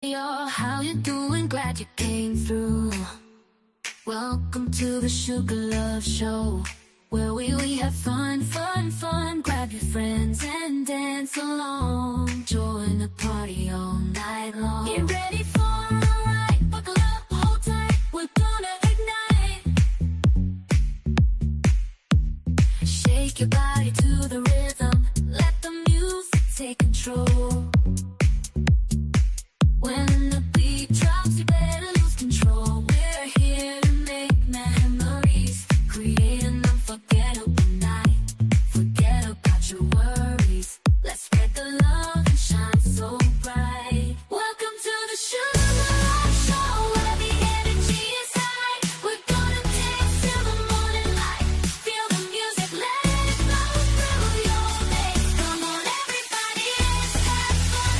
Yo, how you doing? Glad you came through. Welcome to the Sugar Love Show, where we have fun. Grab your friends and dance along. Join the party all night long. Get ready for a ride. Buckle up, hold tight. We're gonna ignite. Shake your body to the rhythm. Let the music take control. When the beat drops, you better lose control. We're here to make memories, create an unforgettable night. Forget about your worries. Let's spread the love and shine so bright. Welcome to the Sugar Love Show, where the energy is high. We're gonna dance till the morning light. Feel the music, let it flow through your veins. Come on, everybody, let's have fun.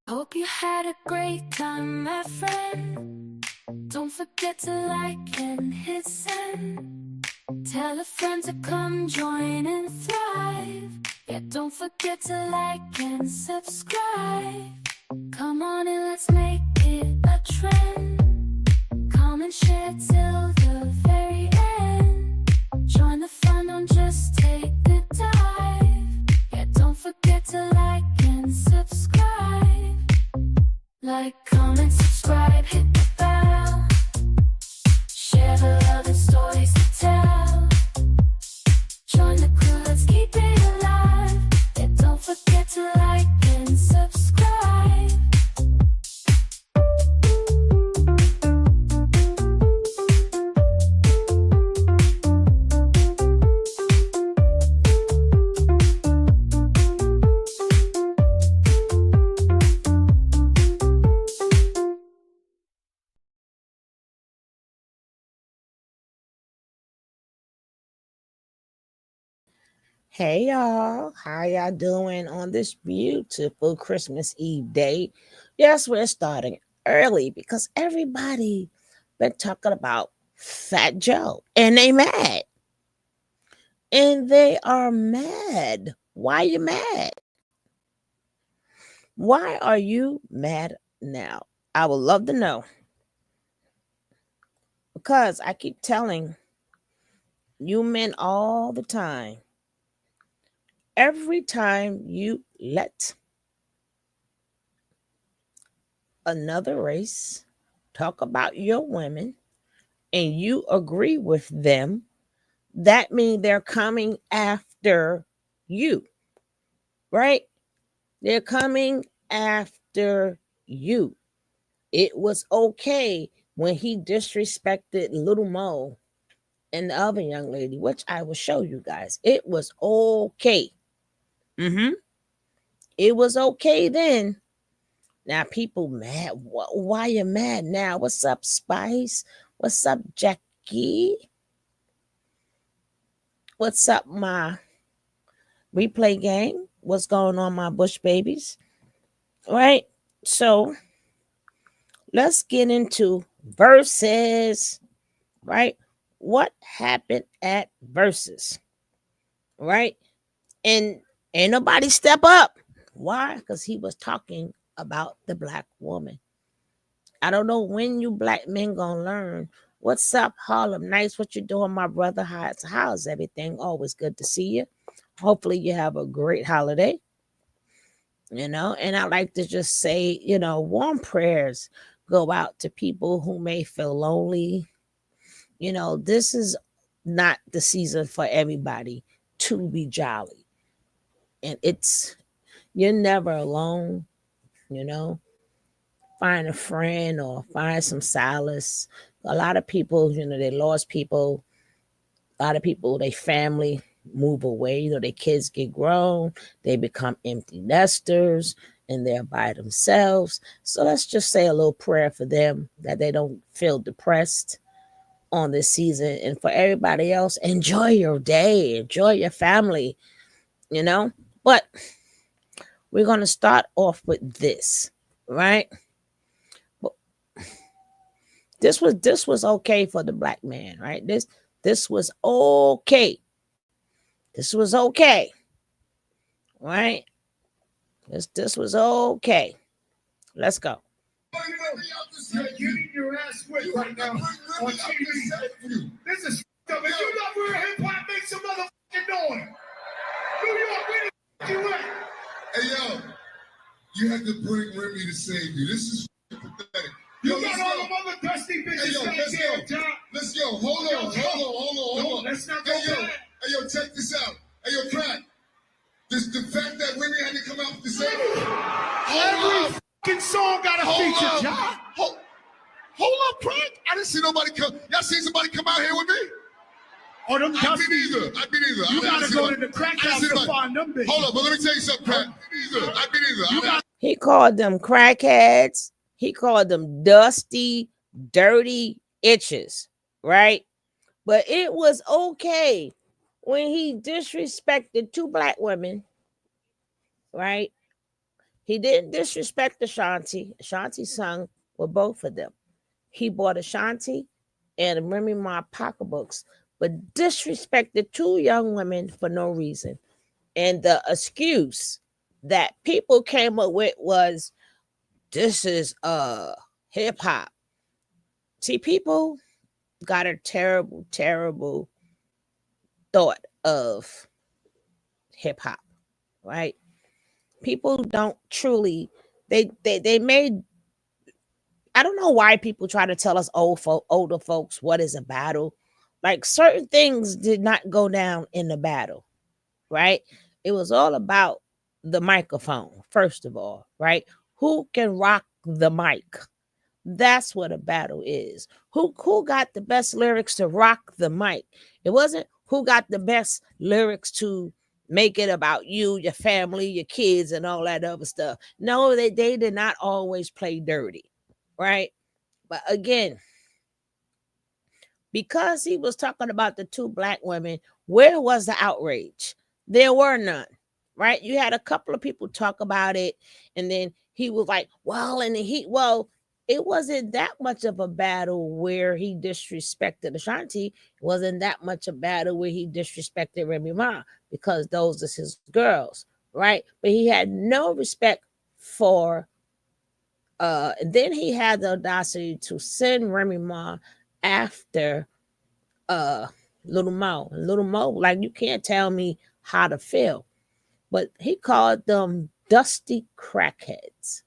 Hope you had a great time, my friend. Don't forget to like and hit send. Tell a friend to come join and thrive. Yeah, don't forget to like and subscribe. Come on and let's make it a trend. Come and share till the very end. Join the fun, don't just take a dive. Yeah, don't forget to like and subscribe. Like, comment, subscribe, hit the bell. Share the love and stories to tell. Join the crew, let's keep it alive. Yeah, don't forget to like and subscribe. Hey y'all, how y'all doing on this beautiful Christmas Eve day? Yes, we're starting early because everybody been talking about Fat Joe and they mad. And they are mad. Why you mad? Why are you mad now? I would love to know. Because I keep telling you men all the time, every time you let another race talk about your women and you agree with them, that means they're coming after you, right? They're coming after you. It was okay when he disrespected Little Mo and the other young lady, which I will show you guys. It was okay. It was okay then. Now people mad. Why you mad now? What's up, Spice? What's up, Jackie? What's up, my replay gang? What's going on, my Bush babies? Right? So let's get into verses. Right? What happened at verses? Right? And ain't nobody step up. Why? Because he was talking about the black woman. I don't know when you black men gonna learn. What's up, Harlem Nights? What you doing, my brother? How's everything? Always good to see you. Hopefully you have a great holiday. And I like to just say, warm prayers go out to people who may feel lonely. This is not the season for everybody to be jolly. And you're never alone, you know. Find a friend or find some solace. A lot of people, they lost people. A lot of people, their family move away. Their kids get grown. They become empty nesters and they're by themselves. So let's just say a little prayer for them that they don't feel depressed. on this season. And for everybody else, enjoy your day, enjoy your family, you know. But we're going to start off with this, right? This was okay for the black man, right? This was okay. This was okay, right? This was okay. Let's go. You're getting your ass whipped right now on TV. This is stuff. If you love real hip hop, make some motherfucking noise. New York, where the you at? Hey yo, you have to bring Remy to save you. This is pathetic. You got all the mother dusty bitches Hey yo, back let's there, go. John. Let's go. Hold on. Let's not go Hey yo, back. hey yo, check this out. Hey yo, Crack. The fact that Remy had to come out to save you. Every fucking song got a feature, John. Hold up, Crack. I didn't see nobody come. Y'all seen somebody come out here with me? Or them I dusty. been either. You gotta go to the crack house to find them bitches. Hold up, but let me tell you something, Crack. I been either. He called them crackheads. He called them dusty, dirty itches, right? But it was okay when he disrespected two black women, right? He didn't disrespect Ashanti. Ashanti sung with both of them. He bought Ashanti and Remy Ma pocketbooks, but disrespected two young women for no reason. And the excuse that people came up with was, this is hip hop. See, people got a terrible, terrible thought of hip hop, right? People don't truly, they made, I don't know why people try to tell us older folks what is a battle. Like, certain things did not go down in the battle, right? It was all about the microphone, first of all, right? Who can rock the mic? That's what a battle is. Who got the best lyrics to rock the mic? It wasn't who got the best lyrics to make it about you, your family, your kids, and all that other stuff. No, they did not always play dirty, right? But again, because he was talking about the two black women, where was the outrage? There were none, right? You had a couple of people talk about it, and then he was like, well, it wasn't that much of a battle where he disrespected Ashanti. It wasn't that much a battle where he disrespected Remy Ma, because those are his girls, right? But he had no respect for, and then he had the audacity to send Remy Ma after Little Mo. And Little Mo, like, you can't tell me how to feel. But he called them dusty crackheads,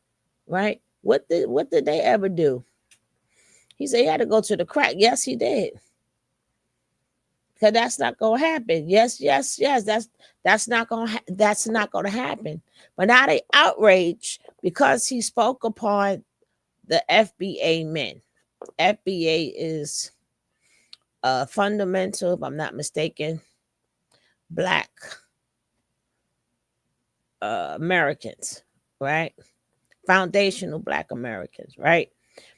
right? What did they ever do? He said he had to go to the crack. Yes, he did. Because that's not gonna happen. Yes. That's not gonna happen. But now they outraged because he spoke upon the FBA men. FBA is fundamental, if I'm not mistaken, Black Americans, right? Foundational Black Americans, right?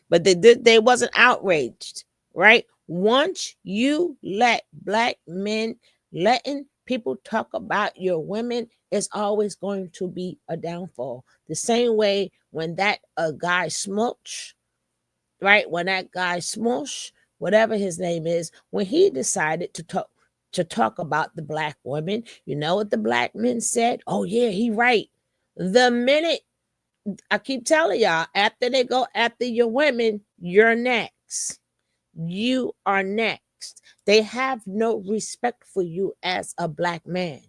But they wasn't outraged, right? Once you let black men, letting people talk about your women, is always going to be a downfall. The same way when that guy Smooch, right? When that guy Smush, whatever his name is, when he decided to talk about the black women, you know what the black men said? Oh yeah, he right. The minute, I keep telling y'all, after they go after your women, you're next. You are next. They have no respect for you as a black man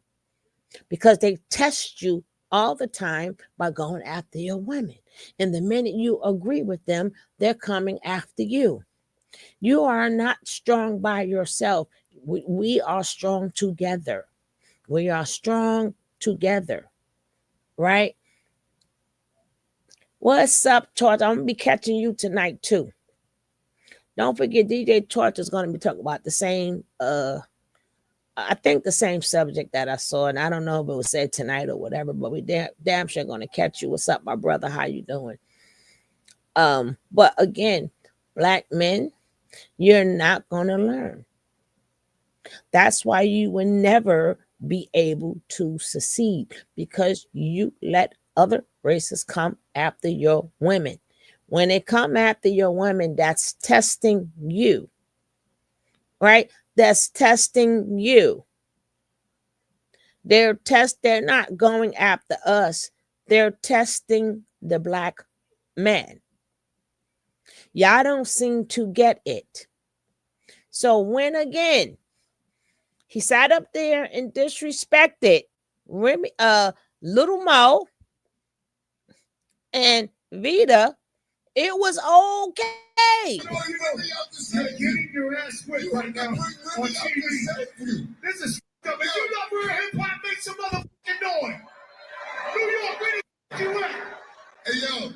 because they test you all the time by going after your women. And the minute you agree with them, they're coming after you. You are not strong by yourself. We are strong together. We are strong together, right? What's up, Torch? I'm going to be catching you tonight, too. Don't forget, DJ Torch is going to be talking about the same, I think the same subject that I saw, and I don't know if it was said tonight or whatever, but we damn sure going to catch you. What's up, my brother? How you doing? But again, black men, You're not going to learn. That's why you will never be able to succeed, because you let other races come after your women. When they come after your women, that's testing you, right? That's testing you. They're not going after us. They're testing the black man. Y'all don't seem to get it. So when again he sat up there and disrespected Remy, Little Mo and Vita, it was okay. You're getting your ass whipped right now on TV. This is stuff. If you love real hip hop, make some motherfucking noise. New York, where the you at? Hey, yo,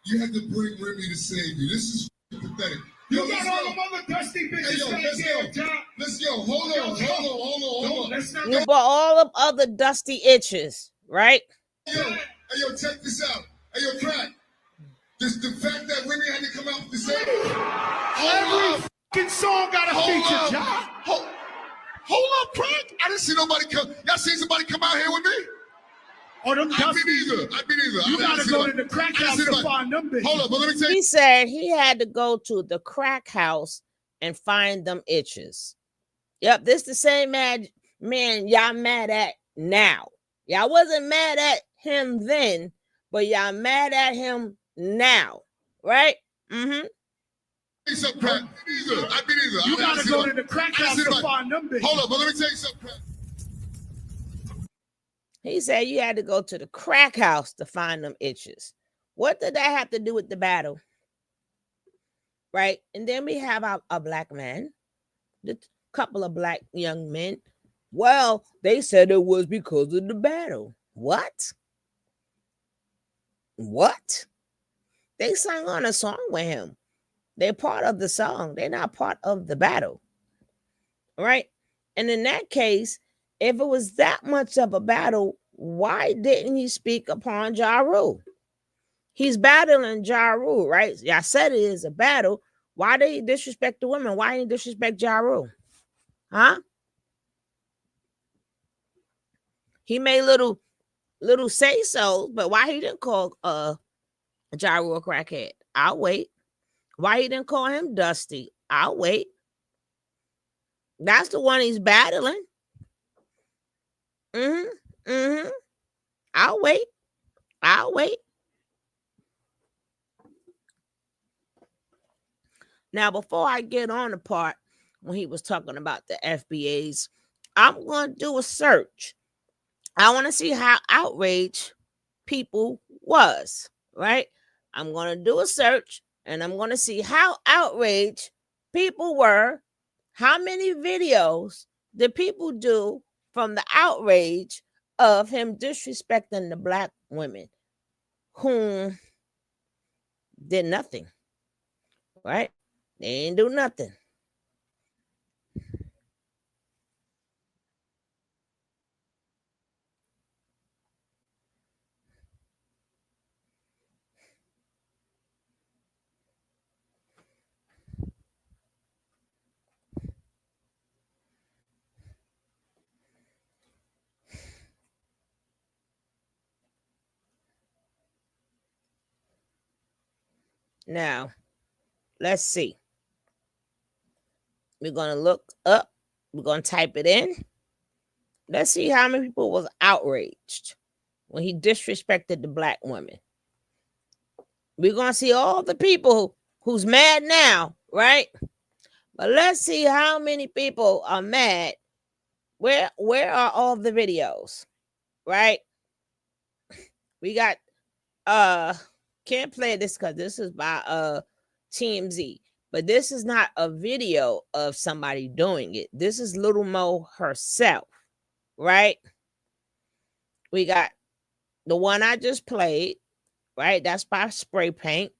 you had to bring Remy to save you. This is pathetic. You got all them other dusty bitches. Hey, yo, let's go. Let's go. Hold on. Let's not You bought all of other dusty itches, right? Hey, yo, check this out. Hey, yo, Crack. Just the fact that Remy had to come out to save you. every fucking song got a feature, John. Hold up, Crack. I didn't see nobody come. Y'all seen somebody come out here with me? Or them I dusty. been either. You gotta go to the crack house to find them bitches. Hold up, but let me tell you. He said he had to go to the crack house and find them itches. Yep, this the same man y'all mad at now. Y'all wasn't mad at him then, but y'all mad at him now, right? Mm-hmm. I've been either. You gotta go to the crack house to find them bitches. Hold up, but let me tell you something, Crack. He said you had to go to the crack house to find them itches. What did that have to do with the battle? Right? And then we have a black man, a couple of black young men. Well, they said it was because of the battle. What? What? They sang on a song with him. They're part of the song. They're not part of the battle. Right? And in that case, if it was that much of a battle, why didn't he speak upon Ja Rule? He's battling Ja Rule, right? I said it is a battle. Why did he disrespect the women? Why did he disrespect Ja Rule? Huh? He made little say-so, but why he didn't call Ja Rule a crackhead? I'll wait. Why he didn't call him Dusty? I'll wait. That's the one he's battling. I'll wait. Now, before I get on the part when he was talking about the FBAs, I'm going to do a search. I want to see how outraged people was, right? I'm going to do a search and I'm going to see how outraged people were. How many videos did people do from the outrage of him disrespecting the black women who did nothing, right? They ain't do nothing. Now, let's see. We're going to look up. We're going to type it in. Let's see how many people was outraged when he disrespected the black women. We're going to see all the people who's mad now, right? But let's see how many people are mad. Where are all the videos, right? We got, can't play this because this is by TMZ. But this is not a video of somebody doing it. This is Little Mo herself, right? We got the one I just played, right? That's by Spray Paint.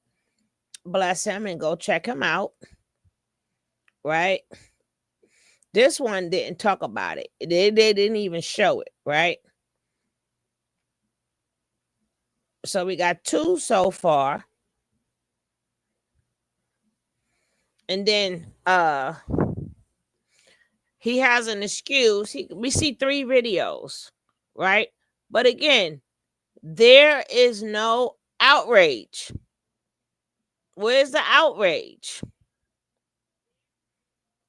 Bless him and go check him out, right? This one didn't talk about it. They didn't even show it, right? So we got two so far. And then he has an excuse. We see 3 videos, right? But again, there is no outrage. Where's the outrage?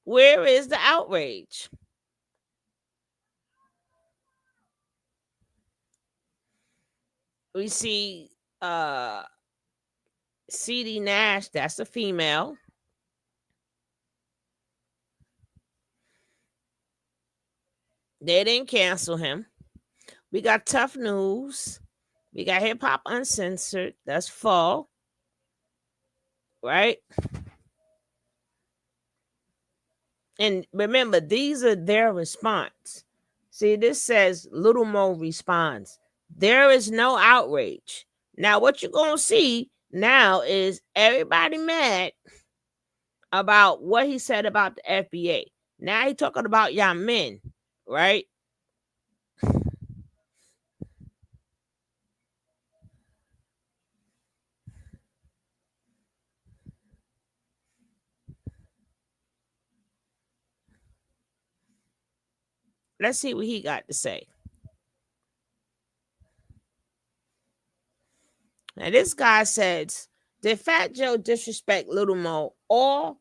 Where is the outrage? We see CD Nash, that's a female. They didn't cancel him. We got Tough News. We got Hip Hop Uncensored. That's Fall. Right? And remember, these are their response. See, this says Little Mo responds. There is no outrage. Now, what you're going to see now is everybody mad about what he said about the FBA. Now he talking about y'all men, right? Let's see what he got to say. Now this guy says, did Fat Joe disrespect Little Mo, or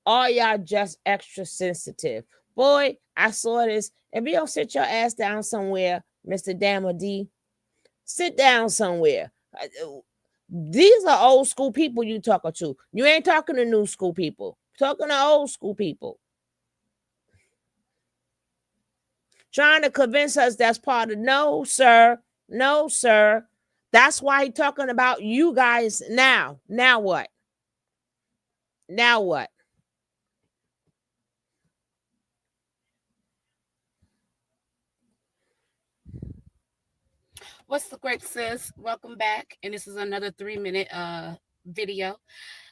are y'all just extra sensitive? Boy, I saw this. If you don't sit your ass down somewhere, Mr. Damn D, sit down somewhere. These are old school people you talking to. You ain't talking to new school people. Talking to old school people. Trying to convince us that's part of, no, sir. No, sir. That's why he's talking about you guys now. Now what? Now what? What's the great, sis? Welcome back. And this is another 3-minute video.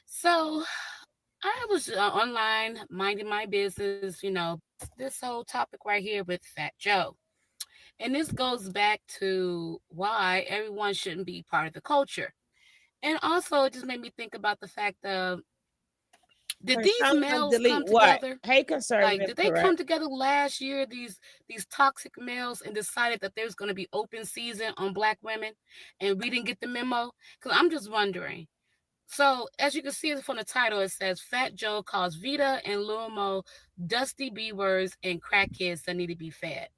So I was online minding my business, this whole topic right here with Fat Joe. And this goes back to why everyone shouldn't be part of the culture. And also it just made me think about the fact of, did these males come together? Hey, conservative, like, did they come together last year, these toxic males, and decided that there's going to be open season on Black women, and we didn't get the memo? Because I'm just wondering. So, as you can see from the title, it says Fat Joe calls Vita and Lil Mo dusty B words and crackheads that need to be fed.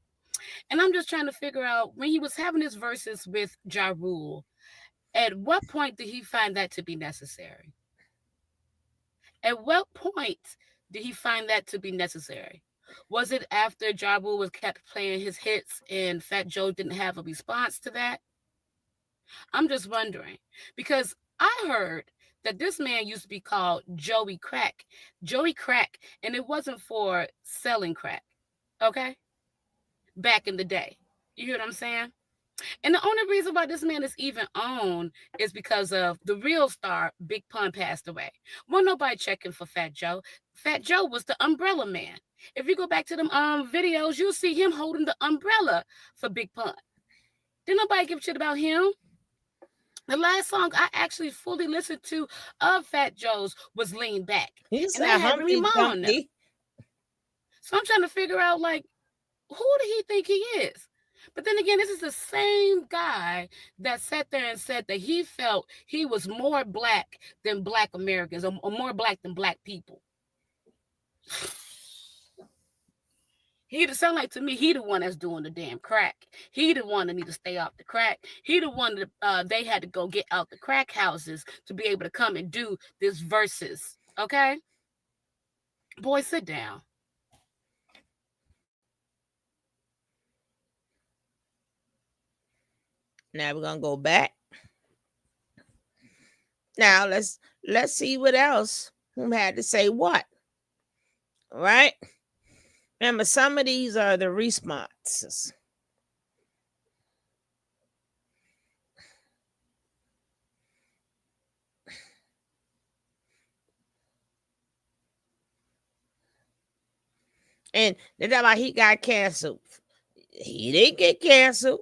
And I'm just trying to figure out, when he was having his verses with Ja Rule, at what point did he find that to be necessary? At what point did he find that to be necessary? Was it after Ja Rule was kept playing his hits and Fat Joe didn't have a response to that? I'm just wondering, because I heard that this man used to be called Joey Crack. Joey Crack, and it wasn't for selling crack, okay? Back in the day. You hear what I'm saying? And the only reason why this man is even on is because of the real star, Big Pun, passed away. Well, nobody checking for Fat Joe. Fat Joe was the umbrella man. If you go back to them videos, you'll see him holding the umbrella for Big Pun. Didn't nobody give a shit about him. The last song I actually fully listened to of Fat Joe's was Lean Back. He's and I had Remy Ma on there. So I'm trying to figure out, like, who do he think he is? But then again, this is the same guy that sat there and said that he felt he was more Black than Black Americans, or more Black than Black people. He'd sound like, to me, he the one that's doing the damn crack. He the one that need to stay off the crack. He the one that they had to go get out the crack houses to be able to come and do this verses. Okay? Boy, sit down. Now we're gonna go back. Now let's see what else. Who had to say what? All right. Remember, some of these are the responses. And they're talking about he got canceled. He didn't get canceled.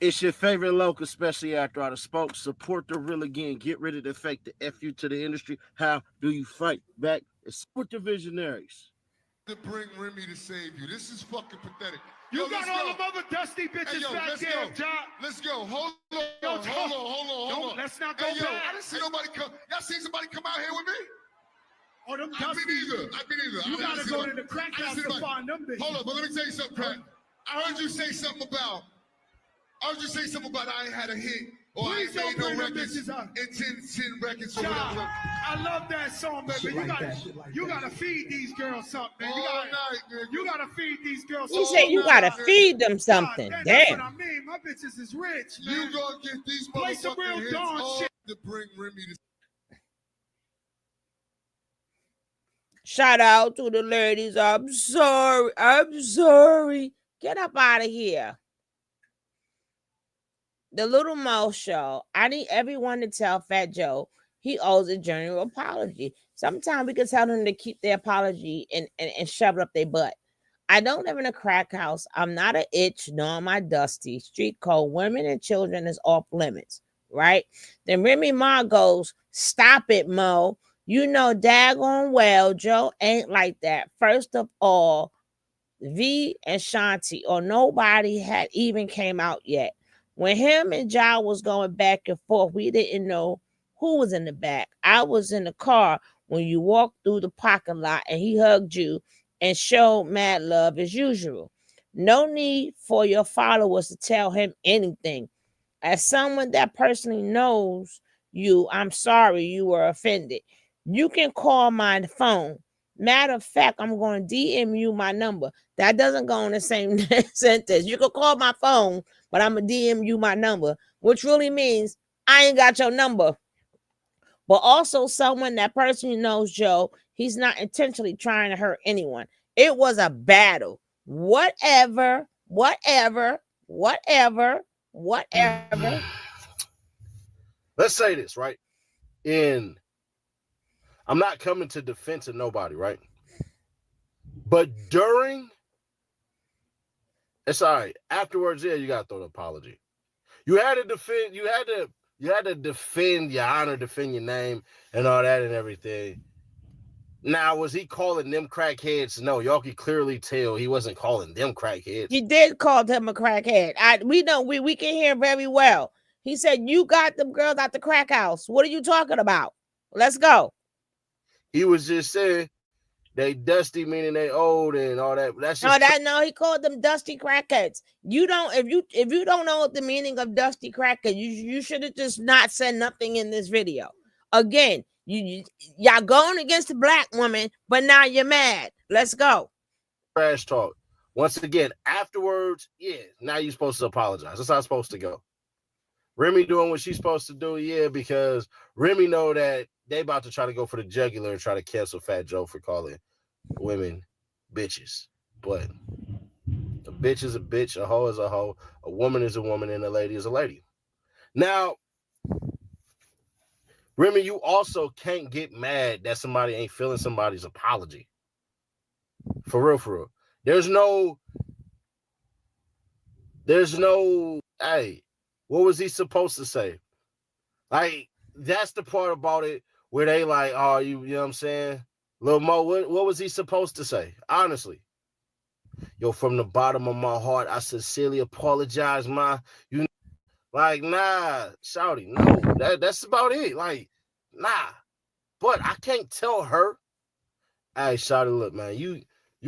It's your favorite local, especially after I spoke. Support the real again. Get rid of the fake, the FU to the industry. How do you fight back? Support the visionaries. To bring Remy to save you. This is fucking pathetic. You Yo, got let's all go. the other dusty bitches Hey, yo, back let's there, go. John. Let's go. Hold on. Yo, Hold on. Let's not go Hey, yo, back. I didn't see nobody come. Y'all seen somebody come out here with me? Oh, them I've dusty. been either. You gotta go to the crack house to find them bitches. Hold on, but let me tell you something, Crack. I heard you say something about I ain't had a hit or Please I don't ain't made no bring them records bitches up. in 10 records or John, whatever. I love that song, baby. You gotta feed these girls something, man. You gotta feed these girls You something. say you gotta feed them something. God, that's what Damn. I mean. My bitches is rich, man. You gonna get these Play some motherfucking real hits dawn all shit. to bring Remy to Shout out to the ladies. I'm sorry. Get up out of here. The Little Mo Show. I need everyone to tell Fat Joe he owes a general apology. Sometimes we can tell them to keep their apology and shove it up their butt. I don't live in a crack house. I'm not an itch, nor am I dusty. Street code, women and children is off limits, right? Then Remy Ma goes, stop it, Mo. You know daggone well Joe ain't like that. First of all, V and Shanti or nobody had even came out yet. When him and Ja was going back and forth, we didn't know who was in the back. I was in the car when you walked through the parking lot and he hugged you and showed mad love as usual. No need for your followers to tell him anything. As someone that personally knows you, I'm sorry you were offended. You can call my phone. Matter of fact, I'm going to DM you my number. That doesn't go in the same sentence. You can call my phone, but I'm going to DM you my number, which really means I ain't got your number. But also someone that personally knows Joe, he's not intentionally trying to hurt anyone. It was a battle. Whatever. Let's say this, right? I'm not coming to defense of nobody, right? But during, it's all right. Afterwards, yeah, you gotta throw the apology. You had to defend your honor, defend your name, and all that and everything. Now, was he calling them crackheads? No, y'all can clearly tell he wasn't calling them crackheads. He did call him a crackhead. We know we can hear very well. He said, you got them girls out the crack house. What are you talking about? Let's go. He was just saying they dusty, meaning they old and all that. That's just no, he called them dusty crackheads. You don't, if you don't know what the meaning of dusty crackhead, you should have just not said nothing in this video. Again, y'all going against the black woman, but now you're mad. Let's go. Trash talk. Once again, afterwards, yeah, now you're supposed to apologize. That's how it's supposed to go. Remy doing what she's supposed to do, yeah, because Remy know that they about to try to go for the jugular and try to cancel Fat Joe for calling women bitches. But a bitch is a bitch, a hoe is a hoe, a woman is a woman, and a lady is a lady. Now, Remy, you also can't get mad that somebody ain't feeling somebody's apology. For real. There's no, hey, what was he supposed to say? Like, that's the part about it where they like, oh, you know what I'm saying? Lil Mo, what was he supposed to say? Honestly. Yo, from the bottom of my heart, I sincerely apologize, like, nah, shawty, no, that's about it. Like, nah. But I can't tell her, hey, shawty, look, man, you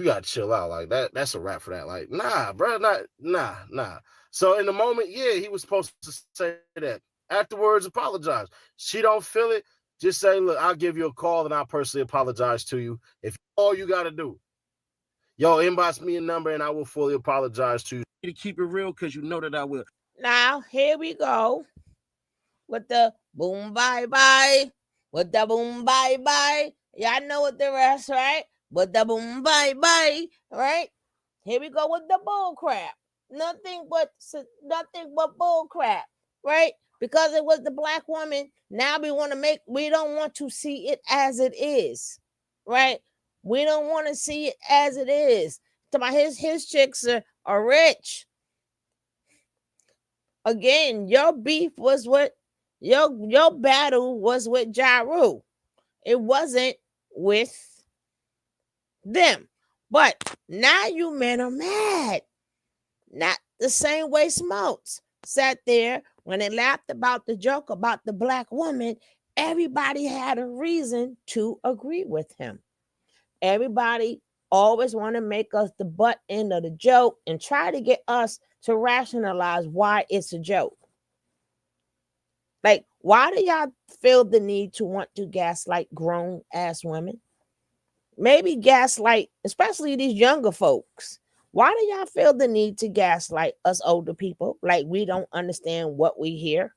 gotta chill out. Like that's a wrap for that. Like, nah, bro, nah. So in the moment, yeah, he was supposed to say that. Afterwards, apologize. She don't feel it, just say, look, I'll give you a call and I'll personally apologize to you. If all you gotta do, yo, inbox me a number and I will fully apologize to you. To keep it real, because you know that I will. Now, here we go with the boom bye. With the boom bye. Y'all know what the rest, right? With the boom bye, right? Here we go with the bull crap. Nothing but bull crap, right? Because it was the black woman. Now we don't want to see it as it is, right? We don't want to see it as it is. His chicks are rich. again, your beef was with your battle was with Ja Rule. It wasn't with them. But now you men are mad. Not the same way Smokes sat there when they laughed about the joke about the black woman. Everybody had a reason to agree with him. Everybody always want to make us the butt end of the joke and try to get us to rationalize why it's a joke. Like, why do y'all feel the need to want to gaslight grown ass women? Maybe gaslight, especially these younger folks. Why do y'all feel the need to gaslight us older people? Like we don't understand what we hear?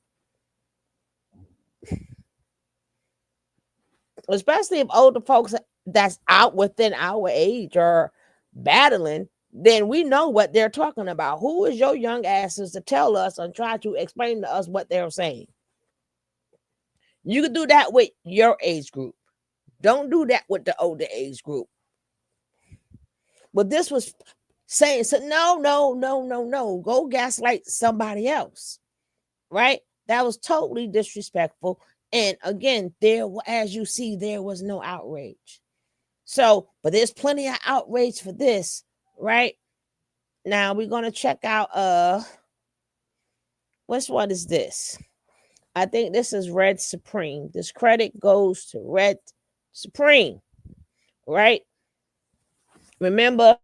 Especially if older folks that's out within our age are battling, then we know what they're talking about. Who is your young asses to tell us and try to explain to us what they're saying? You can do that with your age group. Don't do that with the older age group. But this was saying, so no. Go gaslight somebody else. Right? That was totally disrespectful. And again, there, as you see, there was no outrage. So, but there's plenty of outrage for this, right? Now we're gonna check out which one is this? I think this is Red Supreme. This credit goes to Red Supreme, right? Remember,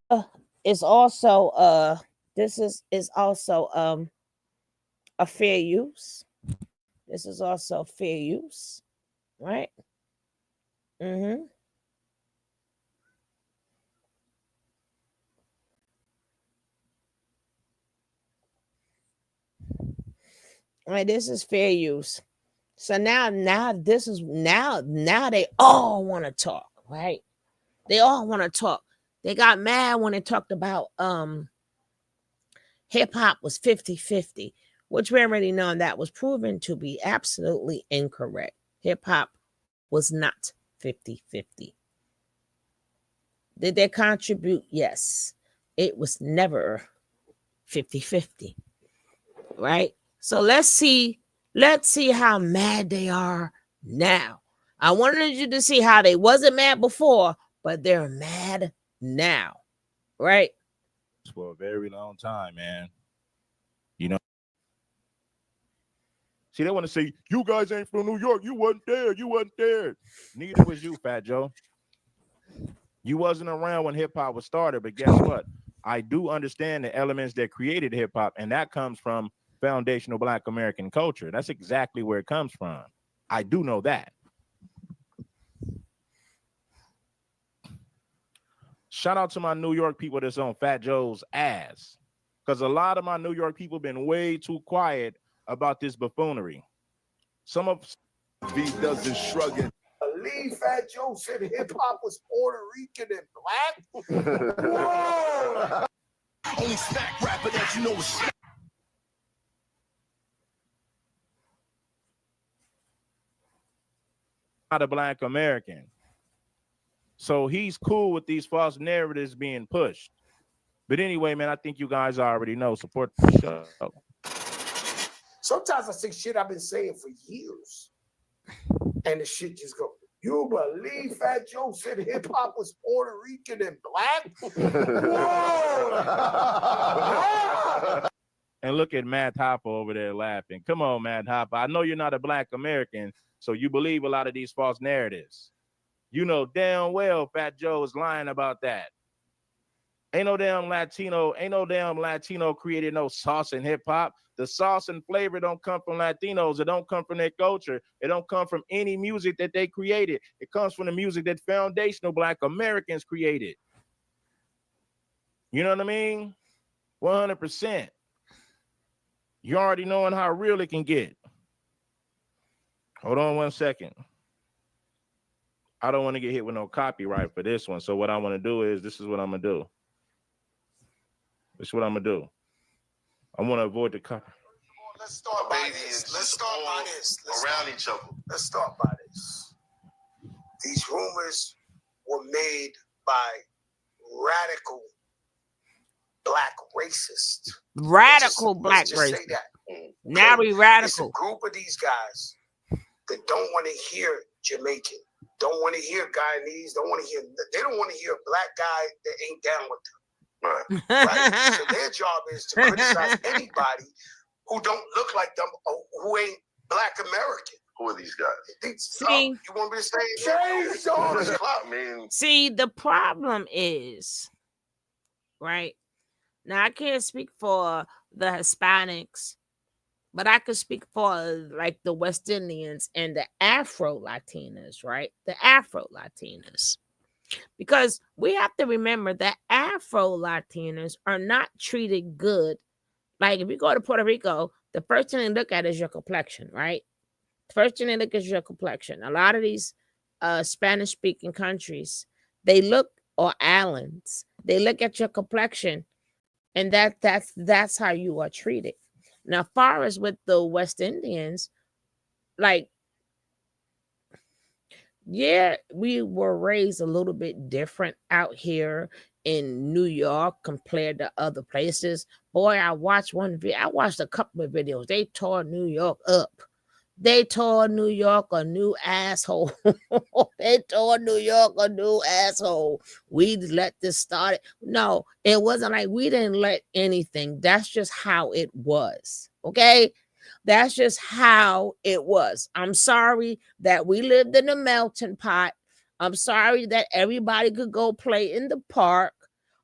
it's also this is also a fair use. This is also fair use, right? Mm-hmm. All right, this is fair use. So now this is now they all want to talk, right? They all want to talk. They got mad when they talked about hip hop was 50-50, which we already know that was proven to be absolutely incorrect. Hip hop was not 50-50. Did they contribute? Yes. It was never 50-50. Right? So let's see how mad they are now. I wanted you to see how they wasn't mad before, but they're mad now. Right? For a very long time, man. You know. See, they want to say, you guys ain't from New York. You wasn't there. You wasn't there. Neither was you, Fat Joe. You wasn't around when hip-hop was started, but guess what? I do understand the elements that created hip-hop, and that comes from foundational Black American culture. That's exactly where it comes from. I do know that. Shout out to my New York people that's on Fat Joe's ass, because a lot of my New York people been way too quiet about this buffoonery. Some of V doesn't shrug it. Lee Fat Joe said hip hop was Puerto Rican and black. Whoa! Only smack rapper that you know is smack. Not a Black American. So he's cool with these false narratives being pushed. But anyway, man, I think you guys already know. Support the show. Sometimes I say shit I've been saying for years. And the shit just go, you believe Fat Joe said hip hop was Puerto Rican and black? Whoa! And look at Matt Hopper over there laughing. Come on, Matt Hopper. I know you're not a Black American, so you believe a lot of these false narratives. You know damn well Fat Joe is lying about that. Ain't no damn Latino created no sauce in hip hop. The sauce and flavor don't come from Latinos. It don't come from their culture. It don't come from any music that they created. It comes from the music that foundational Black Americans created. You know what I mean? 100%. You already knowing how real it can get. Hold on 1 second. I don't want to get hit with no copyright for this one. So what I want to do is, this is what I'm going to do. This is what I'm going to do. I want to avoid the copyright. Let's start by this. Let's start by this. Around each other. Let's start by this. These rumors were made by radical black racists. Radical black let's just racists. say that. Now we It's a radical. group of these guys that don't want to hear Jamaican, don't want to hear Guyanese, don't want to hear. They don't want to hear a black guy that ain't down with them. Right? So their job is to criticize anybody who don't look like them or who ain't Black American. Who are these guys? See, you want me to say it? Change all this clout. I mean, see, the problem is, right? Now I can't speak for the Hispanics, but I could speak for like the West Indians and the Afro Latinas, right? The Afro Latinas. Because we have to remember that Afro Latinas are not treated good. Like if you go to Puerto Rico, the first thing they look at is your complexion, right? First thing they look at is your complexion. A lot of these Spanish speaking countries, they look, or islands, they look at your complexion, and that's how you are treated. Now, far as with the West Indians, like, yeah, we were raised a little bit different out here in New York compared to other places. Boy, I watched a couple of videos. They tore New York up. They tore New York a new asshole. They tore New York a new asshole. We let this start. No, it wasn't like we didn't let anything. That's just how it was. Okay? That's just how it was. I'm sorry that we lived in a melting pot. I'm sorry that everybody could go play in the park.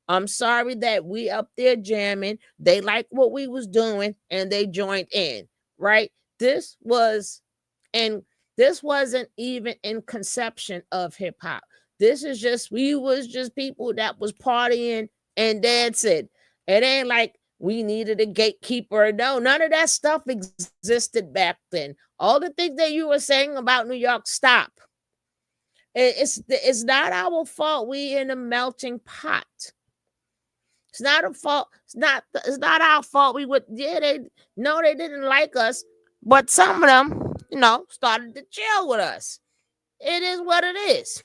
I'm sorry that we up there jamming. They liked what we was doing and they joined in, right? This wasn't even in conception of hip hop. We was just people that was partying and dancing. It ain't like we needed a gatekeeper. No, none of that stuff existed back then. All the things that you were saying about New York, stop. It's not our fault. We in a melting pot. It's not a fault. It's not our fault. They didn't like us, but some of them, started to chill with us. It is what it is.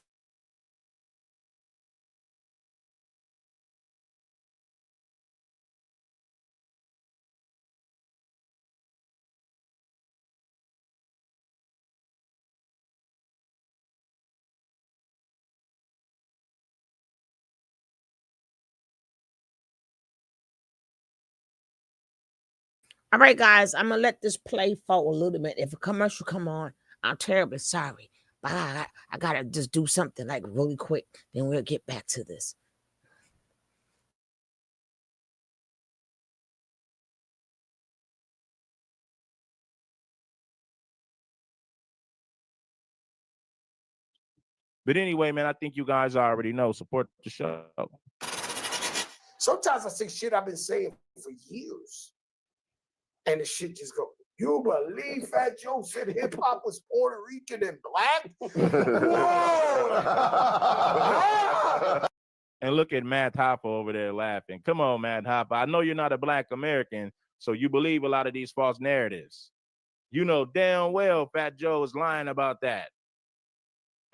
All right, guys, I'm gonna let this play for a little bit. If a commercial come on, I'm terribly sorry, but I gotta just do something like really quick. Then we'll get back to this. But anyway, man, I think you guys already know. Support the show. Sometimes I say shit I've been saying for years. And the shit just go, you believe Fat Joe said hip hop was Puerto Rican and black? Whoa! And look at Matt Hopper over there laughing. Come on, Matt Hopper. I know you're not a Black American, so you believe a lot of these false narratives. You know damn well Fat Joe is lying about that.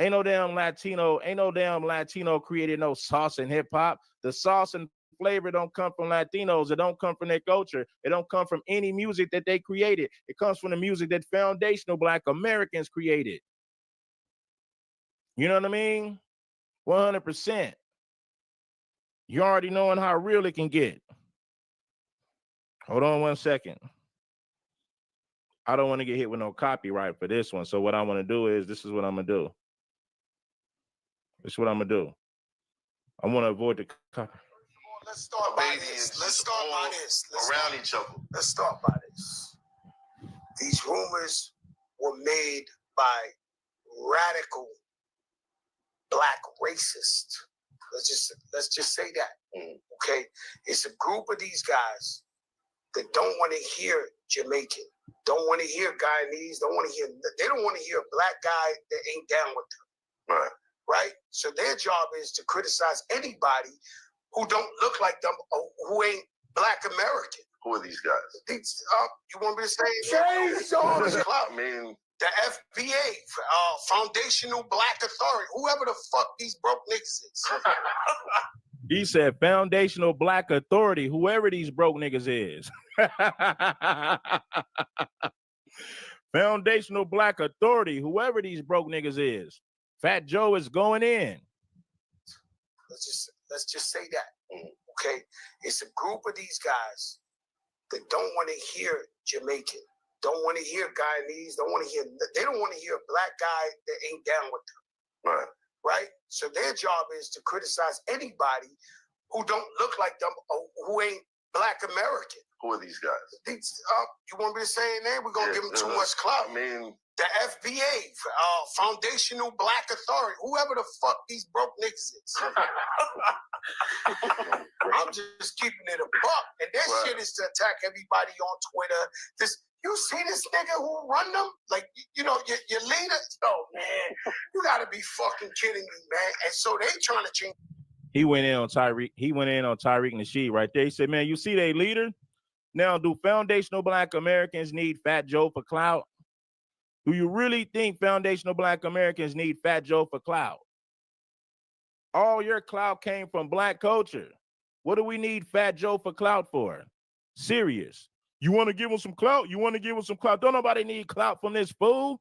Ain't no damn Latino created no sauce in hip hop. The sauce and flavor don't come from Latinos. It don't come from their culture. It don't come from any music that they created. It comes from the music that foundational Black Americans created. You know what I mean? 100%. You already knowing how real it can get. Hold on 1 second. I don't want to get hit with no copyright for this one. So what I want to do is, this is what I'm going to do. This is what I'm going to do. I want to avoid the copyright. Let's start by this. Let's start by this. Around each other. Let's start by this. These rumors were made by radical Black racists. Let's just say that. Okay? It's a group of these guys that don't want to hear Jamaican, don't want to hear Guyanese, they don't want to hear a black guy that ain't down with them. Right? So their job is to criticize anybody who don't look like them or who ain't Black American. Who are these guys? You want me to say it? Change all this clout. I mean, the FBA, Foundational Black Authority, whoever the fuck these broke niggas is. He said foundational black authority, whoever these broke niggas is. Foundational black authority, whoever these broke niggas is. Fat Joe is going in. Let's just say that. Okay, it's a group of these guys that don't want to hear Jamaican, don't want to hear Guyanese, they don't want to hear a black guy that ain't down with them. Right. Right? So their job is to criticize anybody who don't look like them or who ain't black American. Who are these guys? You want me to say a name? We're going to give them too much clout. I mean, the FBA, Foundational Black Authority, whoever the fuck these broke niggas is. I'm just keeping it a buck. And that shit is to attack everybody on Twitter. You see this nigga who run them? Like, you know, your leader? Oh, man, you gotta be fucking kidding me, man. And so they trying to change. He went in on Tariq Nasheed right there. He said, man, you see they leader? Now, do foundational black Americans need Fat Joe for clout? Do you really think foundational black Americans need Fat Joe for clout? All your clout came from black culture. What do we need Fat Joe for clout for? Serious. You want to give him some clout? You want to give him some clout? Don't nobody need clout from this fool.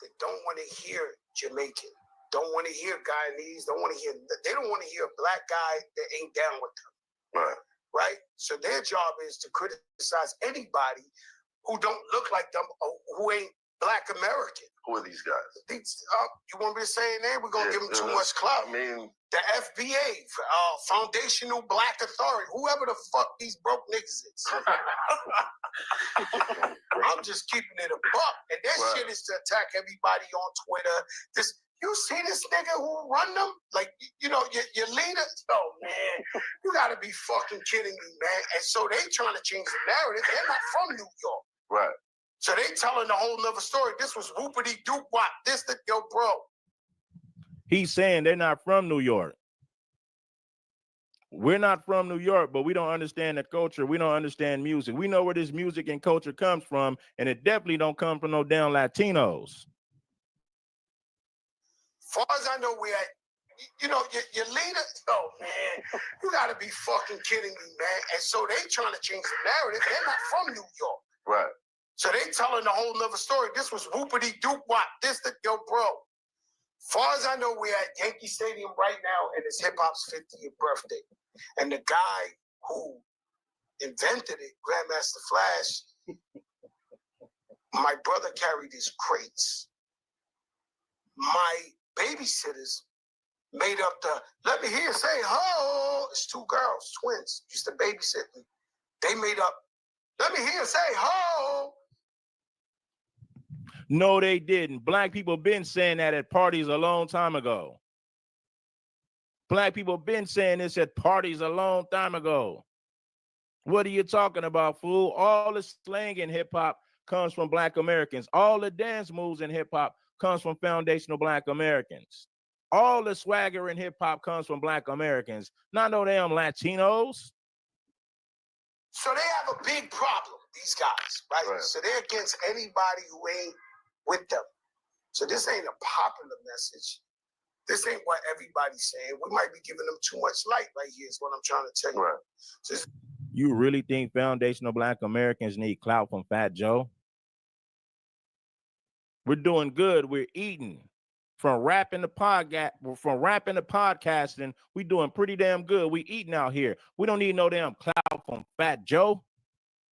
They don't want to hear Jamaican. Don't want to hear Guyanese. They don't want to hear a black guy that ain't down with them. right. Right? So their job is to criticize anybody who don't look like them or who ain't black American. Who are these guys? You want me to say a name? We're going to give them too much clout. I mean, the FBA, Foundational Black Authority, whoever the fuck these broke niggas is. I'm just keeping it a buck. And that shit is to attack everybody on Twitter. You see this nigga who run them? Like, you know, your leader? Oh, man, you gotta be fucking kidding me, man. And so they trying to change the narrative. They're not from New York. right. So they telling a whole nother story. This was whoopity doop wop. Yo, bro. He's saying they're not from New York. We're not from New York, but we don't understand the culture. We don't understand music. We know where this music and culture comes from, and it definitely don't come from no damn Latinos. Far as I know, we're at, you know, your leader. Oh, man, you gotta be fucking kidding me, man. And so they trying to change the narrative. They're not from New York. Right. So they telling a whole nother story. This was whoopity doop wop. Yo, bro. Far as I know, we're at Yankee Stadium right now, and it's hip hop's 50th birthday. And the guy who invented it, Grandmaster Flash, my brother carried his crates. My babysitters made up let me hear you say, ho. It's two girls, twins, used to babysit me. They made up, let me hear you say, ho. No, they didn't. Black people been saying that at parties a long time ago. Black people been saying this at parties a long time ago. What are you talking about, fool? All the slang in hip-hop comes from black Americans. All the dance moves in hip-hop comes from foundational black Americans. All the swagger in hip-hop comes from black Americans, not no damn Latinos. So they have a big problem, these guys, right? So they're against anybody who ain't with them. So this ain't a popular message. This ain't what everybody's saying. We might be giving them too much light right here is what I'm trying to tell you. Right. So you really think foundational black Americans need clout from Fat Joe? We're doing good. We're eating. From rapping to podcasting, we doing pretty damn good. We eating out here. We don't need no damn clout from Fat Joe.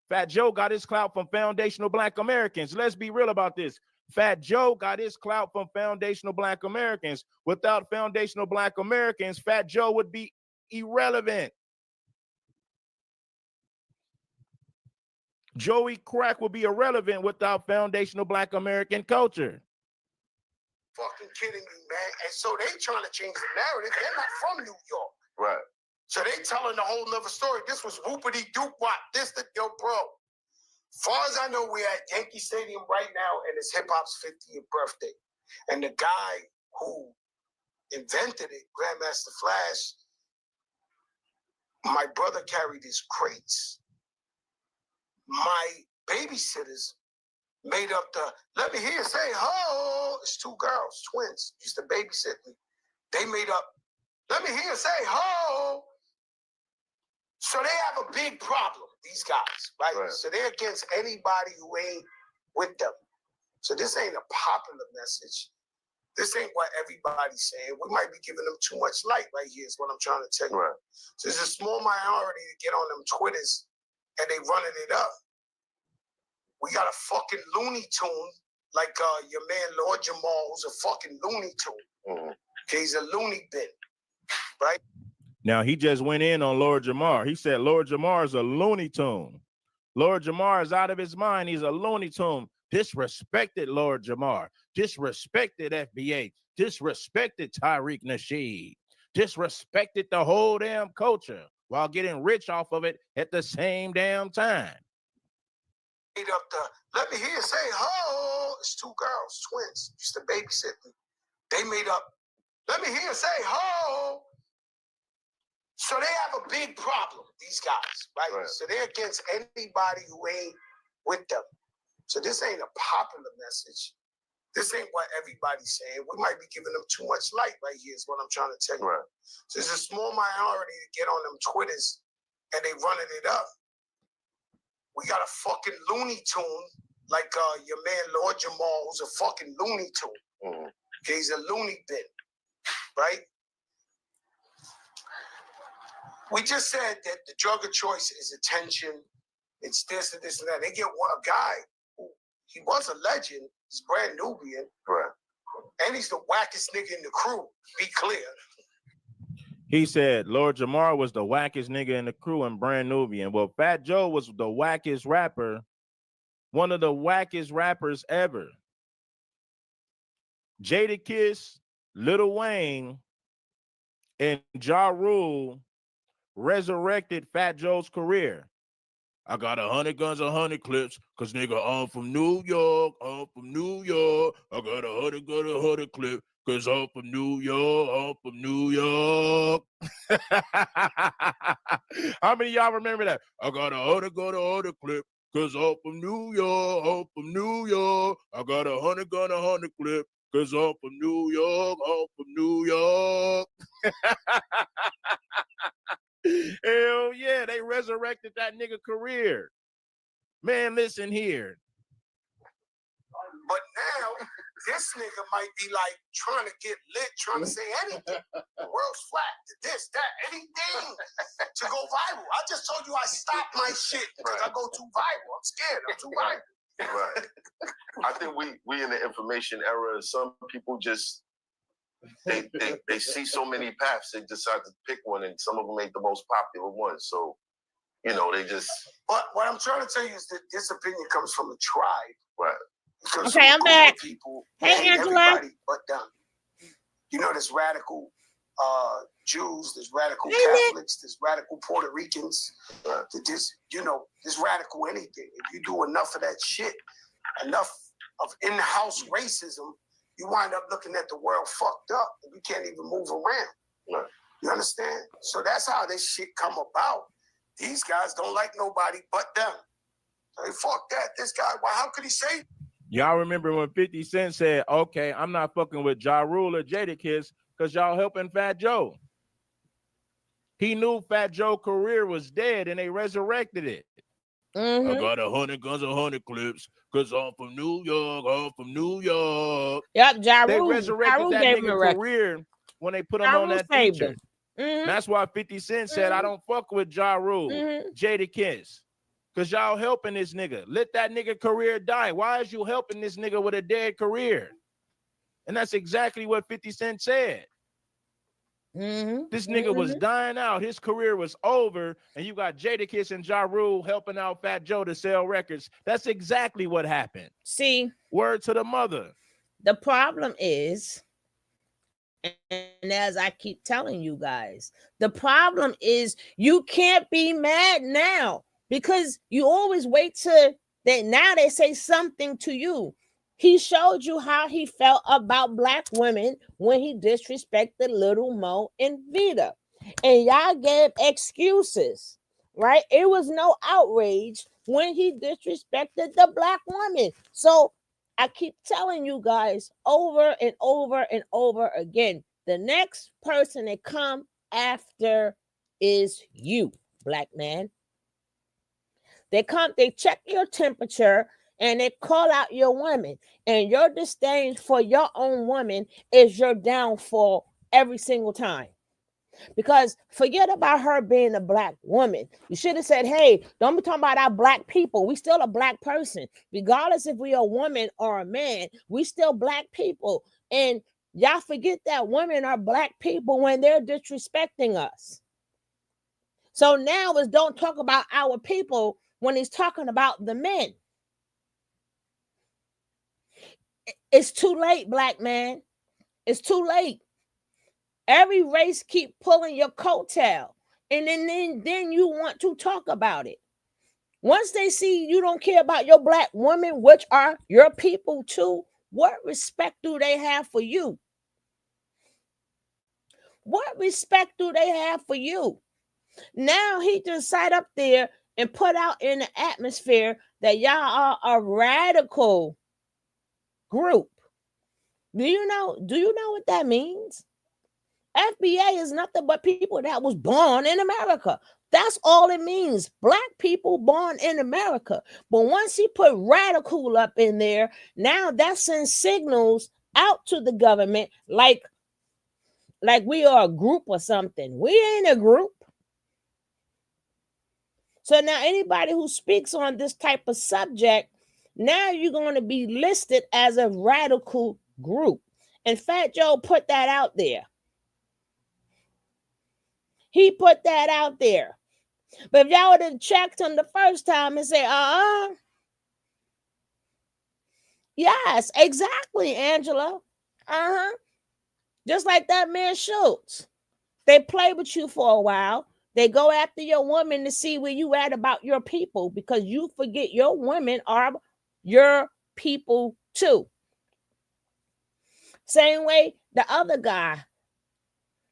Fat Joe got his clout from foundational black Americans. Let's be real about this. Fat Joe got his clout from foundational black Americans. Without foundational black Americans, Fat Joe would be irrelevant. Joey Crack would be irrelevant without foundational black American culture. Fucking kidding me, man. And so they trying to change the narrative. They're not from New York. Right. So they telling a whole nother story. This was whoopity doop wop. Yo, bro. Far as I know, we're at Yankee Stadium right now, and it's hip hop's 50th birthday. And the guy who invented it, Grandmaster Flash, my brother carried his crates. My babysitters made up let me hear you say, ho. It's two girls, twins, used to babysit me. They made up Let me hear you say ho. So they have a big problem, these guys, right? Right. So they're against anybody who ain't with them. So this ain't a popular message. This ain't what everybody's saying. We might be giving them too much light right here is what I'm trying to tell you. Right. So there's a small minority that get on them Twitters and they running it up. We got a fucking Looney Tune like your man Lord Jamal, who's a fucking Looney Tune. Mhm. Okay, he's a loony bin, right? Now, he just went in on Lord Jamar. He said Lord Jamar is a Looney Tune. Lord Jamar is out of his mind. He's a Looney Tune. Disrespected Lord Jamar. Disrespected FBA. Disrespected Tariq Nasheed. Disrespected the whole damn culture while getting rich off of it at the same damn time. Made up the, let me hear you say ho. It's two girls, twins. Used to babysit me. They made up, let me hear you say ho. So they have a big problem, these guys, right? Right. So they're against anybody who ain't with them. So this ain't a popular message. This ain't what everybody's saying. We might be giving them too much light right here is what I'm trying to tell you. Right. So there's a small minority that get on them Twitters and they running it up. We got a fucking Looney Tune like your man Lord Jamal, who's a fucking Looney Tune. Mhm. Okay, he's a loony bin, right? We just said that the drug of choice is attention. It's this and this and that. They get a guy who he was a legend. He's Brand Nubian. Right. And he's the wackest nigga in the crew. Be clear. He said Lord Jamar was the wackest nigga in the crew and Brand Nubian. Well, Fat Joe was the wackest rapper, one of the wackest rappers ever. Jadakiss, Lil Wayne, and Ja Rule resurrected Fat Joe's career. I got 100 guns, 100 clips, cause nigga, I'm from New York, I'm from New York. I got 100 guns, 100 clips, cause I'm from New York, I'm from New York. How many of y'all remember that? I got 100 guns, 100 clips, cause I'm from New York, I'm from New York. I got 100 guns, 100 clips, cause I'm from New York, I'm from New York. Hell yeah, they resurrected that nigga career. Man, listen here. But now, this nigga might be like trying to get lit, trying to say anything. The world's flat, this, that, anything to go viral. I just told you I stopped my shit because I go too viral. I'm scared. I'm too viral. Right. I think we in the information era. Some people just they see so many paths, they decide to pick one, and some of them ain't the most popular one. So, you know, they just. But what I'm trying to tell you is that this opinion comes from a tribe. Right. Because Okay, I'm back. People, Hey, Angela. everybody but them. You know, there's radical Jews, there's radical Hey, Nick. Catholics, there's radical Puerto Ricans. There's, you know, there's radical anything. If you do enough of that shit, enough of in-house racism, you wind up looking at the world fucked up. And you can't even move around. Right. You understand? So that's how this shit come about. These guys don't like nobody but them. So they fuck that. This guy, well, how could he say? Y'all remember when 50 Cent said, okay, I'm not fucking with Ja Rule or Jadakiss because y'all helping Fat Joe. He knew Fat Joe's career was dead and they resurrected it. Mhm. I got 100 guns, 100 clips because I'm from New York, I'm from New York. Yep, Ja They Rule. resurrected Ja that gave him a nigga record. career when they put him Ja on Rule that saved feature. him. Mhm. That's why 50 Cent said, I don't fuck with Ja Rule, Mhm. Jadakiss. Because y'all helping this nigga. Let that nigga career die. Why is you helping this nigga with a dead career? And that's exactly what 50 Cent said. Mhm. This nigga was dying out. His career was over. And you got Jadakiss and Ja Rule helping out Fat Joe to sell records. That's exactly what happened. See, Word to the mother. the problem is, and as I keep telling you guys, the problem is you can't be mad now because you always wait till that now they say something to you. He showed you how he felt about black women when he disrespected Little Mo and Vita. And y'all gave excuses, right? It was no outrage when he disrespected the black woman. So I keep telling you guys over and over and over again, The next person that come after is you, black man. They check your temperature and they call out your women. And your disdain for your own woman is your downfall every single time. Because forget about her being a black woman. You should have said, hey, don't be talking about our black people. We still a black person. Regardless if we are a woman or a man, we still black people. And y'all forget that women are black people when they're disrespecting us. So now is don't talk about our people when he's talking about the men. It's too late, black man. It's too late. Every race keep pulling your coattail, and then you want to talk about it. Once they see you don't care about your black women, which are your people too, what respect do they have for you? What respect do they have for you? Now he just sat up there and put out in the atmosphere that y'all are a radical group. Do you know what that means? FBA is nothing but people that was born in America. That's all it means. Black people born in America. But once he put radical up in there, now that sends signals out to the government like we are a group or something. We ain't a group. So now anybody who speaks on this type of subject, now you're going to be listed as a radical group. And Fat Joe put that out there. He put that out there. But if y'all would have checked him the first time and say, yes, exactly, Angela. Just like that man Schultz. They play with you for a while. They go after your woman to see where you at about your people, because you forget your women are your people too. Same way the other guy,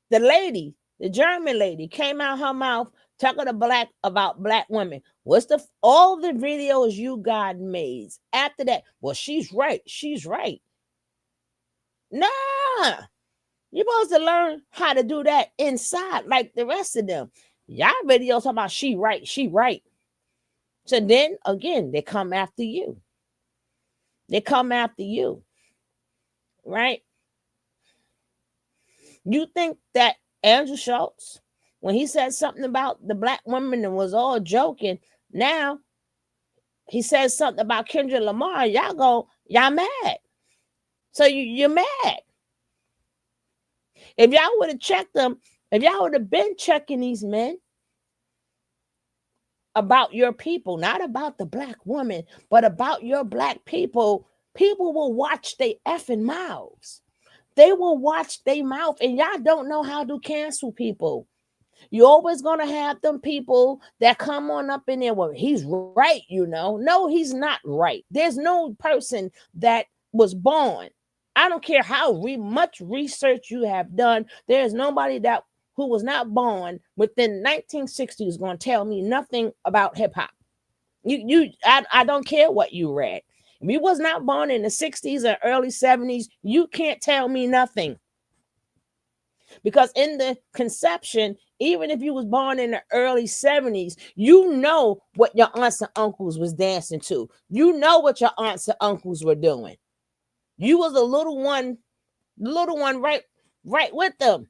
the lady, the German lady, came out her mouth talking about black women. What's all the videos you got made after that? Well, she's right. She's right. Nah. You're supposed to learn how to do that inside like the rest of them. Y'all videos talking about she right, she right. So then again, they come after you. They come after you. Right? You think that Andrew Schultz, when he said something about the black woman and was all joking, now he says something about Kendrick Lamar, y'all mad. So you're mad. If y'all would have checked them, if y'all would have been checking these men about your people, not about the black woman, but about your black people, people will watch they effing mouths. They will watch their mouth, and y'all don't know how to cancel people. You're always going to have them people that come on up in there. Well, he's right, No, he's not right. There's no person that was born. I don't care how much research you have done. There's nobody who was not born within 1960 is going to tell me nothing about hip hop. I don't care what you read. If you was not born in the 60s or early 70s, you can't tell me nothing. Because in the conception, even if you was born in the early 70s, you know what your aunts and uncles was dancing to. You know what your aunts and uncles were doing. You was a little one right with them.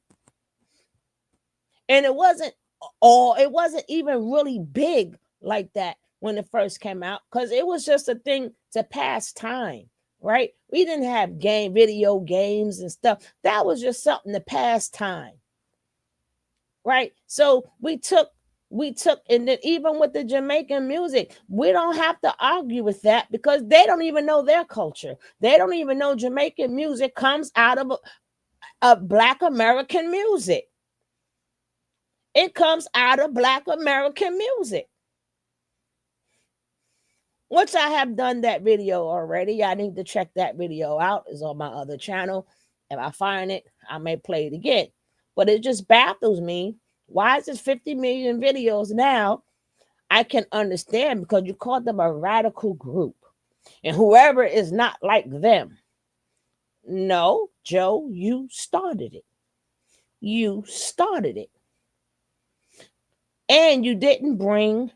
And it wasn't even really big like that when it first came out, because it was just a thing to pass time, right? We didn't have video games and stuff. That was just something to pass time, right? So we took, and then even with the Jamaican music, we don't have to argue with that because they don't even know their culture. They don't even know Jamaican music comes out of Black American music. It comes out of Black American music, which I have done that video already. I need to check that video out. It's on my other channel. If I find it, I may play it again. But it just baffles me. Why is it 50 million videos now? I can understand because you call them a radical group. And whoever is not like them. No, Joe, you started it. you started it. And you didn't bring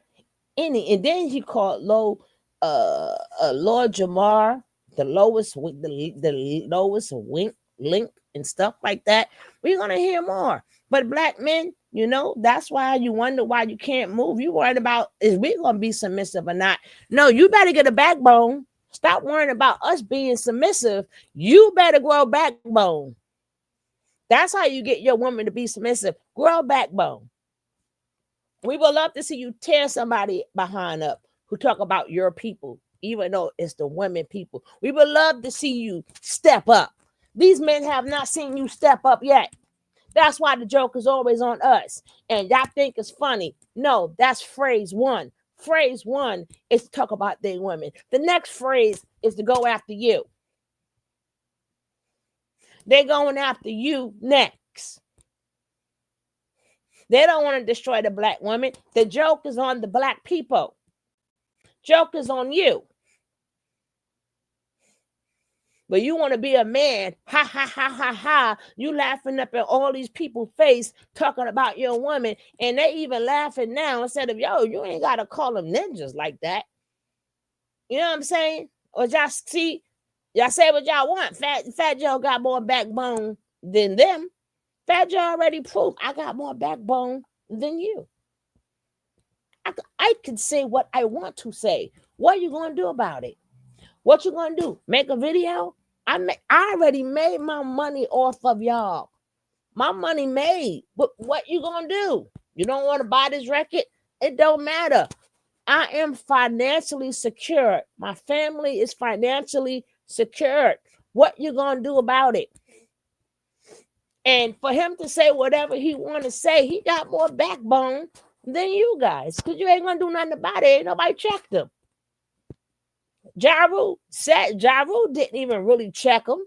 any. And then he called Lord Jamar the lowest the lowest link and stuff like that. We're gonna hear more. But black men, you know, that's why you wonder why you can't move. You worried about is we gonna be submissive or not? No, you better get a backbone. Stop worrying about us being submissive. You better grow backbone. That's how you get your woman to be submissive. Grow a backbone. We would love to see you tear somebody behind up who talk about your people, even though it's the women people. We would love to see you step up. These men have not seen you step up yet. That's why the joke is always on us. And y'all think it's funny. No, that's phrase one. Phrase one is to talk about their women. The next phrase is to go after you. They're going after you next. They don't want to destroy the black woman. The joke is on the black people. Joke is on you. But you want to be a man, ha, ha, ha, ha, ha. You laughing up at all these people's face talking about your woman, and they even laughing now instead of, yo, you ain't got to call them ninjas like that. You know what I'm saying? Or y'all see, y'all say what y'all want. Fat Joe got more backbone than them. Fat Joe already proved I got more backbone than you. I can say what I want to say. What are you going to do about it? What you going to do? Make a video? I already made my money off of y'all. My money made. But what you going to do? You don't want to buy this record? It don't matter. I am financially secured. My family is financially secured. What you going to do about it? And for him to say whatever he want to say, he got more backbone than you guys. Because you ain't going to do nothing about it. Ain't nobody checked him. Ja Rule didn't even really check him.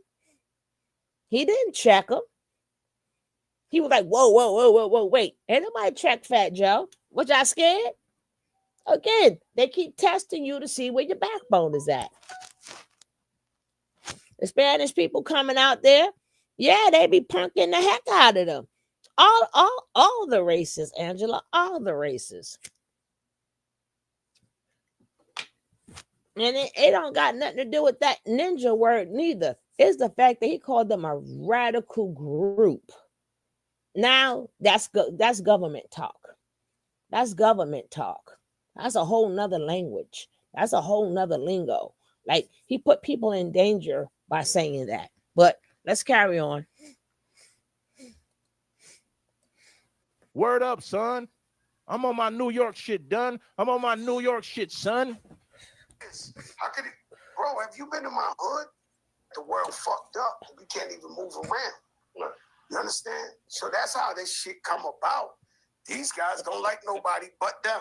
He didn't check him. He was like, whoa, wait. Ain't nobody check Fat Joe. What, y'all scared? Again, they keep testing you to see where your backbone is at. The Spanish people coming out there, yeah, they be punking the heck out of them. All the races, Angela, all the races. And it don't got nothing to do with that ninja word neither. It's the fact that he called them a radical group. Now that's government talk. That's government talk. That's a whole nother language. That's a whole nother lingo. Like he put people in danger by saying that. But let's carry on. Word up, son. I'm on my New York shit done. I'm on my New York shit, son. How could it, bro? Have you been to my hood? The world fucked up. We can't even move around. You understand? So that's how this shit come about. These guys don't like nobody but them.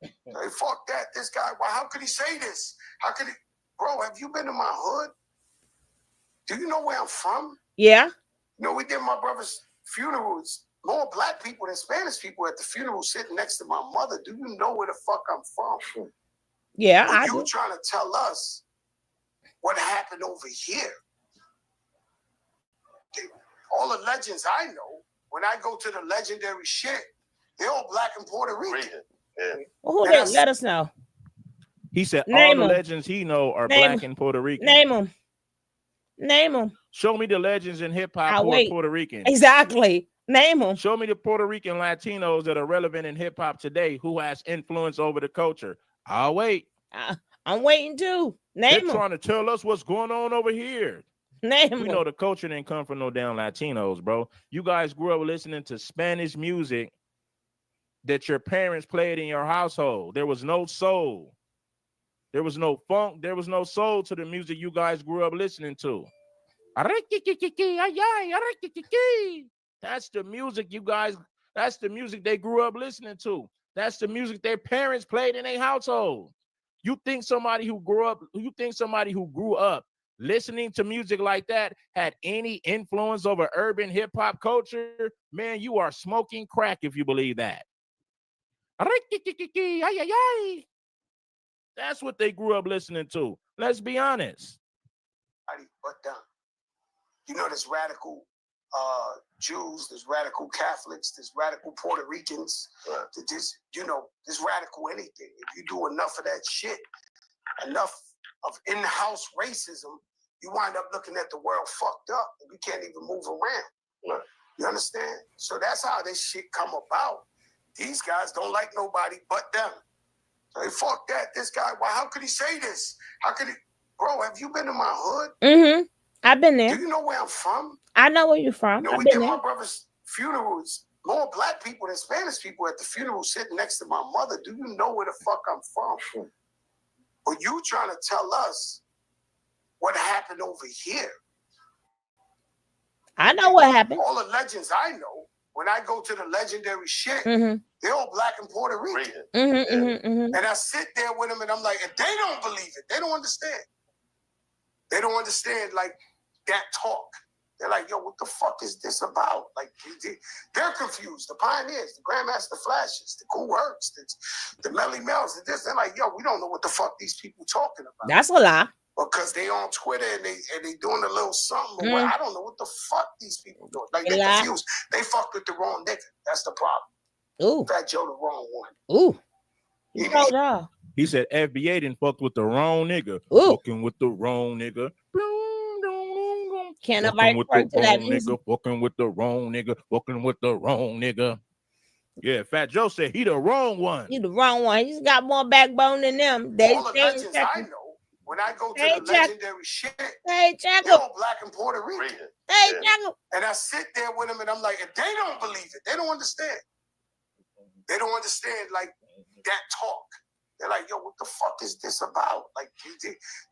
Hey, fuck that. This guy, well, how could he say this? How could he? Bro, have you been to my hood? Do you know where I'm from? Yeah. You know, we did my brother's funerals. More black people than Spanish people at the funeral sitting next to my mother. Do you know where the fuck I'm from? Yeah, I do. You trying to tell us what happened over here? All the legends I know, when I go to the legendary shit, they're all black and Puerto Rican. Yeah. Well, who did? Let us know. He said Name all the them. legends he know are Name black and Puerto Rican. Name them. Name them. Show me the legends in hip hop who are Puerto Rican. Exactly. Name them. Show me the Puerto Rican Latinos that are relevant in hip hop today who has influence over the culture. I'll wait. I'm waiting too. Name them. They're trying to tell us what's going on over here. Name We know the culture didn't come from no damn Latinos, bro. You guys grew up listening to Spanish music that your parents played in your household. There was no soul. There was no funk. There was no soul to the music you guys grew up listening to. That's the music you guys, that's the music they grew up listening to. That's the music their parents played in their household. You think somebody who grew up listening to music like that had any influence over urban hip hop culture? Man, you are smoking crack if you believe that. That's what they grew up listening to. Let's be honest. But you know this radical Jews, there's radical Catholics, there's radical Puerto Ricans, there's radical anything. If you do enough of that shit, enough of in-house racism, you wind up looking at the world fucked up and you can't even move around. You understand? So that's how this shit come about. These guys don't like nobody but them. So they fuck that. This guy, well, how could he say this? How could he? Bro, have you been to my hood? Mm-hmm. I've been there. Do you know where I'm from? I know where you're from. You know, I've we been did there. my brother's funerals. More black people than Spanish people at the funeral sitting next to my mother. Do you know where the fuck I'm from? But you trying to tell us what happened over here. I know what happened. All the legends I know, when I go to the legendary shit, Mm-hmm. they're all black and Puerto Rican. Mm-hmm, mm-hmm, mm-hmm. And I sit there with them and I'm like, and they don't believe it. They don't understand. They don't understand like that talk. They're like, yo, what the fuck is this about? Like, they're confused. The Pioneers, the Grandmaster Flashes, the Cool Hercs, the Melly Mel's, this. They're like, yo, we don't know what the fuck these people talking about. That's a lie. Because they on Twitter and they doing a little something. Well, I don't know what the fuck these people doing. Like, they confused. They fucked with the wrong nigga. That's the problem. Ooh. Fat Joe the wrong one. Ooh. You know y'all. He said FBA didn't fuck with the wrong nigga. Ooh. Fucking with the wrong nigga. Can't fucking nobody with work the to that wrong music. nigga. Fucking with the wrong nigga. Fucking with the wrong nigga. Yeah, Fat Joe said he the wrong one. You the wrong one. He's got more backbone than them. All the legends I know, when I go to the legendary shit, hey, check they're all black and Puerto Rican. Hey, check them. And I sit there with them and I'm like, and they don't believe it. They don't understand. They don't understand like that talk. They're like, yo, what the fuck is this about? Like,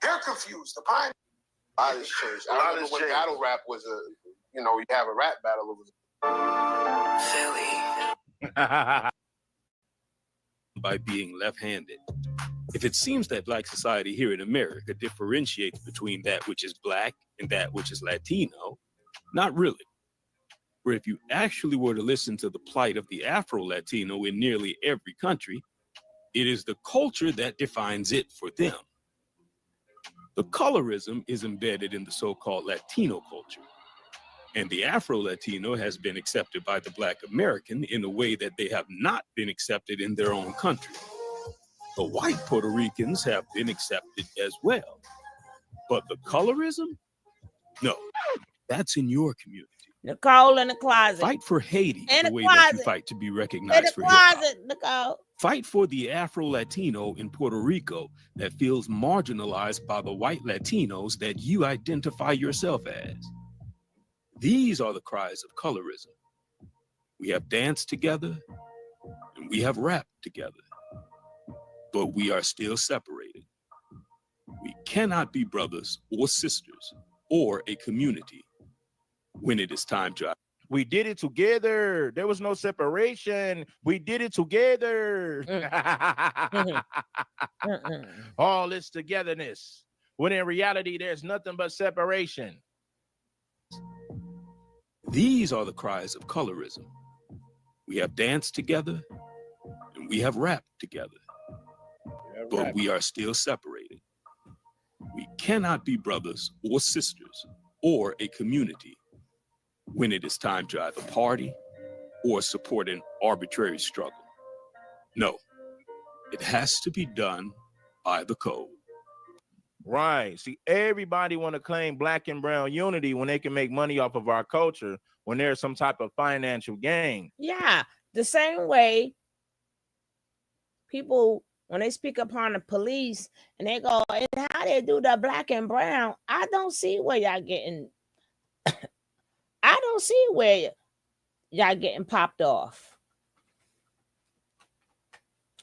they're confused. The Pioneers. A lot has changed. I remember when battle rap was you have a rap battle. By being left-handed. If it seems that Black society here in America differentiates between that which is Black and that which is Latino, not really. For if you actually were to listen to the plight of the Afro-Latino in nearly every country, it is the culture that defines it for them. The colorism is embedded in the so-called Latino culture, and the Afro-Latino has been accepted by the Black American in a way that they have not been accepted in their own country. The white Puerto Ricans have been accepted as well, but the colorism? No, that's in your community. Nicole in the closet. Fight for Haiti in the way closet. that you fight to be recognized in for the hip-hop. closet, Nicole. Fight for the Afro-Latino in Puerto Rico that feels marginalized by the white Latinos that you identify yourself as. These are the cries of colorism. We have danced together and we have rapped together, but we are still separated. We cannot be brothers or sisters or a community when it is time to. We did it together. There was no separation. We did it together. All this togetherness. When in reality, there's nothing but separation. These are the cries of colorism. We have danced together and we have rapped together, but we are still separated. We cannot be brothers or sisters or a community when it is time to either party or support an arbitrary struggle. No, it has to be done by the code. Right. See, everybody want to claim Black and brown unity when they can make money off of our culture, when there's some type of financial gain. Yeah, the same way people, when they speak upon the police and they go, and how they do the Black and brown, I don't see where y'all getting, I don't see where y'all getting popped off.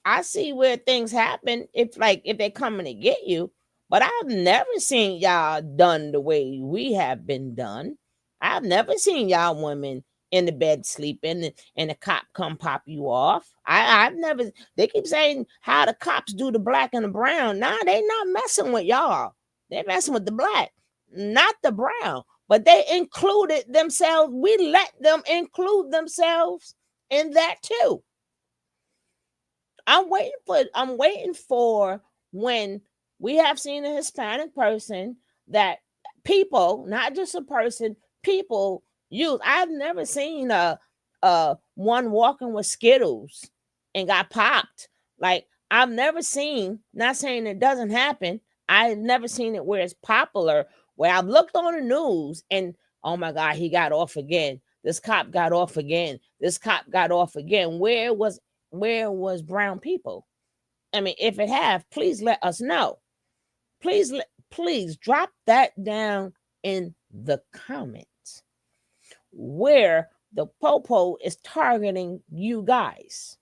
I see where things happen if they're coming to get you, but I've never seen y'all done the way we have been done. I've never seen y'all women in the bed sleeping and the cop come pop you off. I've never, they keep saying how the cops do the Black and the brown. Nah, they not messing with y'all. They're messing with the Black, not the brown. But they included themselves. We let them include themselves in that too. I'm waiting for when we have seen a Hispanic person that people, not just a person, people use. I've never seen one walking with Skittles and got popped. Like, I've never seen, not saying it doesn't happen, I've never seen it where it's popular, where I've looked on the news and, oh my God, he got off again. This cop got off again. This cop got off again. Where was brown people? I mean, if it have, please let us know. Please drop that down in the comments where the popo is targeting you guys.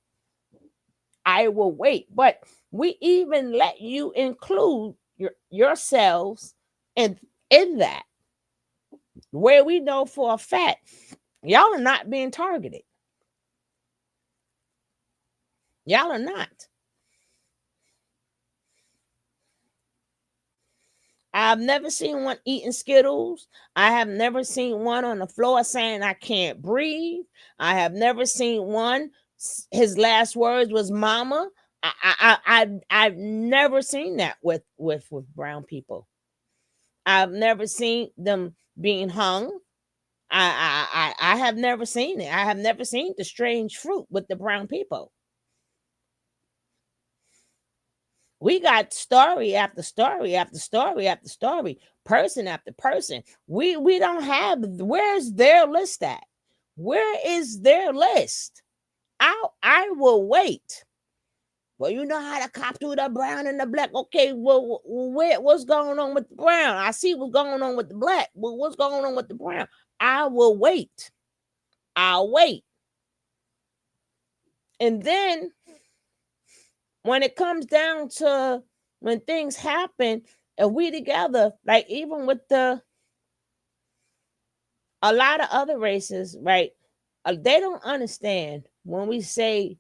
I will wait, but we even let you include yourselves in that, where we know for a fact y'all are not being targeted. Y'all are not. I've never seen one eating Skittles. I have never seen one on the floor saying I can't breathe. I have never seen one. His last words was "mama." I've never seen that with brown people. I've never seen them being hung. I have never seen it. I have never seen the strange fruit with the brown people. We got story after story after story after story, person after person. We don't have. Where's their list at? Where is their list? I will wait. Well, you know how the cop do the brown and the black. Okay, well, what's going on with the brown? I see what's going on with the black. Well, what's going on with the brown? I will wait. I'll wait. And then when it comes down to when things happen, if we together, like even with a lot of other races, right? They don't understand when we say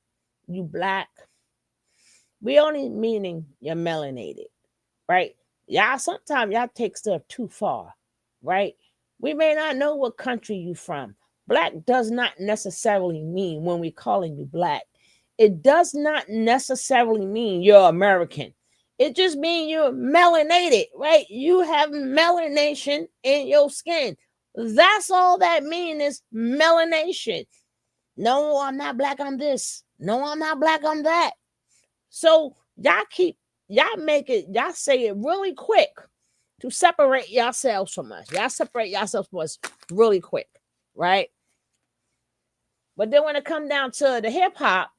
you black, we only meaning you're melanated, right? Y'all, sometimes y'all take stuff too far, right? We may not know what country you from. Black does not necessarily mean, when we calling you black, it does not necessarily mean you're American. It just means you're melanated, right? You have melanation in your skin. That's all that means, is melanation. No, I'm not black, I'm this. No, I'm not black, I'm that. So y'all say it really quick to separate yourselves from us. Y'all separate yourselves from us really quick, right? But then when it comes down to the hip hop,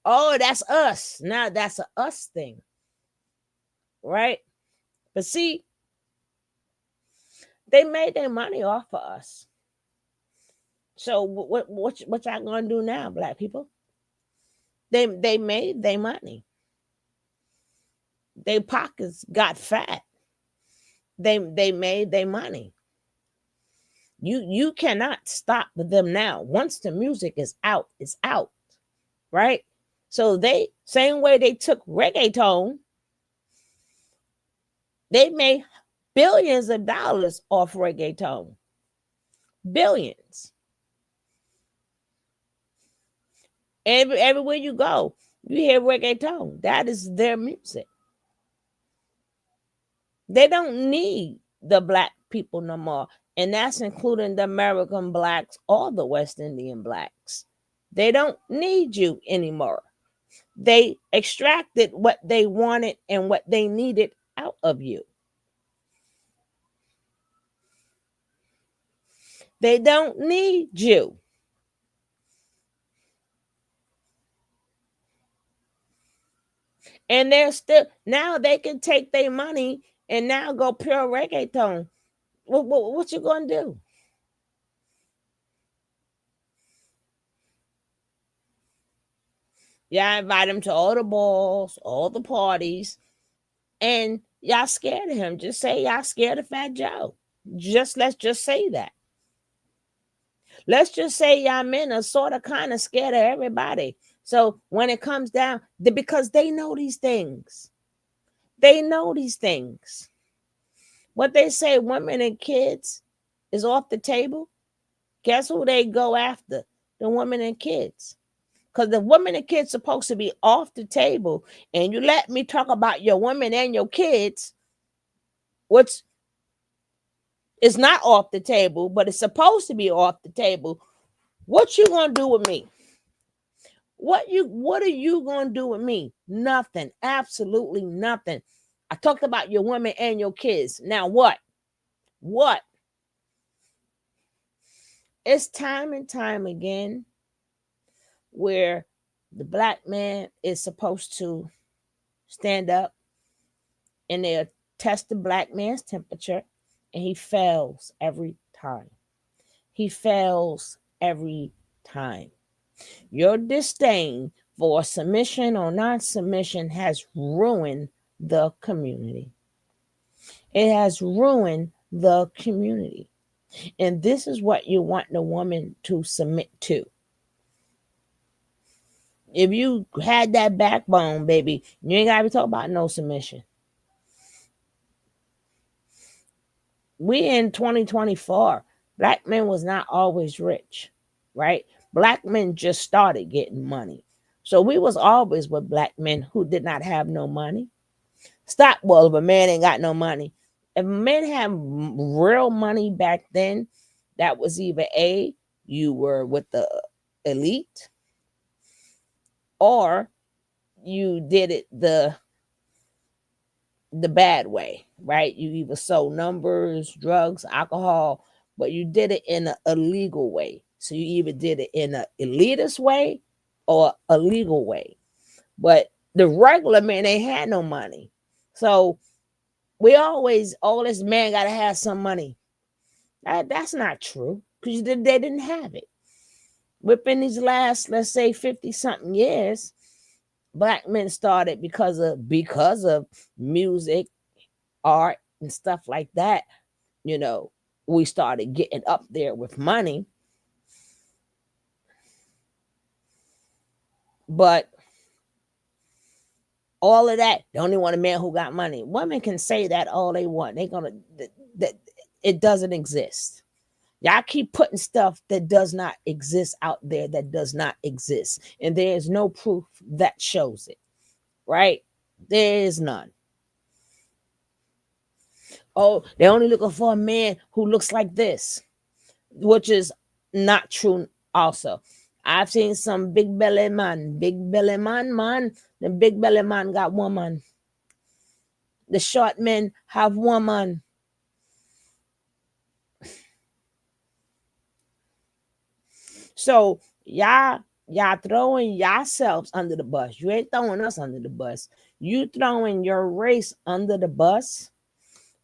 oh, that's us. Now that's a us thing, right? But see, they made their money off of us. So what y'all gonna do now, black people? They made their money. Their pockets got fat. They made their money. You cannot stop them now. Once the music is out, it's out, right? So they, same way they took reggaeton, they made billions of dollars off reggaeton. Billions. Everywhere you go, you hear reggaeton. That is their music. They don't need the black people no more. And that's including the American blacks or the West Indian blacks. They don't need you anymore. They extracted what they wanted and what they needed out of you. They don't need you. And they're still, now they can take their money and now go pure reggaeton. What you gonna do? Y'all invite him to all the balls, all the parties, and y'all scared of him. Just say y'all scared of Fat Joe. Let's just say that. Let's just say y'all men are sort of kind of scared of everybody. So when it comes down, because they know these things. They know these things. What they say, women and kids is off the table. Guess who they go after? The women and kids. Because the women and kids supposed to be off the table. And you let me talk about your women and your kids. It's not off the table, but it's supposed to be off the table. What you gonna do with me? What are you gonna do with me? Nothing. Absolutely nothing. I talked about your women and your kids. Now what? What? It's time and time again where the black man is supposed to stand up and they test the black man's temperature, and he fails every time. He fails every time. Your disdain for submission or non-submission has ruined the community. It has ruined the community. And this is what you want the woman to submit to. If you had that backbone, baby, you ain't gotta be talking about no submission. We in 2024, black men was not always rich, right? Black men just started getting money. So we was always with black men who did not have no money. Stop, well, if a man ain't got no money. If men had real money back then, that was either A, you were with the elite, or you did it the bad way, right? You either sold numbers, drugs, alcohol, but you did it in an illegal way. So you either did it in an elitist way or a legal way. But the regular man, they had no money. So we always, oh, this man got to have some money. That's not true, because they didn't have it. Within these last, let's say, 50-something years, black men started because of music, art, and stuff like that. You know, we started getting up there with money. But all of that, they only want a man who got money. Women can say that all they want. They're gonna that it doesn't exist. Y'all keep putting stuff that does not exist out there that does not exist. And there is no proof that shows it. Right? There is none. Oh, they're only looking for a man who looks like this, which is not true also. I've seen some big belly man. The big belly man got woman. The short men have woman. So y'all throwing yourselves under the bus. You ain't throwing us under the bus. You throwing your race under the bus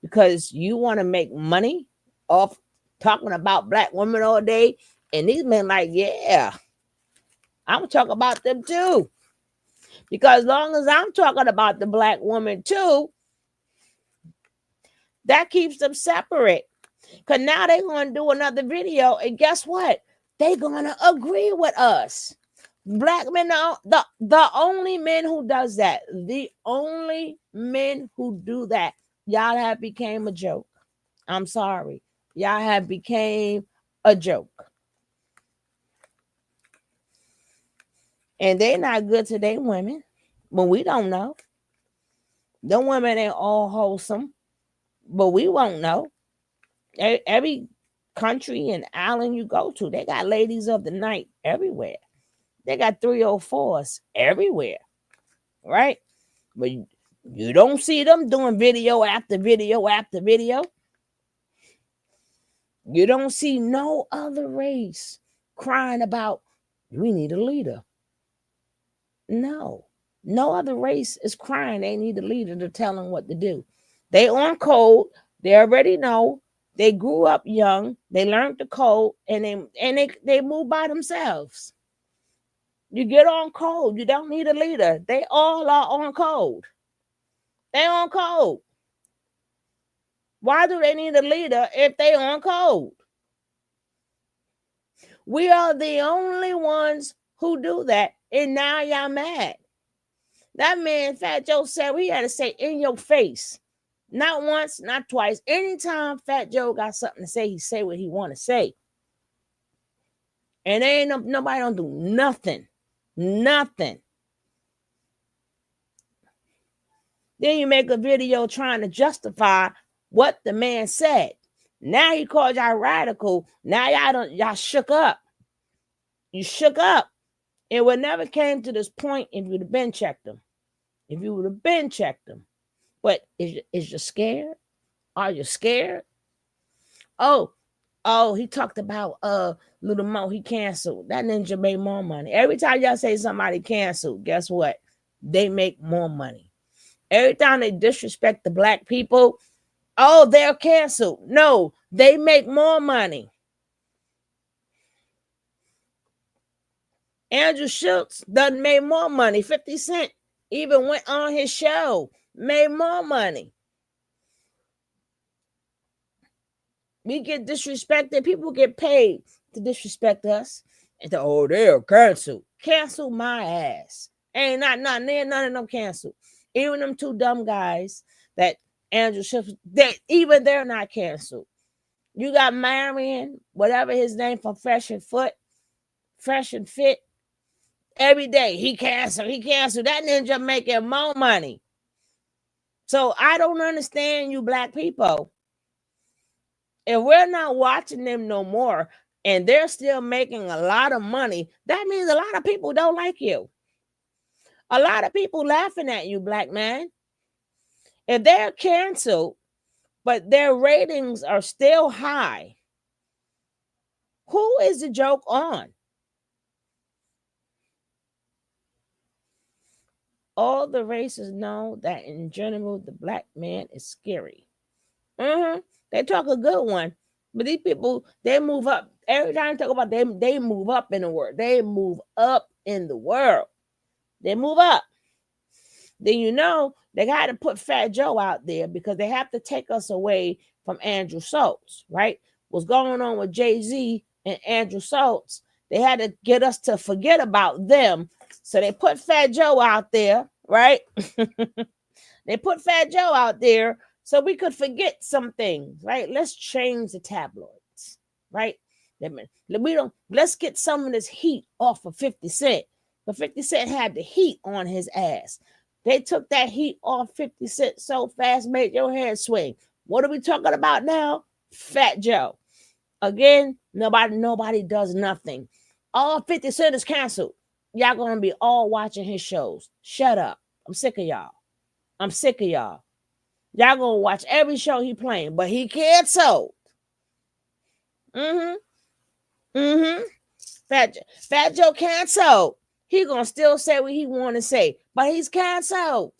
because you want to make money off talking about black women all day. And these men like, yeah, I'm talking about them too. Because as long as I'm talking about the black woman too, that keeps them separate. Because now they're going to do another video. And guess what? They're going to agree with us. Black men are the only men who does that. The only men who do that. Y'all have became a joke. I'm sorry. Y'all have became a joke. And they're not good to their women. But we don't know. The women ain't all wholesome. But we won't know. Every country and island you go to, they got ladies of the night everywhere. They got 304s everywhere. Right? But you don't see them doing video after video after video. You don't see no other race crying about, we need a leader. No other race is crying they need a leader to tell them what to do. They on code. They already know. They grew up young. They learned the code, and they move by themselves. You get on code. You don't need a leader. They all are on code. They on code. Why do they need a leader if they on code? We are the only ones who do that, and now y'all mad. That man, Fat Joe, said we had to say in your face. Not once, not twice. Anytime Fat Joe got something to say, he say what he want to say. And there ain't nobody don't do nothing. Nothing. Then you make a video trying to justify what the man said. Now he called y'all radical. Now y'all shook up. You shook up. It would never came to this point if you'd have been checked them. If you would have been checked them. But is you scared? Are you scared? Oh, he talked about Little Mo. He canceled. That ninja made more money. Every time y'all say somebody canceled, guess what? They make more money. Every time they disrespect the black people, oh, they're canceled. No, they make more money. Andrew Schultz done made more money. 50 Cent even went on his show, made more money. We get disrespected. People get paid to disrespect us. And they're canceled. Cancel my ass. Ain't none of them canceled. Even them two dumb guys that Andrew Schultz, they're not canceled. You got Marion, whatever his name, from Fresh and Fit. Every day he canceled. That ninja making more money. So I don't understand you black people. If we're not watching them no more and they're still making a lot of money, that means a lot of people don't like you. A lot of people laughing at you, black man. If they're canceled, but their ratings are still high, who is the joke on? All the races know that in general, the black man is scary. They talk a good one, but these people, they move up. Every time they talk about them, they move up in the world. They move up in the world. They move up. Then you know they got to put Fat Joe out there because they have to take us away from Andrew Schultz, right? What's going on with Jay-Z and Andrew Schultz? They had to get us to forget about them. So they put Fat Joe out there, right? They put Fat Joe out there so we could forget some things, right? Let's change the tabloids, right? Let's get some of this heat off of 50 Cent. But 50 Cent had the heat on his ass. They took that heat off 50 Cent so fast, made your head swing. What are we talking about now? Fat Joe. Again, nobody does nothing. All 50 Cent is canceled. Y'all gonna be all watching his shows. Shut up. I'm sick of y'all. Y'all gonna watch every show he playing, but he canceled. Fat Joe canceled. He gonna still say what he want to say, but he's canceled.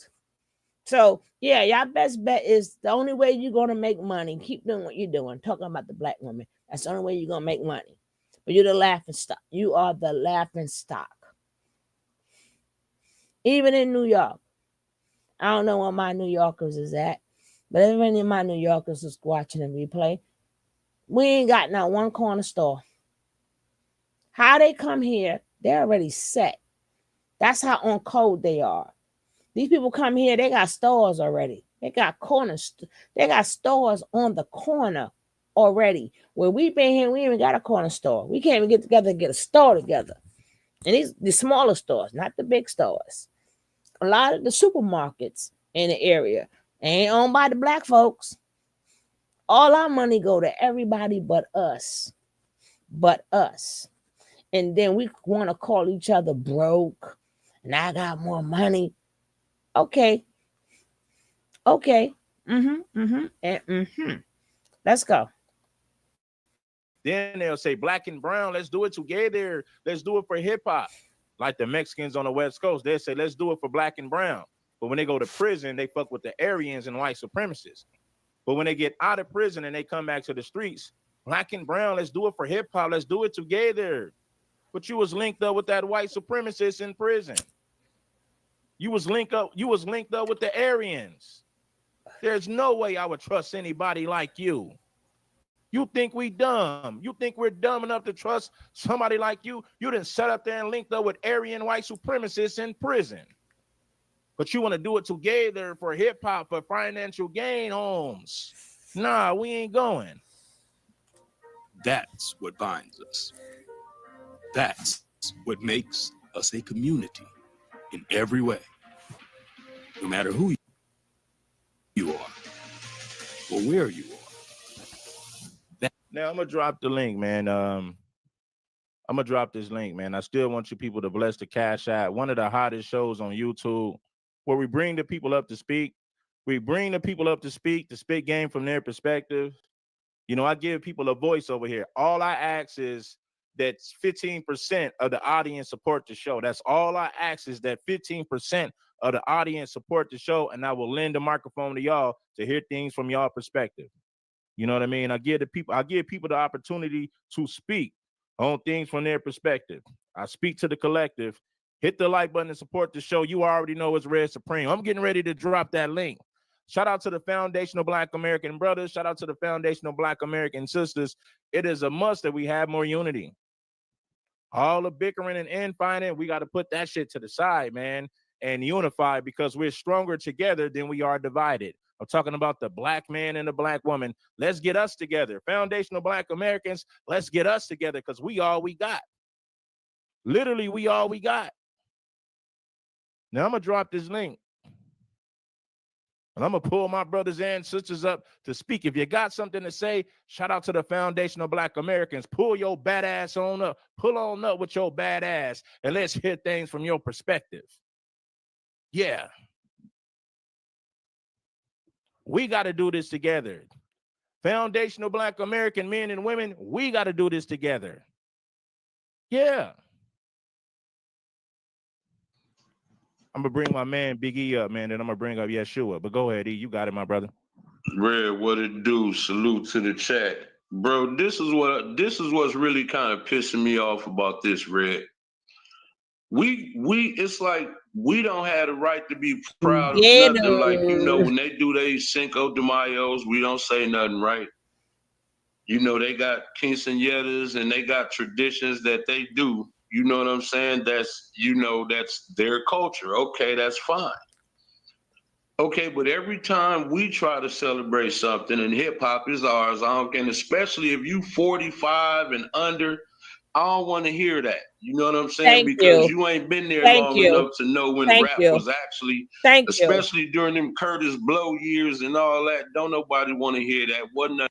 So yeah, y'all best bet is the only way you're gonna make money. Keep doing what you're doing. Talking about the black woman. That's the only way you're gonna make money. But you're the laughing stock. You are the laughing stock. Even in New York. I don't know where my New Yorkers is at, but if any of my New Yorkers is watching the replay, we ain't got not one corner store. How they come here, they're already set. That's how on code they are. These people come here, they got stores already. They got corners. They got stores on the corner already. Where we've been here, we ain't even got a corner store. We can't even get together and get a store together. And the smaller stores, not the big stores. A lot of the supermarkets in the area ain't owned by the black folks. All our money go to everybody but us. And then we want to call each other broke. And I got more money. Okay. Let's go. Then they'll say black and brown, let's do it together. Let's do it for hip hop. Like the Mexicans on the West Coast, they say, let's do it for black and brown. But when they go to prison, they fuck with the Aryans and white supremacists. But when they get out of prison and they come back to the streets, black and brown, let's do it for hip hop. Let's do it together. But you was linked up with that white supremacist in prison. You was linked up with the Aryans. There's no way I would trust anybody like you. You think we dumb. You think we're dumb enough to trust somebody like you? You didn't set up there and linked up with Aryan white supremacists in prison. But you want to do it together for hip hop, for financial gain, Holmes. Nah, we ain't going. That's what binds us. That's what makes us a community in every way. No matter who you are or where you are. Now I'm gonna drop the link, man. I'm gonna drop this link, man. I still want you people to bless the Cash App. One of the hottest shows on YouTube where we bring the people up to speak. We bring the people up to speak, to spit game from their perspective. You know, I give people a voice over here. All I ask is that 15% of the audience support the show. That's all I ask is that 15% of the audience support the show, and I will lend the microphone to y'all to hear things from y'all perspective. You know what I mean? I give people the opportunity to speak on things from their perspective. I speak to the collective. Hit the like button and support the show. You already know it's Red Supreme. I'm getting ready to drop that link. Shout out to the foundational Black American brothers. Shout out to the foundational Black American sisters. It is a must that we have more unity. All the bickering and infighting, we got to put that shit to the side, man, and unify, because we're stronger together than we are divided. I'm talking about the black man and the black woman. Let's get us together. Foundational Black Americans, let's get us together, because we all we got. Literally, we all we got. Now, I'm going to drop this link. And I'm going to pull my brothers and sisters up to speak. If you got something to say, shout out to the foundational Black Americans. Pull your badass on up. Pull on up with your badass. And let's hear things from your perspective. Yeah. We got to do this together. Foundational Black American men and women, we got to do this together. Yeah. I'm going to bring my man Big E up, man, and I'm going to bring up Yeshua. But go ahead, E. You got it, my brother. Red, what it do? Salute to the chat. Bro, this is what's really kind of pissing me off about this, Red. It's like we don't have the right to be proud of nothing. Like, you know, when they do they Cinco de Mayos, we don't say nothing, right? You know, they got quinceañeras and they got traditions that they do. You know what I'm saying? That's their culture. Okay, that's fine. Okay, but every time we try to celebrate something, and hip hop is ours, and especially if you 45 and under, I don't want to hear that. You know what I'm saying? Because you ain't been there long enough to know when rap was actually, especially during them Curtis Blow years and all that. Don't nobody want to hear that. Wasn't that?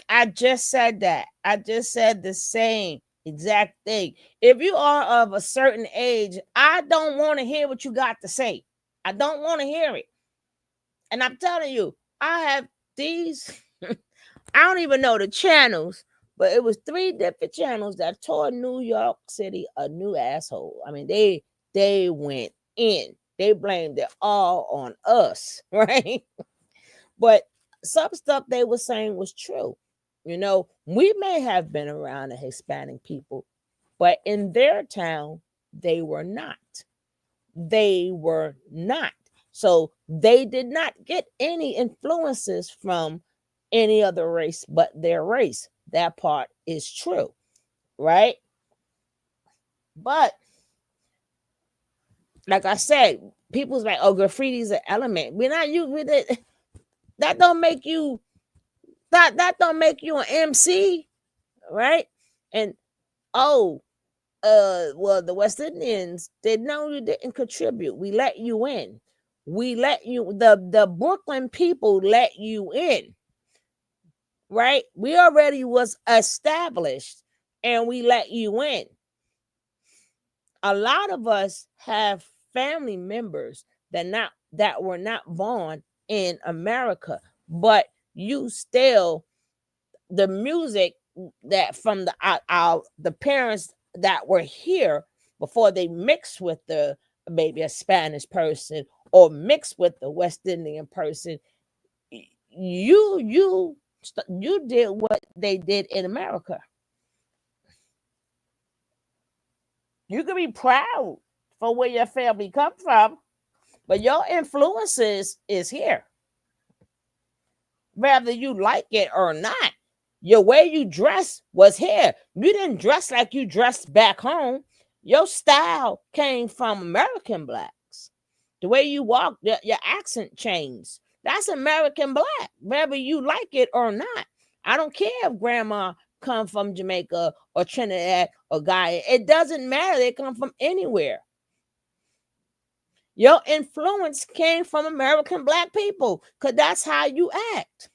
I just said that. I just said the same exact thing. If you are of a certain age, I don't want to hear what you got to say. I don't want to hear it. And I'm telling you, I have these, I don't even know the channels, but it was 3 different channels that tore New York City a new asshole. I mean, they went in. They blamed it all on us, right? But some stuff they were saying was true. You know, we may have been around the Hispanic people, but in their town, they were not. They were not. So they did not get any influences from any other race but their race. That part is true, right? But like I said, people's like, oh, graffiti's an element. We're not you with it. That don't make you that don't make you an MC, right? And well, the West Indians, they know you didn't contribute. We let you in. We let you, the Brooklyn people let you in, right? We already was established and we let you in. A lot of us have family members that were not born in America, but you still, the music that from the parents that were here before they mixed with maybe a Spanish person or mixed with the West Indian person, you did what they did in America. You can be proud for where your family come from, but your influences is here. Whether you like it or not, your way you dress was here. You didn't dress like you dressed back home. Your style came from American blacks. The way you walk, your accent changed. That's American black, whether you like it or not. I don't care if grandma come from Jamaica or Trinidad or Guyana. It doesn't matter. They come from anywhere. Your influence came from American black people because that's how you act.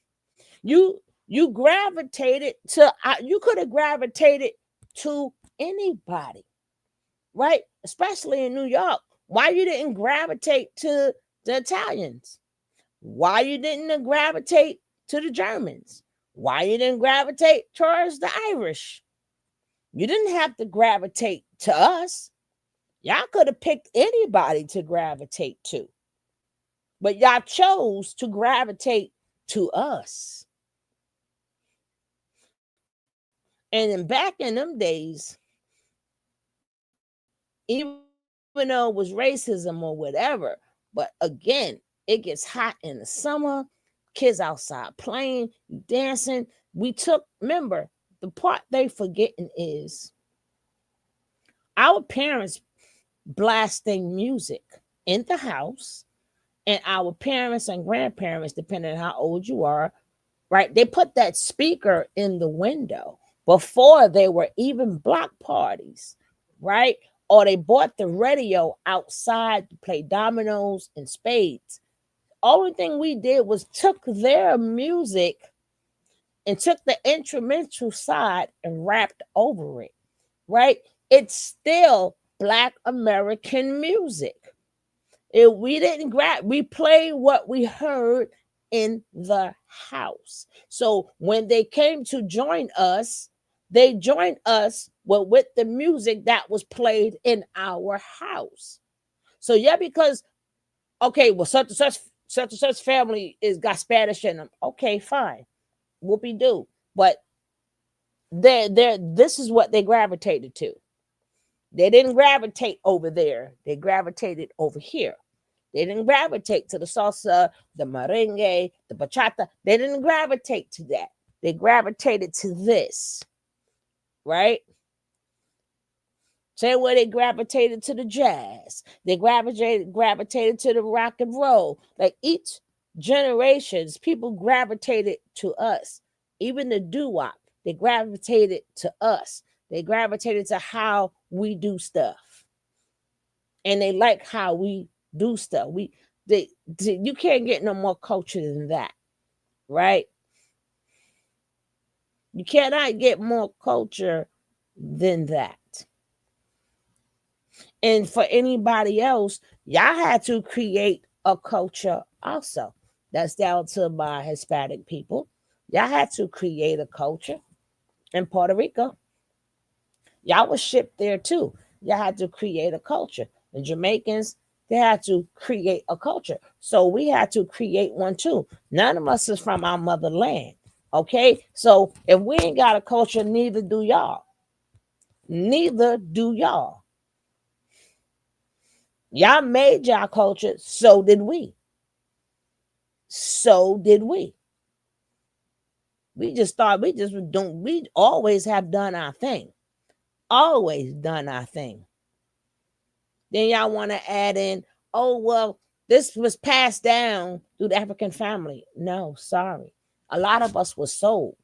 You gravitated to, you could have gravitated to anybody, right? Especially in New York. Why you didn't gravitate to the Italians? Why you didn't gravitate to the Germans? Why you didn't gravitate towards the Irish? You didn't have to gravitate to us. Y'all could have picked anybody to gravitate to. But y'all chose to gravitate to us. And then back in them days, even though it was racism or whatever, but again, it gets hot in the summer, kids outside playing, dancing. Remember, the part they forgetting is our parents blasting music in the house, and our parents and grandparents, depending on how old you are, right? They put that speaker in the window before there were even block parties, right? Or they bought the radio outside to play dominoes and spades. Only thing we did was took their music and took the instrumental side and rapped over it, right? It's still Black American music. We played what we heard in the house. So when they came to join us, they joined us with the music that was played in our house. So yeah, because okay, well, such and such family got Spanish in them. Okay, fine, whoopie-doo. But this is what they gravitated to. They didn't gravitate over there. They gravitated over here. They didn't gravitate to the salsa, the merengue, the bachata. They didn't gravitate to that. They gravitated to this, right? Same way they gravitated to the jazz. They gravitated to the rock and roll. Like each generations, people gravitated to us. Even the doo-wop, they gravitated to us. They gravitated to how we do stuff. And they like how we do stuff. You can't get no more culture than that, right? You cannot get more culture than that. And for anybody else, y'all had to create a culture also. That's down to my Hispanic people. Y'all had to create a culture in Puerto Rico. Y'all was shipped there too. Y'all had to create a culture. The Jamaicans, they had to create a culture. So we had to create one too. None of us is from our motherland. Okay? So if we ain't got a culture, neither do y'all. Neither do y'all. Y'all made y'all culture, so did we. So did we. We always have done our thing. Always done our thing. Then y'all want to add in, oh, well, this was passed down through the African family. No, sorry. A lot of us was sold.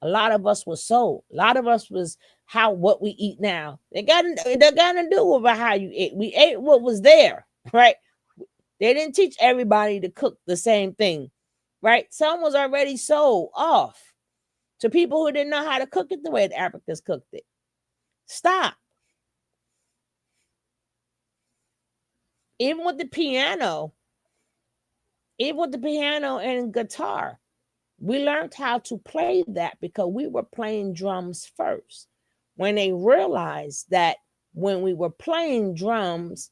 A lot of us was what we eat now. They got to do with how you ate. We ate what was there, right? They didn't teach everybody to cook the same thing, right? Some was already sold off to people who didn't know how to cook it the way the Africans cooked it. Stop. Even with the piano and guitar, we learned how to play that because we were playing drums first. When they realized that when we were playing drums,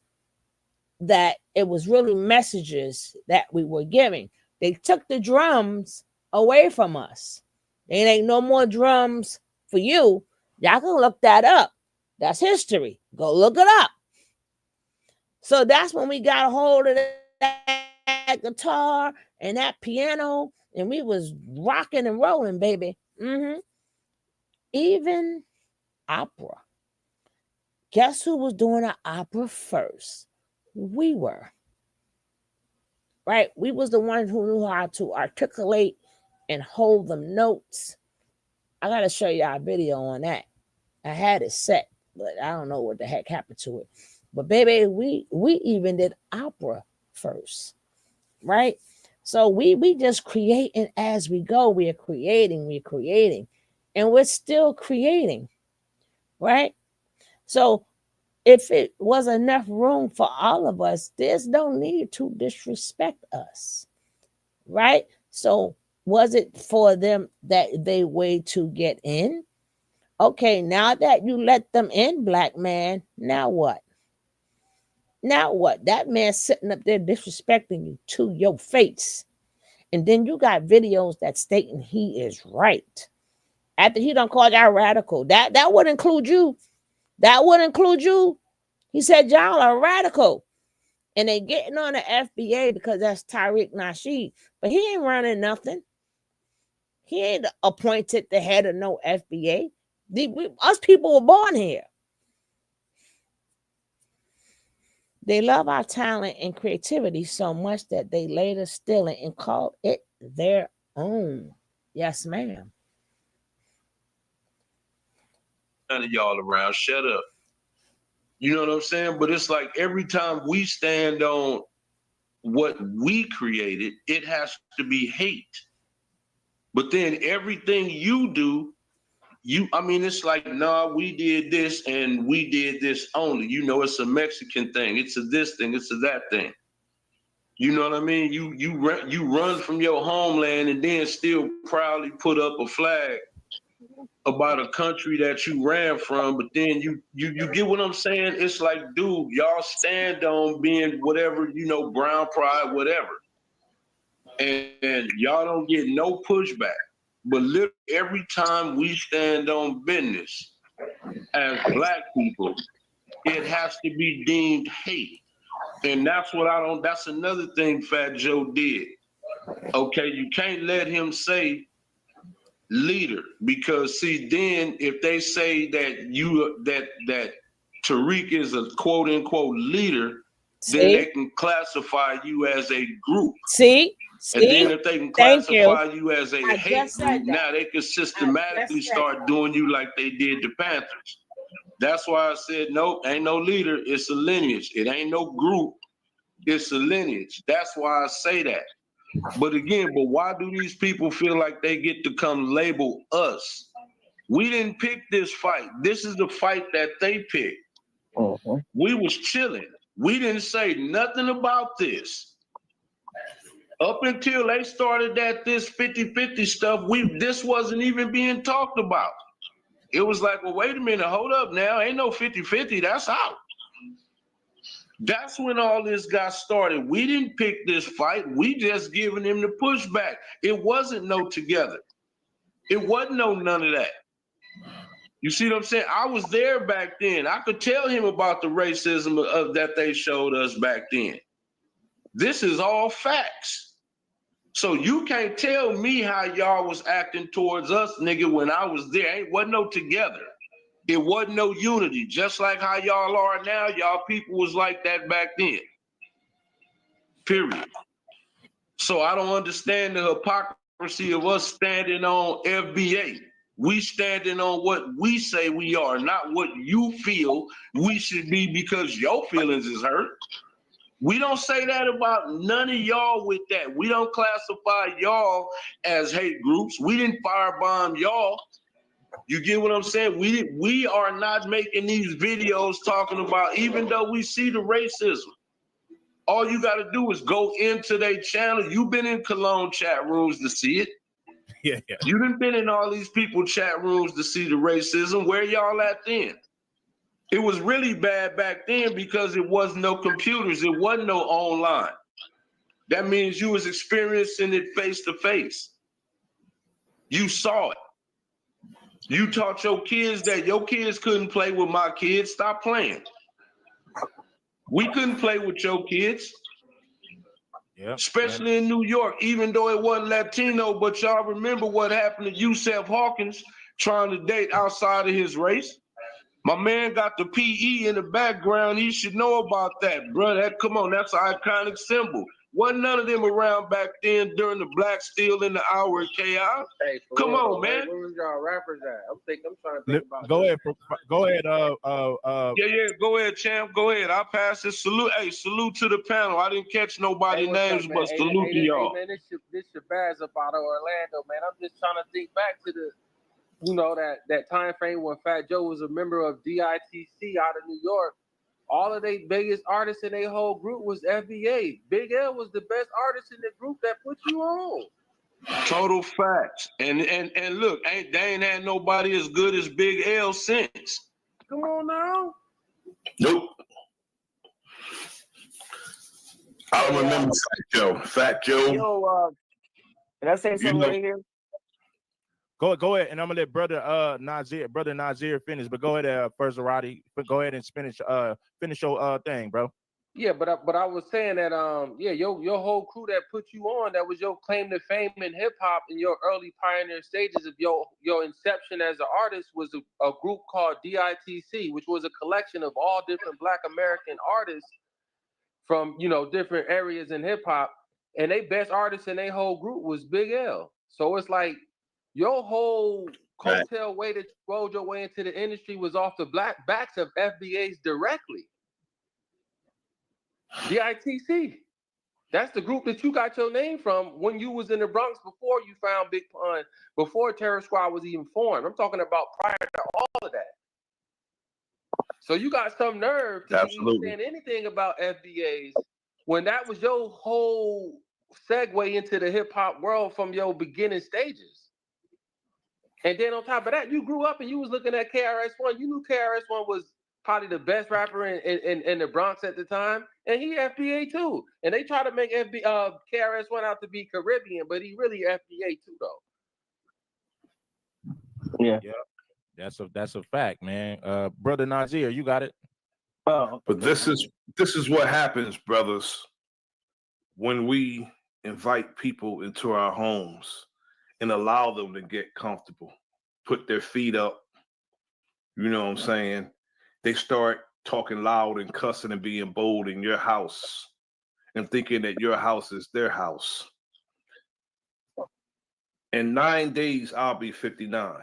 that it was really messages that we were giving, they took the drums away from us. There ain't no more drums for you. Y'all can look that up. That's history. Go look it up. So that's when we got a hold of that guitar and that piano, and we was rocking and rolling, baby. Even opera. Guess who was doing an opera first? We were. Right? We was the ones who knew how to articulate and hold them notes. I got to show y'all a video on that. I had it set, but I don't know what the heck happened to it. But baby, we even did opera first, right? So we just creating as we go. We're creating, and we're still creating, right? So if it was enough room for all of us, there's no need to disrespect us, right? So was it for them that they way to get in? Okay, now that you let them in, black man, now what? Now what? That man sitting up there disrespecting you to your face. And then you got videos that stating he is right. After he done called y'all radical. That would include you. That would include you. He said y'all are radical. And they getting on the FBA because that's Tariq Nasheed. But he ain't running nothing. He ain't appointed the head of no FBA. Us people were born here. They love our talent and creativity so much that they later steal it and call it their own. Yes, ma'am. None of y'all around. Shut up. You know what I'm saying? But it's like every time we stand on what we created, it has to be hate. But then everything you do, it's like, nah, we did this and we did this only. You know, it's a Mexican thing. It's a this thing. It's a that thing. You know what I mean? You run from your homeland and then still proudly put up a flag about a country that you ran from. But then you get what I'm saying? It's like, dude, y'all stand on being whatever, brown pride, whatever. And y'all don't get no pushback. But literally every time we stand on business as black people, it has to be deemed hate. And that's that's another thing Fat Joe did. Okay, you can't let him say leader, because see, then if they say that that Tariq is a quote unquote leader, then they can classify you as a group. And then if they can classify you as a hate group, now they can systematically start doing you like they did the Panthers. That's why I said, nope, ain't no leader, it's a lineage. It ain't no group, it's a lineage. That's why I say that. But why do these people feel like they get to come label us? We didn't pick this fight. This is the fight that they picked. We was chilling. We didn't say nothing about this. Up until they started this 50-50 stuff, this wasn't even being talked about. It was like, well, wait a minute, hold up now. Ain't no 50-50, that's out. That's when all this got started. We didn't pick this fight. We just giving him the pushback. It wasn't no together. It wasn't no none of that. You see what I'm saying? I was there back then. I could tell him about the racism that they showed us back then. This is all facts. So you can't tell me how y'all was acting towards us, nigga, when I was there. It wasn't no together. It wasn't no unity. Just like how y'all are now, y'all people was like that back then. Period. So I don't understand the hypocrisy of us standing on FBA. We standing on what we say we are, not what you feel we should be because your feelings is hurt. We don't say that about none of y'all with that. We don't classify y'all as hate groups. We didn't firebomb y'all. You get what I'm saying? We are not making these videos talking about, even though we see the racism. All you got to do is go into their channel. You've been in Cologne chat rooms to see it. Yeah. You done been in all these people chat rooms to see the racism. Where y'all at then? It was really bad back then because it wasn't no computers. It wasn't no online. That means you was experiencing it face to face. You saw it. You taught your kids that your kids couldn't play with my kids. Stop playing. We couldn't play with your kids. Especially in New York, even though it wasn't Latino, but y'all remember what happened to Yusef Hawkins trying to date outside of his race? My man got the PE in the background. He should know about that, bro. Come on, that's an iconic symbol. Wasn't none of them around back then during the Black Steel in the Hour of Chaos. Hey, for Come real, on, though, man. Where was y'all rappers at? I'm trying to think about. Go ahead. Yeah, go ahead, champ. Go ahead. I'll pass this. Salute. Hey, salute to the panel. I didn't catch nobody's what's up, names, man? but salute to y'all. Hey, man, this Shabazz up out of Orlando, man. I'm just trying to think back to that time frame when Fat Joe was a member of DITC out of New York. All of their biggest artists in their whole group was FBA. Big L was the best artist in the group that put you on. Total facts. And look, they ain't had nobody as good as Big L since. Come on now. Nope. I don't remember Fat Joe. Yo, can I say something right here? Go ahead, and I'm gonna let brother Nazir finish. But go ahead, first Roddy. But go ahead and finish your thing, bro. Yeah, but I was saying that your whole crew that put you on, that was your claim to fame in hip hop in your early pioneer stages of your inception as an artist was a group called DITC, which was a collection of all different Black American artists from different areas in hip hop, and they best artist in their whole group was Big L. So it's like your whole coattail way that you rolled your way into the industry was off the black backs of FBAs directly. DITC. That's the group that you got your name from when you was in the Bronx before you found Big Pun, before Terror Squad was even formed. I'm talking about prior to all of that. So you got some nerve to be even saying anything about FBAs when that was your whole segue into the hip hop world from your beginning stages. And then on top of that, you grew up and you was looking at KRS-One. You knew KRS-One was probably the best rapper in the Bronx at the time, and he FBA too. And they try to make KRS-One out to be Caribbean, but he really FBA too, though. Yeah. That's a fact, man. Brother Nazir, you got it. But this is what happens, brothers, when we invite people into our homes and allow them to get comfortable, put their feet up. You know what I'm saying? They start talking loud and cussing and being bold in your house and thinking that your house is their house. In 9 days, I'll be 59.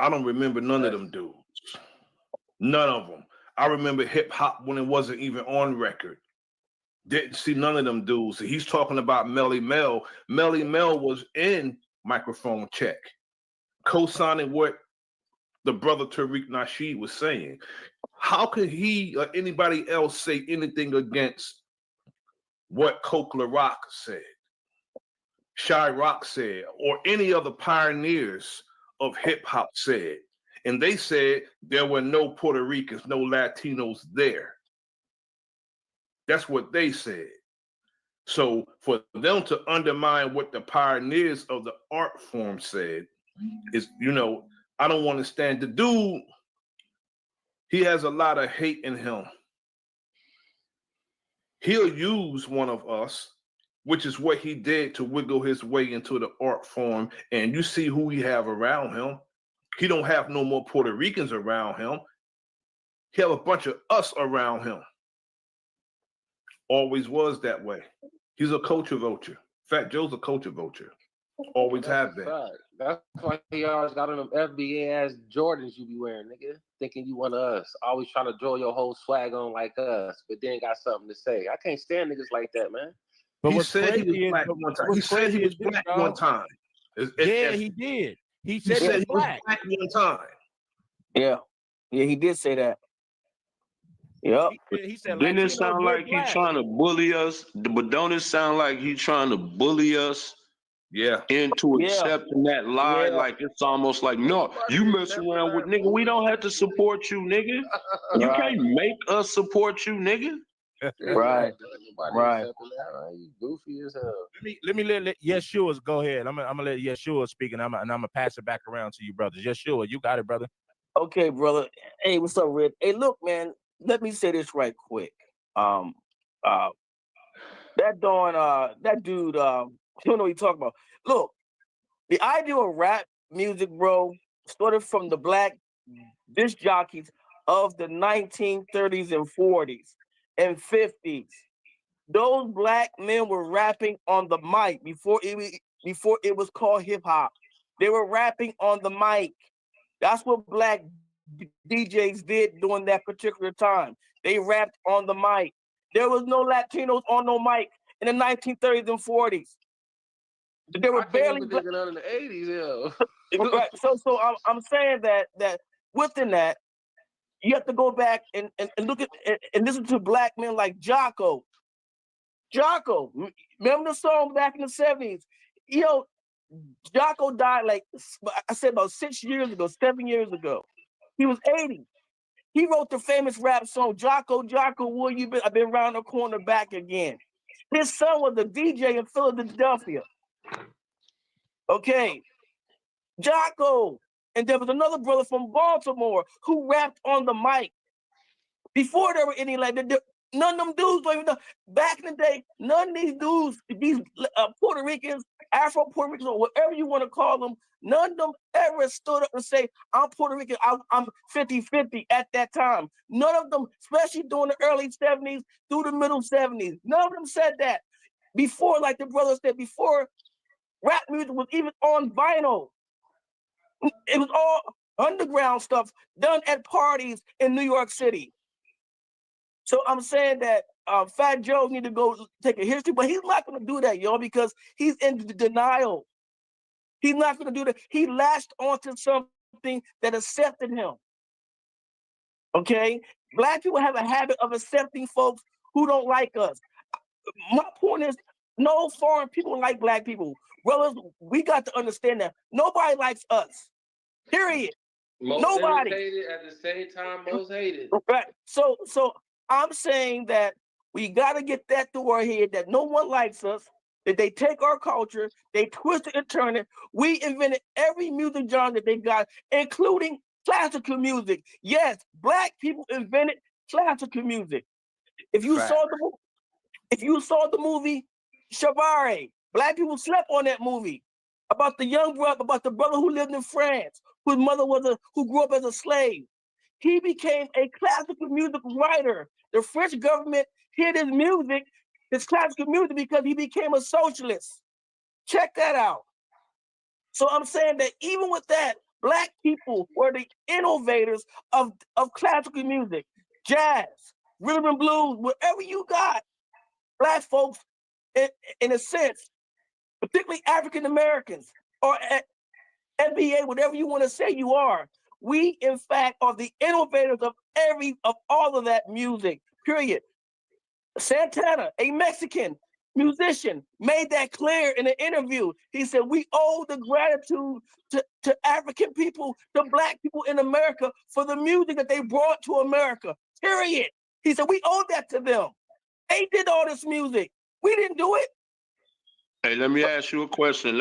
I don't remember none of them dudes. None of them. I remember hip hop when it wasn't even on record. Didn't see none of them dudes. He's talking about Melly Mel. Melly Mel was in Microphone Check, co-signing what the brother Tariq Nasheed was saying. How could he or anybody else say anything against what Coke LaRock said, Shy Rock said, or any other pioneers of hip hop said? And they said there were no Puerto Ricans, no Latinos there. That's what they said. So for them to undermine what the pioneers of the art form said is, I don't want to stand. The dude, he has a lot of hate in him. He'll use one of us, which is what he did to wiggle his way into the art form. And you see who we have around him. He don't have no more Puerto Ricans around him. He have a bunch of us around him. Always was that way. He's a culture vulture. Fat Joe's a culture vulture. Always have been. That's why he always got on them FBA ass Jordans you be wearing, nigga. Thinking you one of us. Always trying to draw your whole swag on like us, but then got something to say. I can't stand niggas like that, man. But he said he was black one time. He said he was black one time. Yeah, he did. He said he was black one time. Yeah, he did say that. Yep. He said, didn't it sound like he's trying to bully us? But don't it sound like he's trying to bully us? Yeah. Into accepting that lie, like it's almost like, no, you mess around with nigga. We don't have to support you, nigga. You can't make us support you, nigga. Right. You goofy as hell. Let me let Yeshua go ahead. I'm gonna let Yeshua speak, and I'm gonna pass it back around to you, brothers. Yeshua, you got it, brother. Okay, brother. Hey, what's up, Red? Hey, look, man. Let me say this right quick. That dude, you don't know what he's talking about. Look, the idea of rap music, bro, started from the black disc jockeys of the 1930s and 40s and 50s. those black men were rapping on the mic before it was called hip hop. They were rapping on the mic. That's what black DJs did during that particular time. They rapped on the mic. There was no Latinos on no mic in the 1930s and 40s. They were barely think of none in the 80s, yeah. Right. So I'm saying that within that, you have to go back and look at and listen to black men like Jocko. Jocko, remember the song back in the 70s? You know, Jocko died like I said about 6 years ago, 7 years ago. He was 80. He wrote the famous rap song, Jocko, Jocko, where you been? I've been round the corner back again. His son was a DJ in Philadelphia. Okay. Jocko. And there was another brother from Baltimore who rapped on the mic. Before there were any like none of them dudes don't even know. Back in the day, none of these dudes, these Puerto Ricans, Afro-Puerto Ricans, or whatever you want to call them, none of them ever stood up and say, I'm Puerto Rican, I'm 50-50 at that time. None of them, especially during the early 70s through the middle 70s, none of them said that. Before, like the brother said, before rap music was even on vinyl. It was all underground stuff done at parties in New York City. So I'm saying that Fat Joe need to go take a history, but he's not going to do that, y'all, because he's in denial. He's not going to do that. He latched onto something that accepted him. Okay? Black people have a habit of accepting folks who don't like us. My point is, no foreign people like black people. Brothers, we got to understand that. Nobody likes us. Period. Most Nobody. Irritated at the same time, most hated. Right. So I'm saying that we got to get that through our head that no one likes us, that they take our culture, they twist it and turn it. We invented every music genre that they got, including classical music. Yes, black people invented classical music. If you saw the movie Chavare, black people slept on that movie about the young brother, about the brother who lived in France, whose mother who grew up as a slave. He became a classical music writer. The French government hid his music, his classical music, because he became a socialist. Check that out. So I'm saying that even with that, black people were the innovators of classical music, jazz, rhythm and blues, whatever you got. Black folks, in a sense, particularly African Americans or NBA, whatever you want to say you are, we in fact are the innovators of all of that music. Period. Santana, a Mexican musician, made that clear in an interview. He said, we owe the gratitude to African people, to black people in America for the music that they brought to America. Period. He said, we owe that to them. They did all this music. We didn't do it. Hey, let me ask you a question,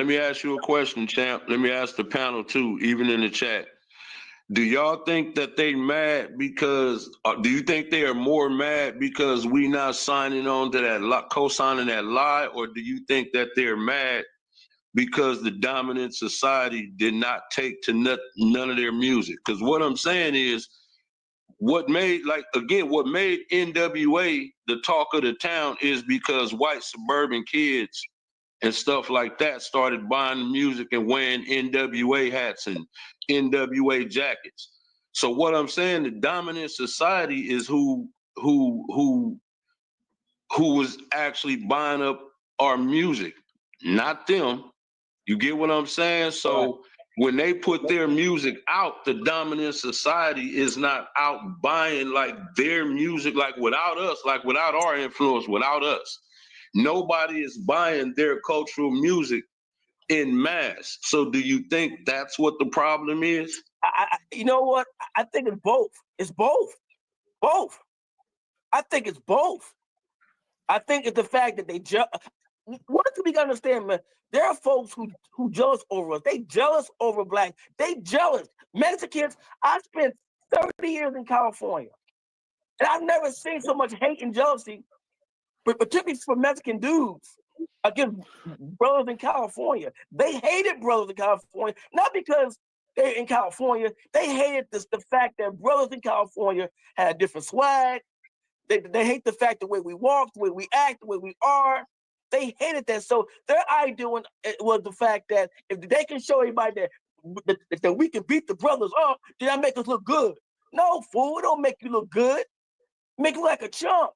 champ. Let me ask the panel too, even in the chat. Do y'all think that they mad because, do you think they are more mad because we not signing on to that, co-signing that lie, or do you think that they're mad because the dominant society did not take to none of their music? Because what I'm saying is, what made NWA the talk of the town is because white suburban kids and stuff like that started buying the music and wearing NWA hats and NWA jackets. So what I'm saying, the dominant society is who was actually buying up our music, not them. You get what I'm saying? So when they put their music out, the dominant society is not out buying like their music, like without us, like without our influence, without us. Nobody is buying their cultural music in mass. So do you think that's what the problem is? You know what? I think it's both. It's both. Both. I think it's both. I think it's the fact that they what do we gotta understand, man? There are folks who jealous over us. They jealous over black. They jealous. Mexicans, I spent 30 years in California. And I've never seen so much hate and jealousy, but particularly for Mexican dudes against brothers in California. They hated brothers in California, not because they're in California. They hated the fact that brothers in California had different swag, They hate the fact the way we walk, the way we act, the way we are. They hated that. So their idea was the fact that if they can show everybody that we can beat the brothers up, then that make us look good. No, fool, it don't make you look good. Make you like a chump.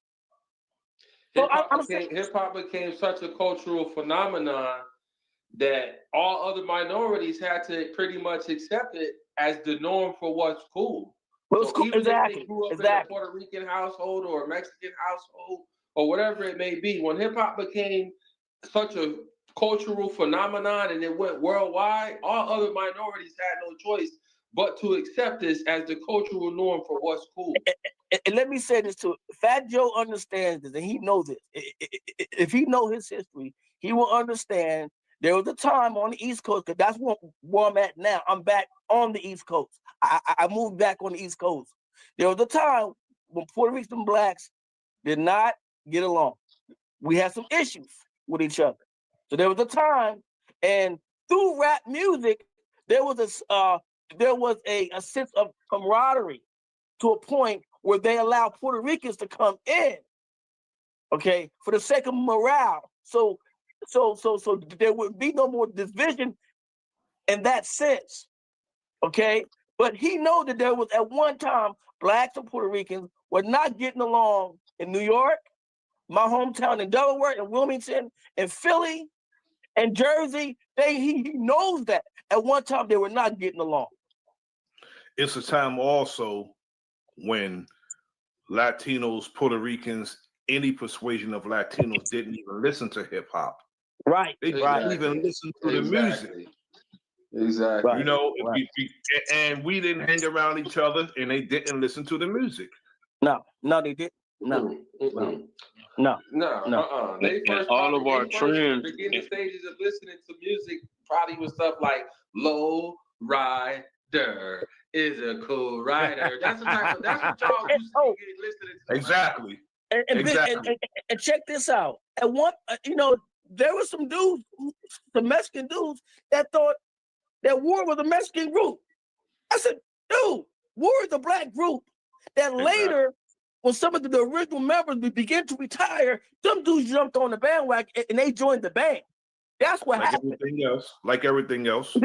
So hip-hop became such a cultural phenomenon that all other minorities had to pretty much accept it as the norm for what's cool. Well, so even exactly. if they grew up in a Puerto Rican household or a Mexican household or whatever it may be, when hip-hop became such a cultural phenomenon and it went worldwide, all other minorities had no choice but to accept this as the cultural norm for what's cool. And let me say this too. Fat Joe understands this, and he knows it. If he knows his history, he will understand there was a time on the East Coast, because that's where I'm at now. I'm back on the East Coast. I moved back on the East Coast. There was a time when Puerto Ricans and blacks did not get along. We had some issues with each other. So there was a time, and through rap music, there was a sense of camaraderie to a point where they allowed Puerto Ricans to come in, okay, for the sake of morale. So there would be no more division in that sense, okay? But he know that there was at one time blacks and Puerto Ricans were not getting along in New York, my hometown in Delaware, and Wilmington, and Philly, and Jersey. He knows that at one time they were not getting along. It's a time also when Latinos, Puerto Ricans, any persuasion of Latinos didn't even listen to hip hop. Right. They didn't even listen to the music. Exactly. You know, and we didn't hang around each other, and they didn't listen to the music. No, they didn't. No. They first all of our trends. Beginning stages of listening to music probably was stuff like "Low Rider is a cool rider." That's what y'all used to be listening to. Exactly. And check this out. At one, there were some dudes, some Mexican dudes, that thought that War was a Mexican group. I said, dude, War is a black group. That later, when some of the original members began to retire, some dudes jumped on the bandwagon and they joined the band. That's what happened. Like everything else.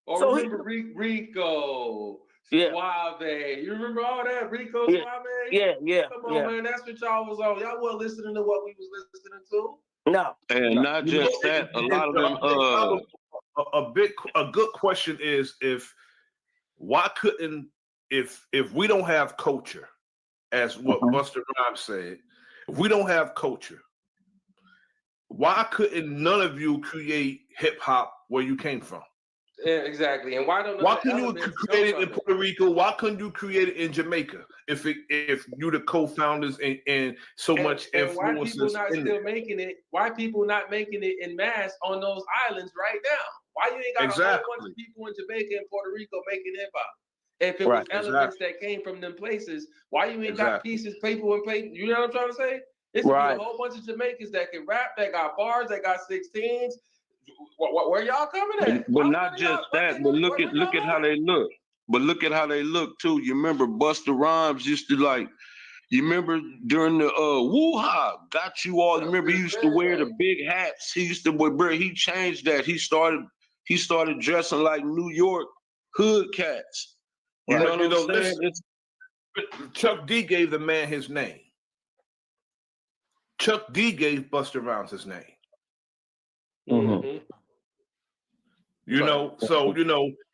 Or so remember Rico, Suave. You remember all that? Rico, Suave? Yeah. Come on, man. That's what y'all was on. Y'all weren't listening to what we was listening to. No. And not just that, a lot of them a good question is why couldn't if we don't have culture, as what Busta Rhymes said, if we don't have culture, why couldn't none of you create hip hop where you came from? Yeah, exactly. And why couldn't you create it in Puerto Rico? Why couldn't you create it in Jamaica? If you the co-founders and so much influences. Why people not still making it? Why people not making it in mass on those islands right now? Why you ain't got a whole bunch of people in Jamaica and Puerto Rico making hip hop? If it was elements that came from them places, why you ain't got pieces, people and paper? You know what I'm trying to say? It's a whole bunch of Jamaicans that can rap, that got bars, that got 16s. Where y'all coming at? But not just that, but look at how they look. But look at how they look too. You remember Busta Rhymes used to you remember during the woo-ha, got you all. You remember he used to wear the big hats. He used to wear, he changed that. He started dressing like New York hood cats. You know what I'm saying? Chuck D gave the man his name. Chuck D gave Busta Rhymes his name. Mm-hmm.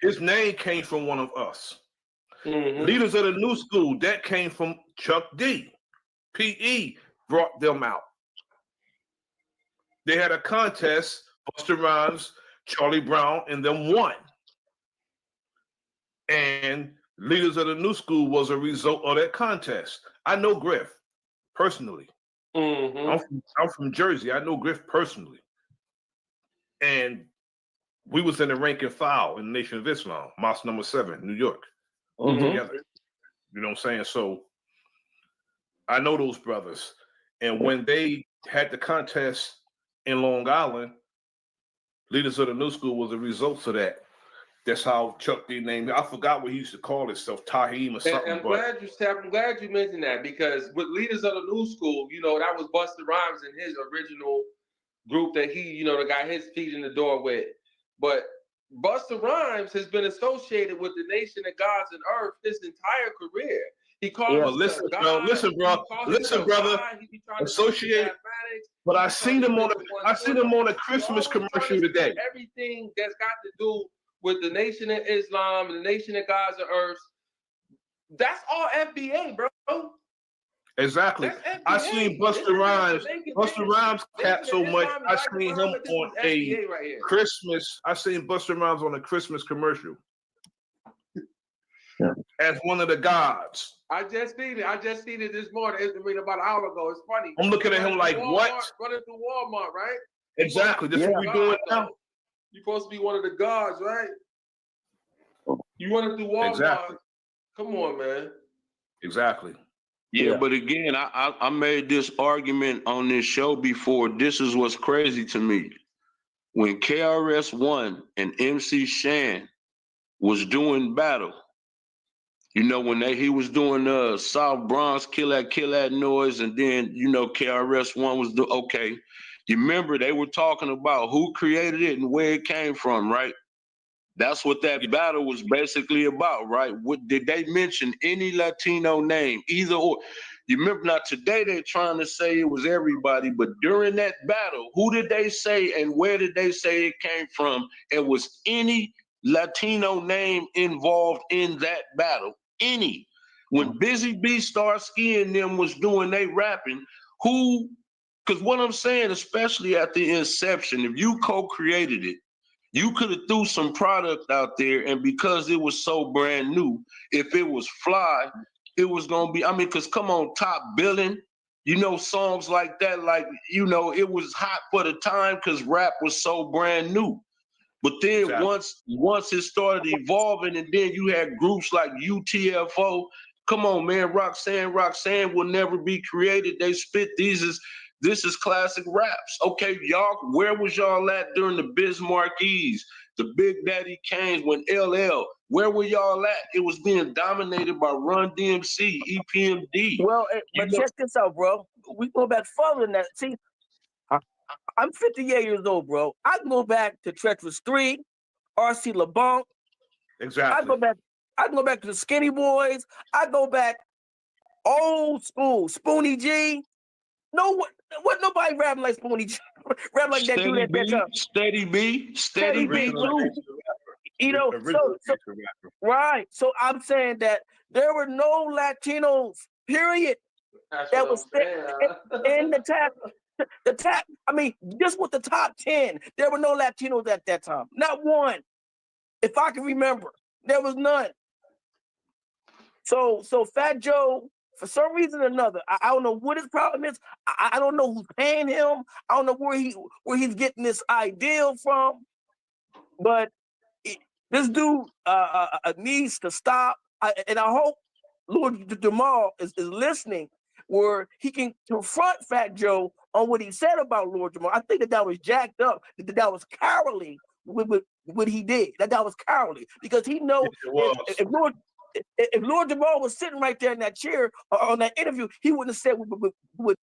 His name came from one of us. Mm-hmm. Leaders of the New School, that came from Chuck D. PE brought them out. They had a contest, Busta Rhymes, Charlie Brown, and them won. And Leaders of the New School was a result of that contest. I know Griff personally. Mm-hmm. I'm from Jersey. I know Griff personally. And we was in the rank and file in the Nation of Islam, Mosque number 7, New York, together. You know what I'm saying? So I know those brothers. And when they had the contest in Long Island, Leaders of the New School was a result of that. That's how Chuck D named it. I forgot what he used to call himself, Taheem or something. I'm glad you mentioned that, because with Leaders of the New School, that was Busta Rhymes and his original group that he, that got his feet in the door with. But Busta Rhymes has been associated with the Nation of Gods and Earth his entire career. He called himself God. Listen, brother. Associate. But I seen him on a Christmas commercial today. Everything that's got to do with the Nation of Islam and the Nation of Gods and Earth, that's all FBA, bro. Exactly. I seen Busta Rhymes. Busta Rhymes cat so much. I seen him on a Christmas. I seen Busta Rhymes on a Christmas commercial as one of the gods. I just seen it this morning. It's about an hour ago. It's funny. I'm looking at him like, what? Running through Walmart, right? Exactly. This is what we're doing now. You're supposed to be one of the gods, right? You running through Walmart. Exactly. Come on, man. Exactly. Yeah, but again, I made this argument on this show before. This is what's crazy to me. When KRS-One and MC Shan was doing battle, when he was doing South Bronx, kill that noise, and then KRS-One was okay. You remember they were talking about who created it and where it came from, right? That's what that battle was basically about, right? What did they mention any Latino name, either or? You remember now today they're trying to say it was everybody, but during that battle, who did they say and where did they say it came from? And was any Latino name involved in that battle? Any? When Busy B, Starsky and them was doing they rapping, who? Because what I'm saying, especially at the inception, if you co-created it, you could have threw some product out there, and because it was so brand new, if it was fly, it was gonna be. Because come on, Top Billing, songs like that, it was hot for the time because rap was so brand new. But then once it started evolving, and then you had groups like UTFO. Come on, man, Roxanne will never be created. They spit This is classic raps. Okay, y'all, where was y'all at during the Bismarckies, the Big Daddy Kanes, when LL, where were y'all at? It was being dominated by Run DMC, EPMD. Well, but check this out, bro. We go back further than that. See, I'm 58 years old, bro. I can go back to Treacherous 3, RC LeBlanc. Exactly. I can go back to the Skinny Boys. I go back old school, Spoonie G. No, what nobody rapping like Spoonie G. Rap like that dude that bitch up. Steady B. Right. So I'm saying that there were no Latinos, period, that was in the tap. Just with the top 10, there were no Latinos at that time. Not one. If I can remember, there was none. So Fat Joe, for some reason or another, I don't know what his problem is. I don't know who's paying him. I don't know where he's getting this idea from. But this dude needs to stop. And I hope Lord Jamal is listening, where he can confront Fat Joe on what he said about Lord Jamal. I think that was jacked up. That was cowardly with what he did. That was cowardly because he knows if Lord Jamal was sitting right there in that chair on that interview, he wouldn't have said what.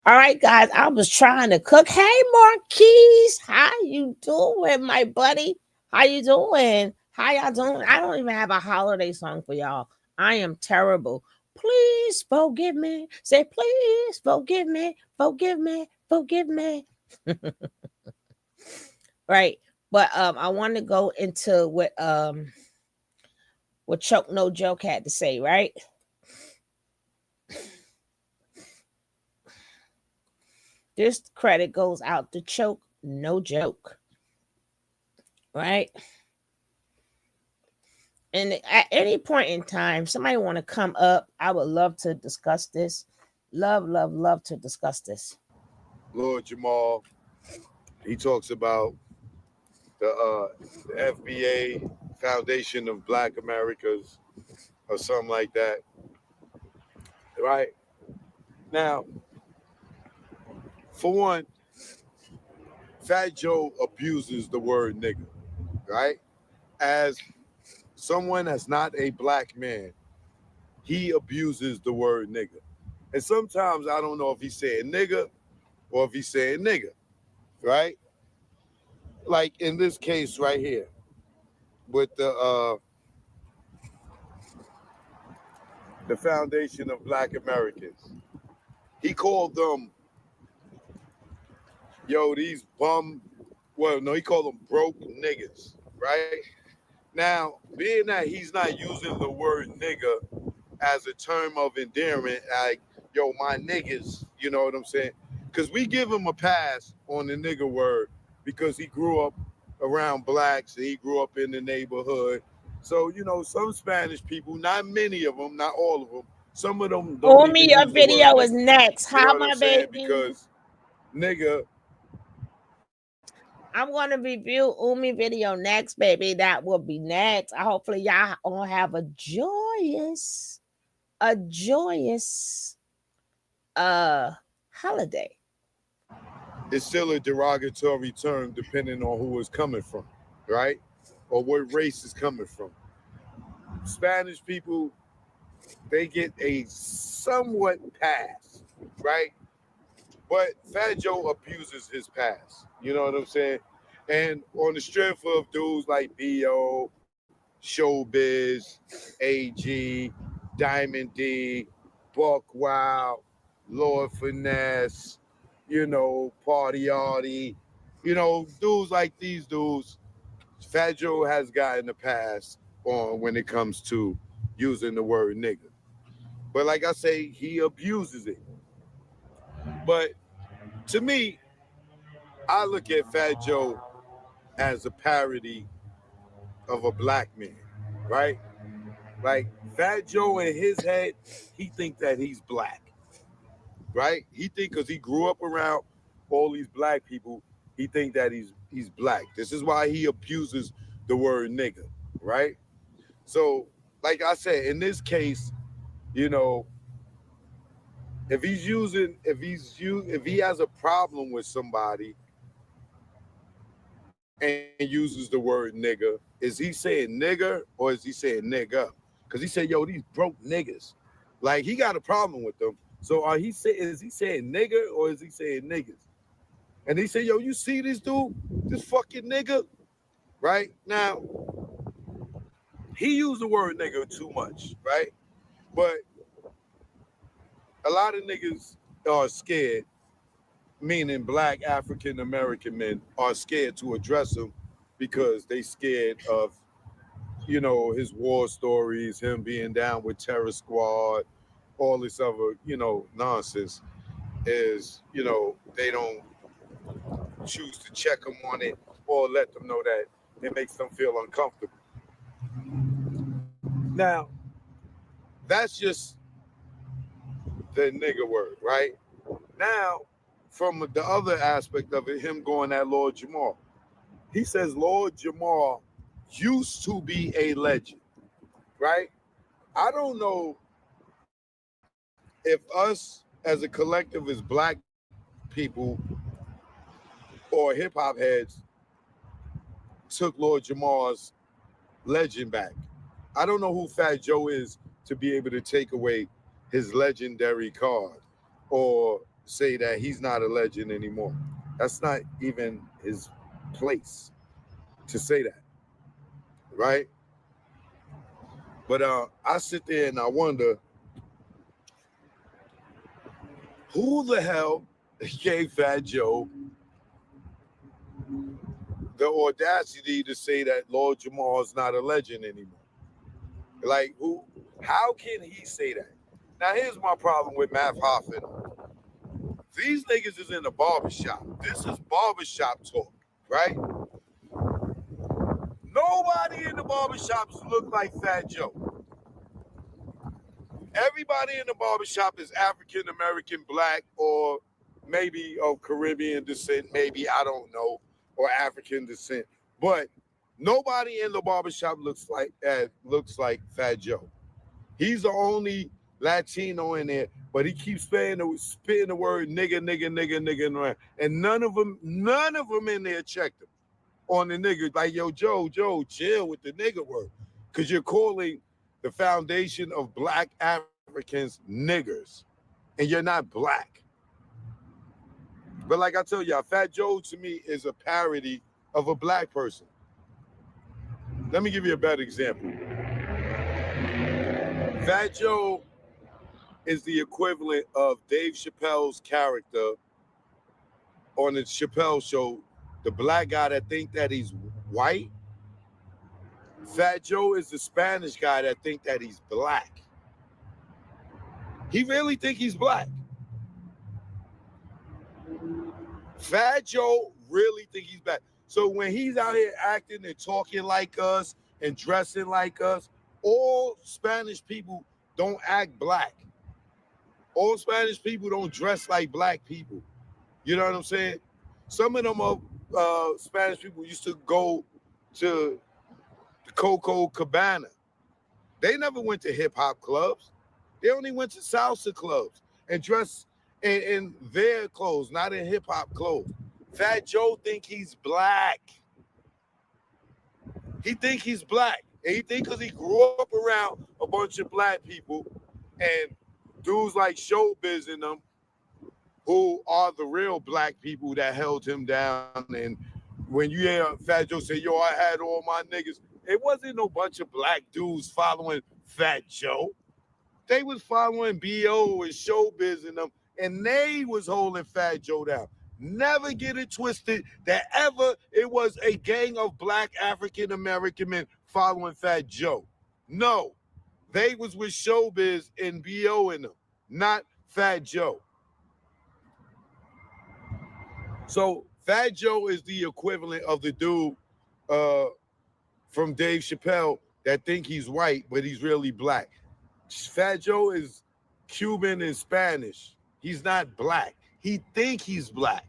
All right, guys, I was trying to cook. Hey, Marquise, how you doing, my buddy? How you doing? How y'all doing? I don't even have a holiday song for y'all. I am terrible. Please forgive me. Say, please forgive me. Forgive me. Forgive me. Right. But I want to go into what Chuck No Joke had to say, right? This credit goes out to Chuck No Joke. Right? And at any point in time, somebody want to come up, I would love to discuss this. Love to discuss this. Lord Jamal, he talks about the FBA, Foundation of Black Americas, or something like that. Right? Now, for Fat Joe abuses the word nigga, right? As someone that's not a black man, he abuses the word nigga. And sometimes I don't know if he's saying nigga or if he's saying nigga, right? Like in this case right here with the Foundation of Black Americans. He called them, these bum, he called them broke niggas, right? Now, being that he's not using the word nigga as a term of endearment, like, my niggas, you know what I'm saying? Because we give him a pass on the nigga word because he grew up around blacks and he grew up in the neighborhood. So, some Spanish people, not many of them, not all of them, some of them don't Umi, even your use the word video is nigga. next. You know How what my I'm saying? baby? Because nigga, I'm going to review Umi video next, baby. That will be next. Hopefully, y'all all have a joyous holiday. it's still a derogatory term depending on who it's coming from, right? Or what race is coming from. Spanish people, they get a somewhat pass, right? But Fat Joe abuses his pass. You know what I'm saying? And on the strength of dudes like B.O., Showbiz, A.G., Diamond D, Buck Wild, Lord Finesse, Party Artie, dudes like these dudes, Fat Joe has gotten a pass on when it comes to using the word nigga. But like I say, he abuses it. But to me, I look at Fat Joe as a parody of a black man, right? Like Fat Joe in his head, he think that he's black, right? He think because he grew up around all these black people, he think that he's black. This is why he abuses the word nigga, right? So, like I said, in this case, if he has a problem with somebody and uses the word nigga, is he saying nigger or is he saying nigga? Because he said, these broke niggas. Like, he got a problem with them. So is he saying nigger or is he saying niggas? And he said, you see this dude? This fucking nigga? Right? Now, he used the word nigga too much, right? But a lot of niggas are scared, meaning black African American men are scared to address him because they scared of, his war stories, him being down with Terror Squad, all this other, nonsense is, they don't choose to check them on it or let them know that it makes them feel uncomfortable. Now, that's just the nigga word, right? Now, from the other aspect of it, him going at Lord Jamar, he says Lord Jamar used to be a legend, right? I don't know if us as a collective as black people or hip hop heads took Lord Jamar's legend back. I don't know who Fat Joe is to be able to take away his legendary card or say that he's not a legend anymore. That's not even his place to say that, right? But I sit there and I wonder, who the hell gave Fat Joe the audacity to say that Lord Jamar is not a legend anymore? Like, who? How can he say that? Now, here's my problem with Math Hoffman. These niggas is in the barbershop. This is barbershop talk, right? Nobody in the barbershops look like Fat Joe. Everybody in the barbershop is African American, black, or maybe of Caribbean descent, maybe, I don't know, or African descent. But nobody in the barbershop looks like Fat Joe. He's the only Latino in there, but he keeps spitting the word nigga, and none of them in there checked him on the nigga. Like, yo, Joe, chill with the nigga word, because you're calling the foundation of black Africans niggers, and you're not black. But like I tell y'all, Fat Joe to me is a parody of a black person. Let me give you a better example. Fat Joe is the equivalent of Dave Chappelle's character on the Chappelle show, the black guy that think that he's white. Fat Joe is the Spanish guy that think that he's black. He really think he's black. Fat Joe really think he's black. So when he's out here acting and talking like us and dressing like us, all Spanish people don't act black. All Spanish people don't dress like black people. You know what I'm saying? Some of them Spanish people used to go to the Coco Cabana. They never went to hip hop clubs. They only went to salsa clubs and dressed in their clothes, not in hip hop clothes. Fat Joe think he's black. He think he's black. And he think because he grew up around a bunch of black people and dudes like Showbiz and them, who are the real black people that held him down. And when you hear Fat Joe say, yo, I had all my niggas, it wasn't no bunch of black dudes following Fat Joe. They was following B.O. and Showbiz and them, and they was holding Fat Joe down. Never get it twisted that ever it was a gang of black African-American men following Fat Joe. No, they was with Showbiz and B.O. in them, not Fat Joe. So Fat Joe is the equivalent of the dude from Dave Chappelle that think he's white, but he's really black. Fat Joe is Cuban and Spanish. He's not black. He think he's black.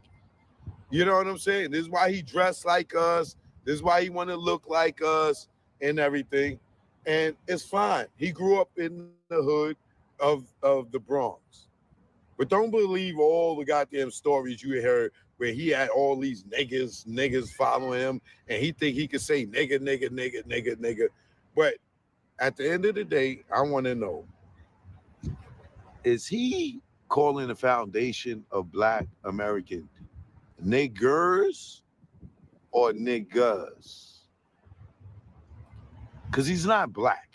You know what I'm saying? This is why he dressed like us. This is why he want to look like us and everything. And it's fine. He grew up in the hood of the Bronx. But don't believe all the goddamn stories you heard where he had all these niggas following him, and he think he could say nigga. But at the end of the day, I want to know, is he calling the foundation of black American niggers or niggas? Because he's not black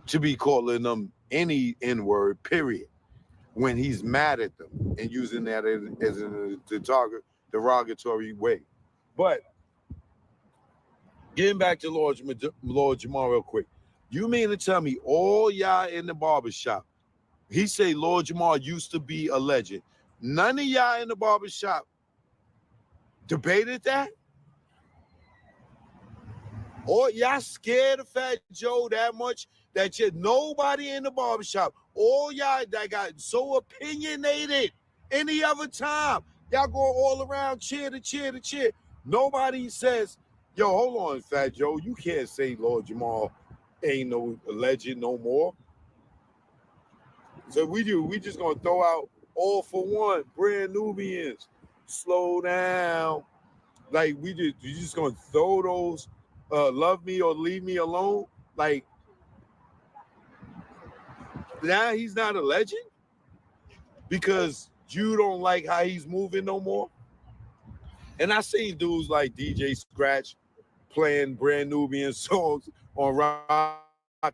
to be calling them any N-word, period, when he's mad at them and using that as a derogatory way. But getting back to Lord Jamar real quick, you mean to tell me all y'all in the barbershop, he say Lord Jamar used to be a legend, none of y'all in the barbershop debated that? Or y'all scared of Fat Joe that much that nobody in the barbershop, all y'all that got so opinionated any other time, y'all go all around cheer to cheer to cheer. Nobody says, yo, hold on, Fat Joe, you can't say Lord Jamar ain't no legend no more. So we just gonna throw out all for one, brand Nubians, slow down. Like you just gonna throw those love me or leave me alone? Like, now he's not a legend because you don't like how he's moving no more. And I seen dudes like DJ Scratch playing brand Nubian songs on Rock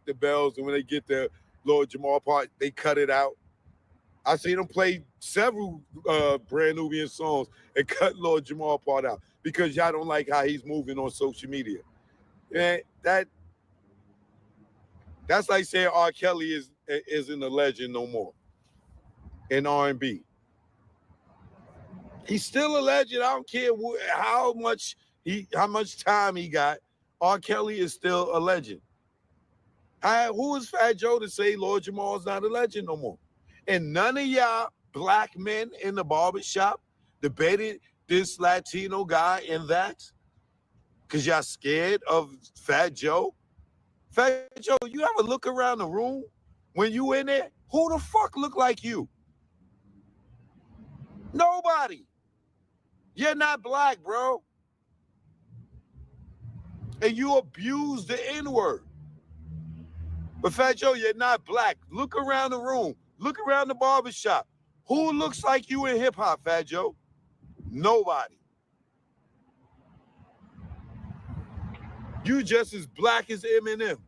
the Bells, and when they get the Lord Jamar part, they cut it out. I seen him play several brand Nubian songs and cut Lord Jamar part out because y'all don't like how he's moving on social media. And that's like saying R. Kelly isn't a legend no more in R&B. He's still a legend. I don't care how much time he got. R. Kelly is still a legend. Who is Fat Joe to say Lord Jamar is not a legend no more? And none of y'all black men in the barbershop debated this Latino guy and that because y'all scared of Fat Joe. Fat Joe, you ever look around the room when you in there? Who the fuck look like you? Nobody. You're not black, bro. And you abuse the N-word. But Fat Joe, you're not black. Look around the room. Look around the barbershop. Who looks like you in hip-hop, Fat Joe? Nobody. You just as black as Eminem.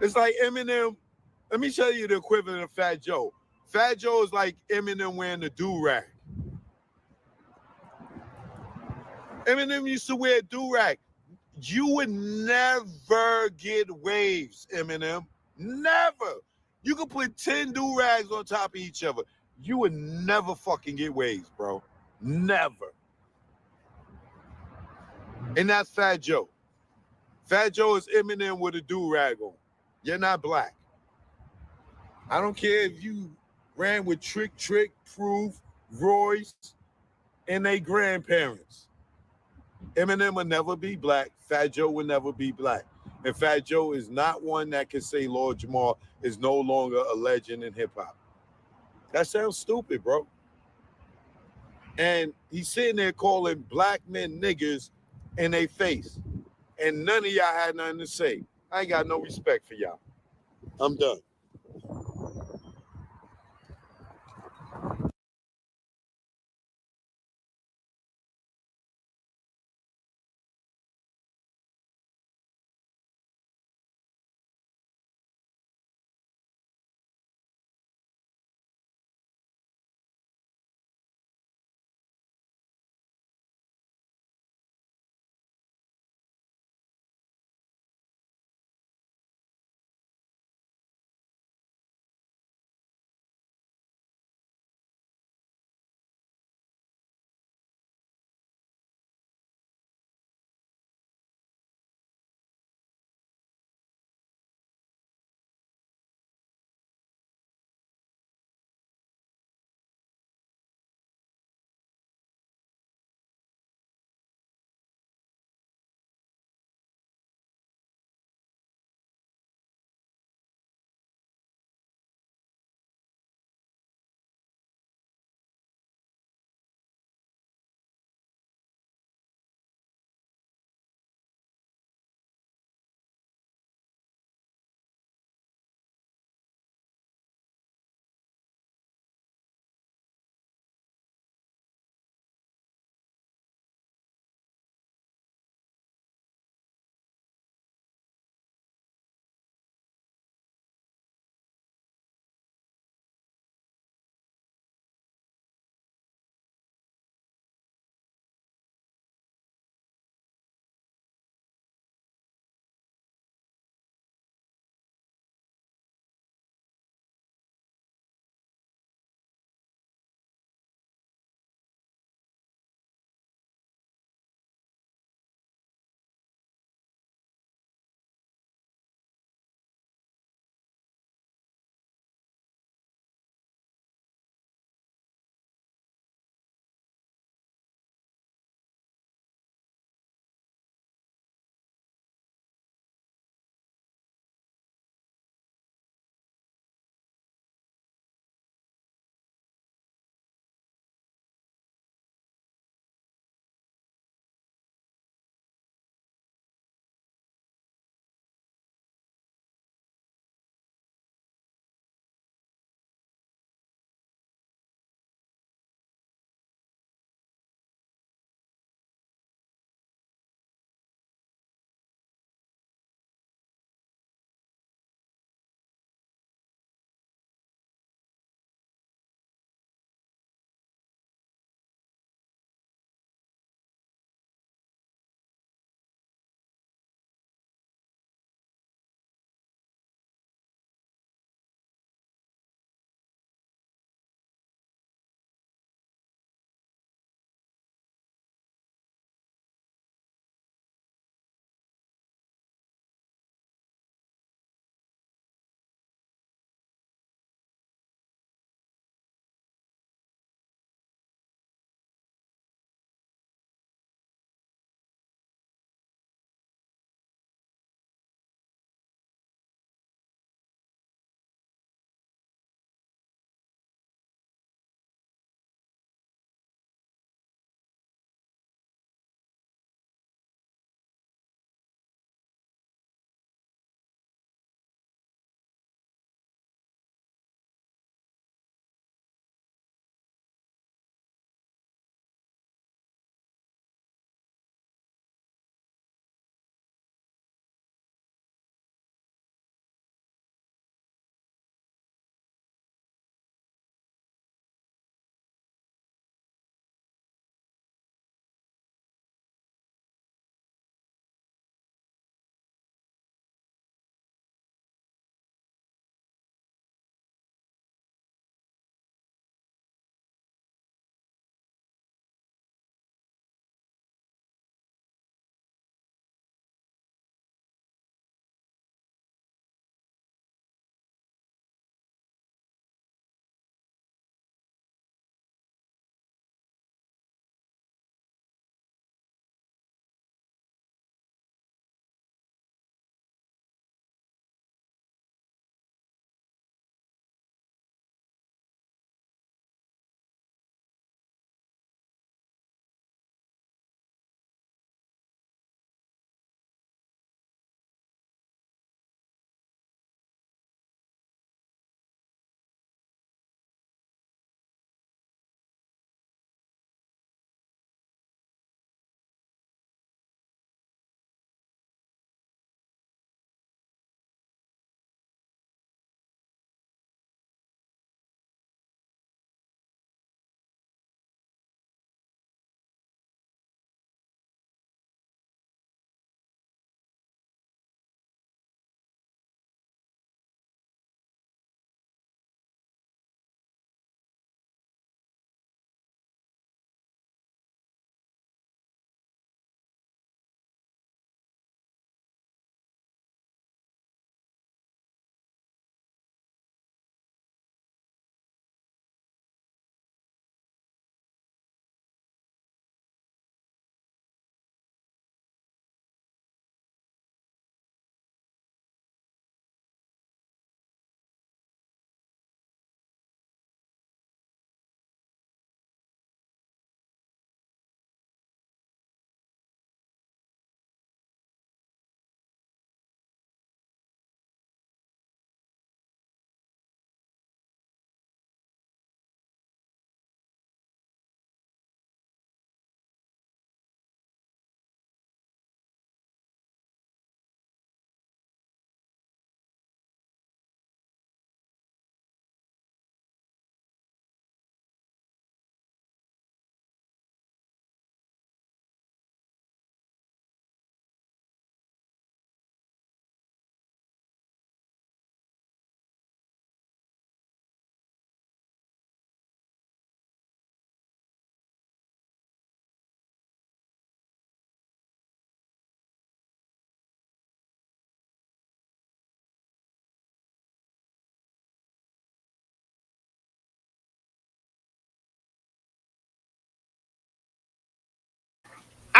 It's like Eminem. Let me show you the equivalent of Fat Joe. Fat Joe is like Eminem wearing the do-rag. Eminem used to wear a do-rag. You would never get waves, Eminem. Never. You could put 10 do-rags on top of each other. You would never fucking get waves, bro. Never. And that's Fat Joe. Fat Joe is Eminem with a do-rag on. You're not black. I don't care if you ran with Trick, Proof, Royce, and their grandparents. Eminem will never be black. Fat Joe will never be black. And Fat Joe is not one that can say Lord Jamar is no longer a legend in hip-hop. That sounds stupid, bro. And he's sitting there calling black men niggers in their face. And none of y'all had nothing to say. I ain't got no respect for y'all. I'm done.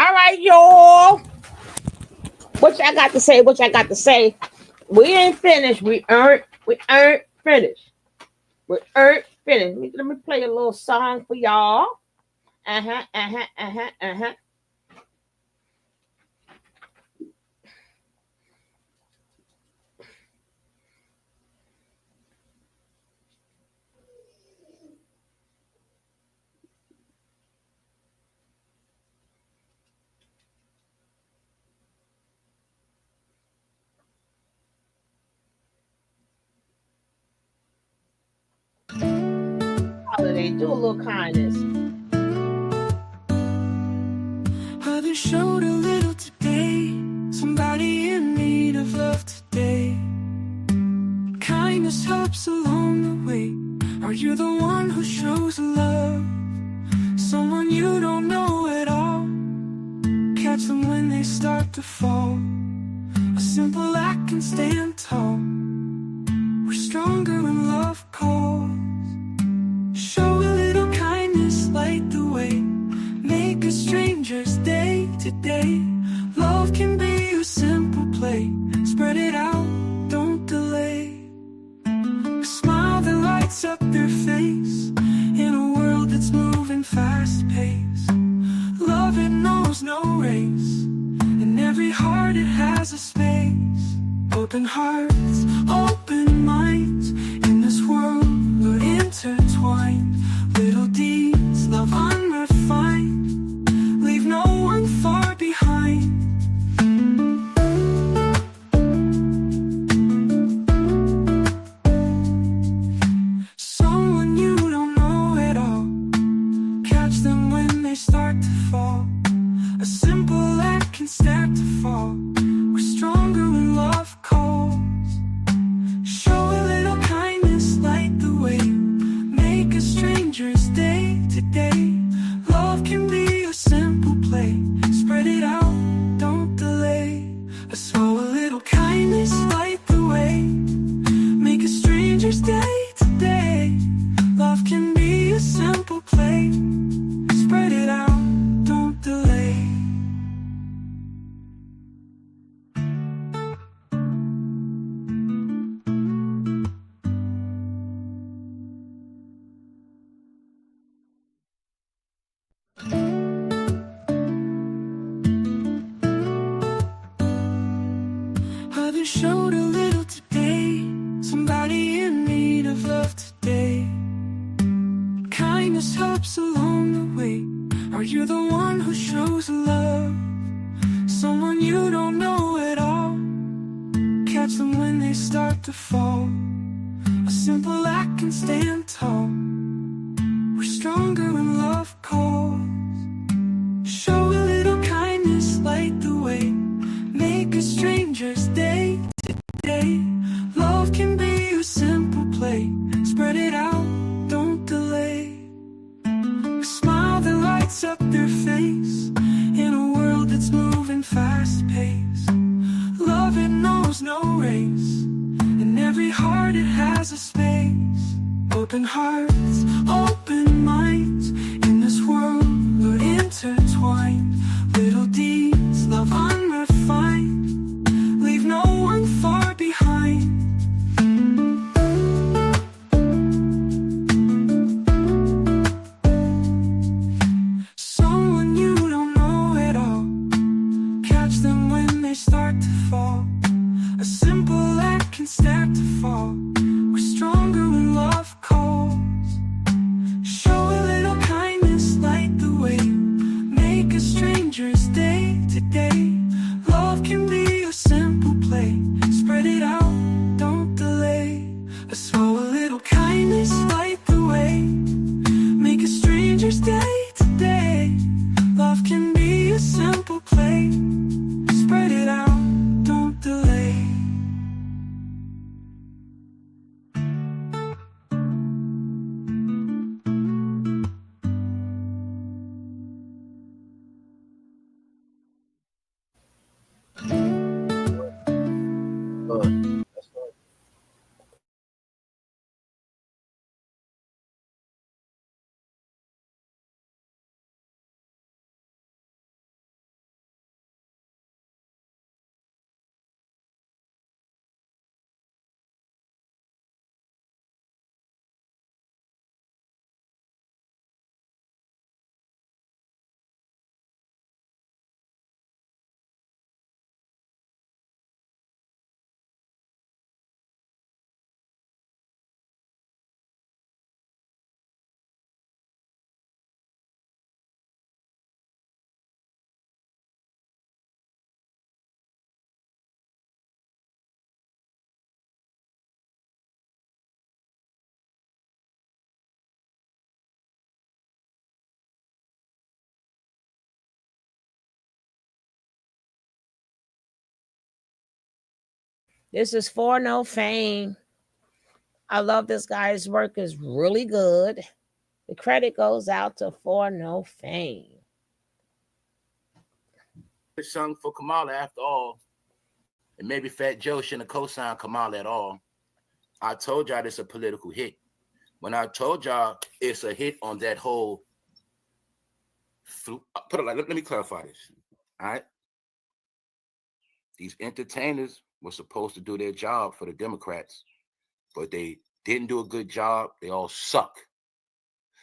All right, y'all. What y'all got to say? What y'all got to say? We ain't finished. We aren't finished. We aren't finished. Let me play a little song for y'all. Holiday, do a little kindness. Others showed a little today. Somebody in need of love today. Kindness helps along the way. Are you the one who shows love? Someone you don't know at all. Catch them when they start to fall. A simple act can stand tall. We're stronger when love calls. Show a little kindness, light the way. Make a stranger's day today. Love can be a simple play. Spread it out, don't delay. A smile that lights up their face. In a world that's moving fast paced. Love, it knows no race. In every heart it has a space. Open hearts, open minds. In this world we're intertwined. Little deeds, love unrefined. Leave no one far behind. Someone you don't know at all. Catch them when they start to fall. A simple act can start to fall. We're stronger when love calls. Show a little kindness, light the way. Make a stranger's day today. Love can be a simple play. Spread it out, don't delay. A small little kindness, light the way. Make a stranger's day today. Love can be a simple play. Spread it out, don't delay. Others showed a little today. Somebody in need of love today. Kindness helps along the way. Are you the one who shows love? Someone you don't know at all. Catch them when they start to fall. A simple act can stand tall. We're stronger when love calls. Show a little kindness, light the way. Make a stranger's day today. Love can be a simple play. Spread it out, don't delay. A smile that lights up their face. In a world that's moving fast paced. Love, it knows no race. In every heart it has a space. Open hearts, open minds. In this world we're intertwined. Little deeds, love unrefined. Leave no one far behind. Someone you don't know at all. Catch them when they start to fall. A simple act can start to fall. We're stronger when love calls. Show a little kindness, light the way. Make a stranger's day today. Love can be a simple play. Spread it out, don't delay. A small little kindness, light the way. Make a stranger's day today. Love can be a simple play. Spread it out, don't delay. This is for no fame. I love this guy's work is really good. The credit goes out to For No Fame. It's sung for Kamala after all. And maybe Fat Joe shouldn't have co-signed Kamala at all. I told y'all this is a political hit. When I told y'all it's a hit on that whole, put it like, let me clarify this. All right. These entertainers were supposed to do their job for the Democrats, but they didn't do a good job. They all suck.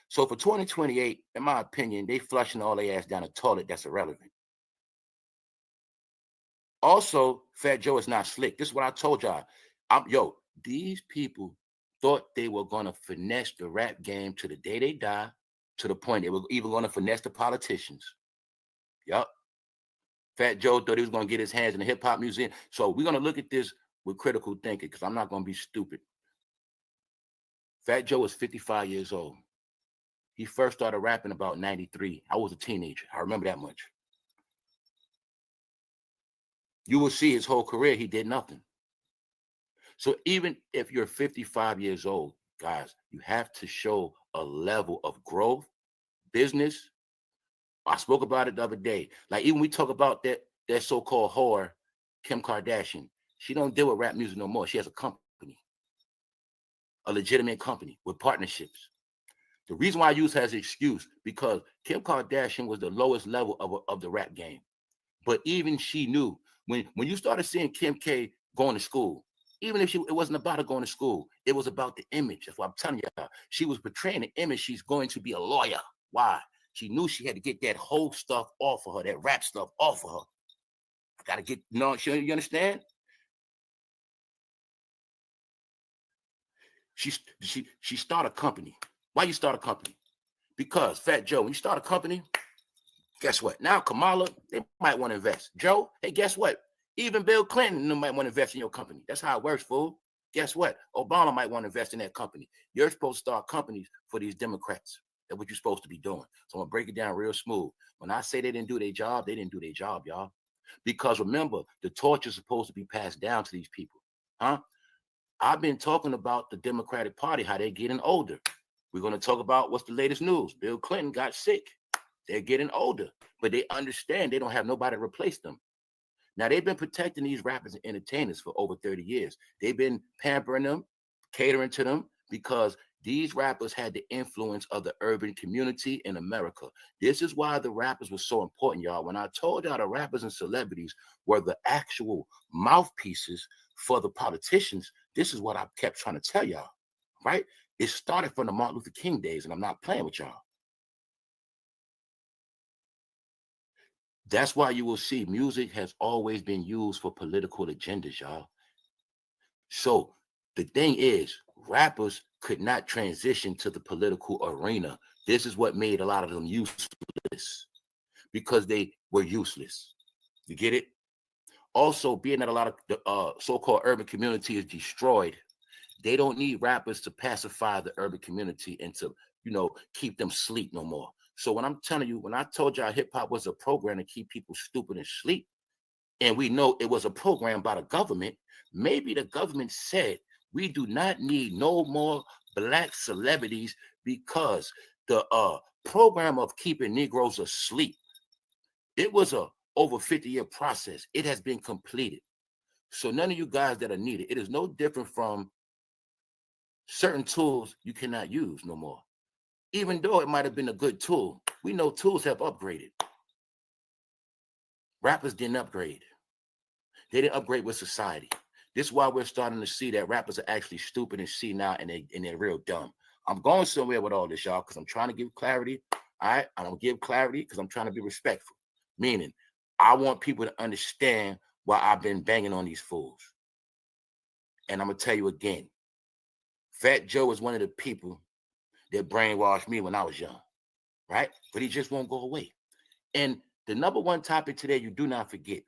So for 2028, in my opinion, they flushing all their ass down the toilet. That's irrelevant. Also, Fat Joe is not slick. This is what I told y'all. These people thought they were going to finesse the rap game to the day they die, to the point they were even going to finesse the politicians. Yup. Fat Joe thought he was going to get his hands in the hip-hop museum. So we're going to look at this with critical thinking, because I'm not going to be stupid. Fat Joe is 55 years old. He first started rapping about 93. I was a teenager. I remember that much. You will see his whole career, he did nothing. So even if you're 55 years old, guys, you have to show a level of growth, business. I spoke about it the other day. Like, even we talk about that so-called whore, Kim Kardashian. She don't deal with rap music no more. She has a company, a legitimate company with partnerships. The reason why I use her as an excuse, because Kim Kardashian was the lowest level of the rap game. But even she knew, when you started seeing Kim K going to school, even if it wasn't about her going to school, it was about the image. That's what I'm telling y'all. She was portraying the image she's going to be a lawyer. Why? She knew she had to get that whole stuff off of her, that rap stuff off of her. I gotta get, you understand? She started a company. Why you start a company? Because Fat Joe, when you start a company, guess what? Now Kamala, they might want to invest. Joe, hey, guess what? Even Bill Clinton might want to invest in your company. That's how it works, fool. Guess what? Obama might want to invest in that company. You're supposed to start companies for these Democrats. That's what you're supposed to be doing. So I'm gonna break it down real smooth. When I say they didn't do their job, they didn't do their job, y'all. Because remember, the torch is supposed to be passed down to these people. Huh? I've been talking about the Democratic Party, how they're getting older. We're going to talk about what's the latest news. Bill Clinton got sick. They're getting older, but they understand they don't have nobody to replace them. Now, they've been protecting these rappers and entertainers for over 30 years. They've been pampering them, catering to them, because these rappers had the influence of the urban community in America. This is why the rappers were so important, y'all. When I told y'all the rappers and celebrities were the actual mouthpieces for the politicians, this is what I kept trying to tell y'all, right? It started from the Martin Luther King days, and I'm not playing with y'all. That's why you will see music has always been used for political agendas, y'all. So the thing is, rappers could not transition to the political arena. This is what made a lot of them useless, because they were useless. You get it? Also, being that a lot of the so-called urban community is destroyed, they don't need rappers to pacify the urban community and to, keep them sleep no more. So when I'm telling you, when I told y'all hip hop was a program to keep people stupid and sleep, and we know it was a program by the government, maybe the government said, we do not need no more Black celebrities, because the program of keeping Negroes asleep, it was a over 50-year process. It has been completed. So none of you guys that are needed, it is no different from certain tools you cannot use no more. Even though it might have been a good tool, we know tools have upgraded. Rappers didn't upgrade. They didn't upgrade with society. This is why we're starting to see that rappers are actually stupid and senile, and they're real dumb. I'm going somewhere with all this, y'all, because I'm trying to give clarity. All right, I don't give clarity because I'm trying to be respectful. Meaning, I want people to understand why I've been banging on these fools. And I'm gonna tell you again, Fat Joe is one of the people that brainwashed me when I was young, right? But he just won't go away. And the number one topic today, you do not forget,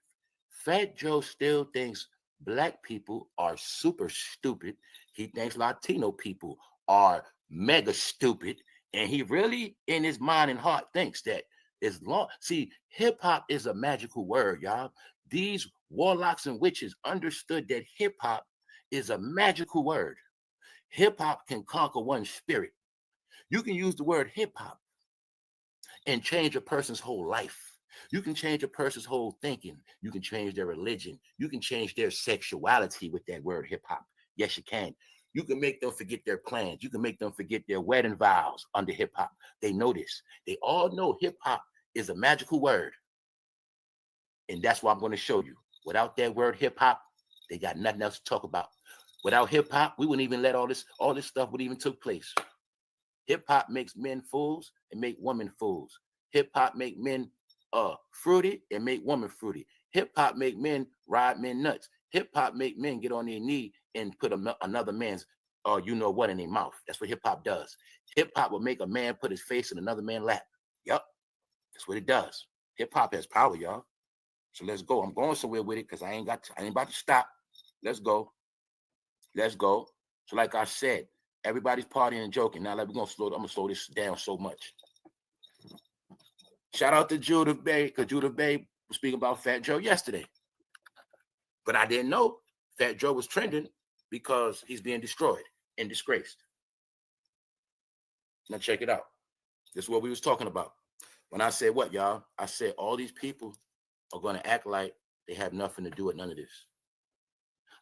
Fat Joe still thinks Black people are super stupid. He thinks Latino people are mega stupid. And he really, in his mind and heart, thinks that as long, see, hip hop is a magical word, y'all. These warlocks and witches understood that hip hop is a magical word. Hip hop can conquer one's spirit. You can use the word hip hop and change a person's whole life. You can change a person's whole thinking. You can change their religion. You can change their sexuality with that word hip hop. Yes, you can. You can make them forget their plans. You can make them forget their wedding vows under hip hop. They know this. They all know hip hop is a magical word. And that's what I'm going to show you. Without that word hip hop, they got nothing else to talk about. Without hip hop, we wouldn't even let all this stuff would even took place. Hip hop makes men fools and make women fools. Hip hop make men fruity and make women fruity. Hip hop make men ride men nuts. Hip hop make men get on their knee and put another man's you know what in their mouth. That's what hip hop does. Hip hop will make a man put his face in another man's lap. Yup, that's what it does. Hip hop has power, y'all. So let's go. I'm going somewhere with it because I ain't about to stop. Let's go. Let's go. So like I said, everybody's partying and joking. Now I'm gonna slow this down so much. Shout out to Judah Bay, because Judah Bay was speaking about Fat Joe yesterday. But I didn't know Fat Joe was trending because he's being destroyed and disgraced. Now check it out. This is what we was talking about. When I said what, y'all? I said all these people are going to act like they have nothing to do with none of this.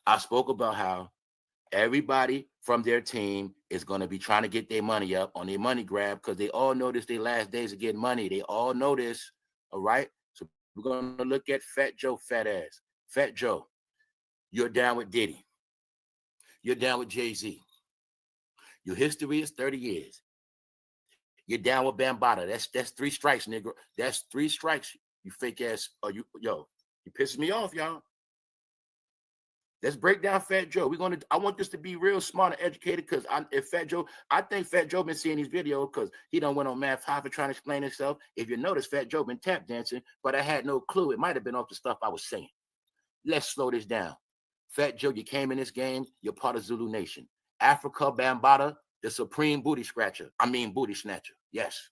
I spoke about how everybody from their team is going to be trying to get their money up on their money grab because they all know this their last days of getting money. They all know this, all right? So we're going to look at Fat Joe fat ass. Fat Joe, you're down with Diddy. You're down with Jay-Z. Your history is 30 years. You're down with Bambaataa. That's 3 strikes, nigga. That's 3 strikes, you fake ass. You pissing me off, y'all. Let's break down Fat Joe. I want this to be real smart and educated because I think Fat Joe been seeing these videos because he done went on Math Hoffa trying to explain himself. If you notice, Fat Joe been tap dancing, but I had no clue. It might have been off the stuff I was saying. Let's slow this down. Fat Joe, you came in this game. You're part of Zulu Nation. Africa Bambaataa, the supreme booty snatcher. Yes.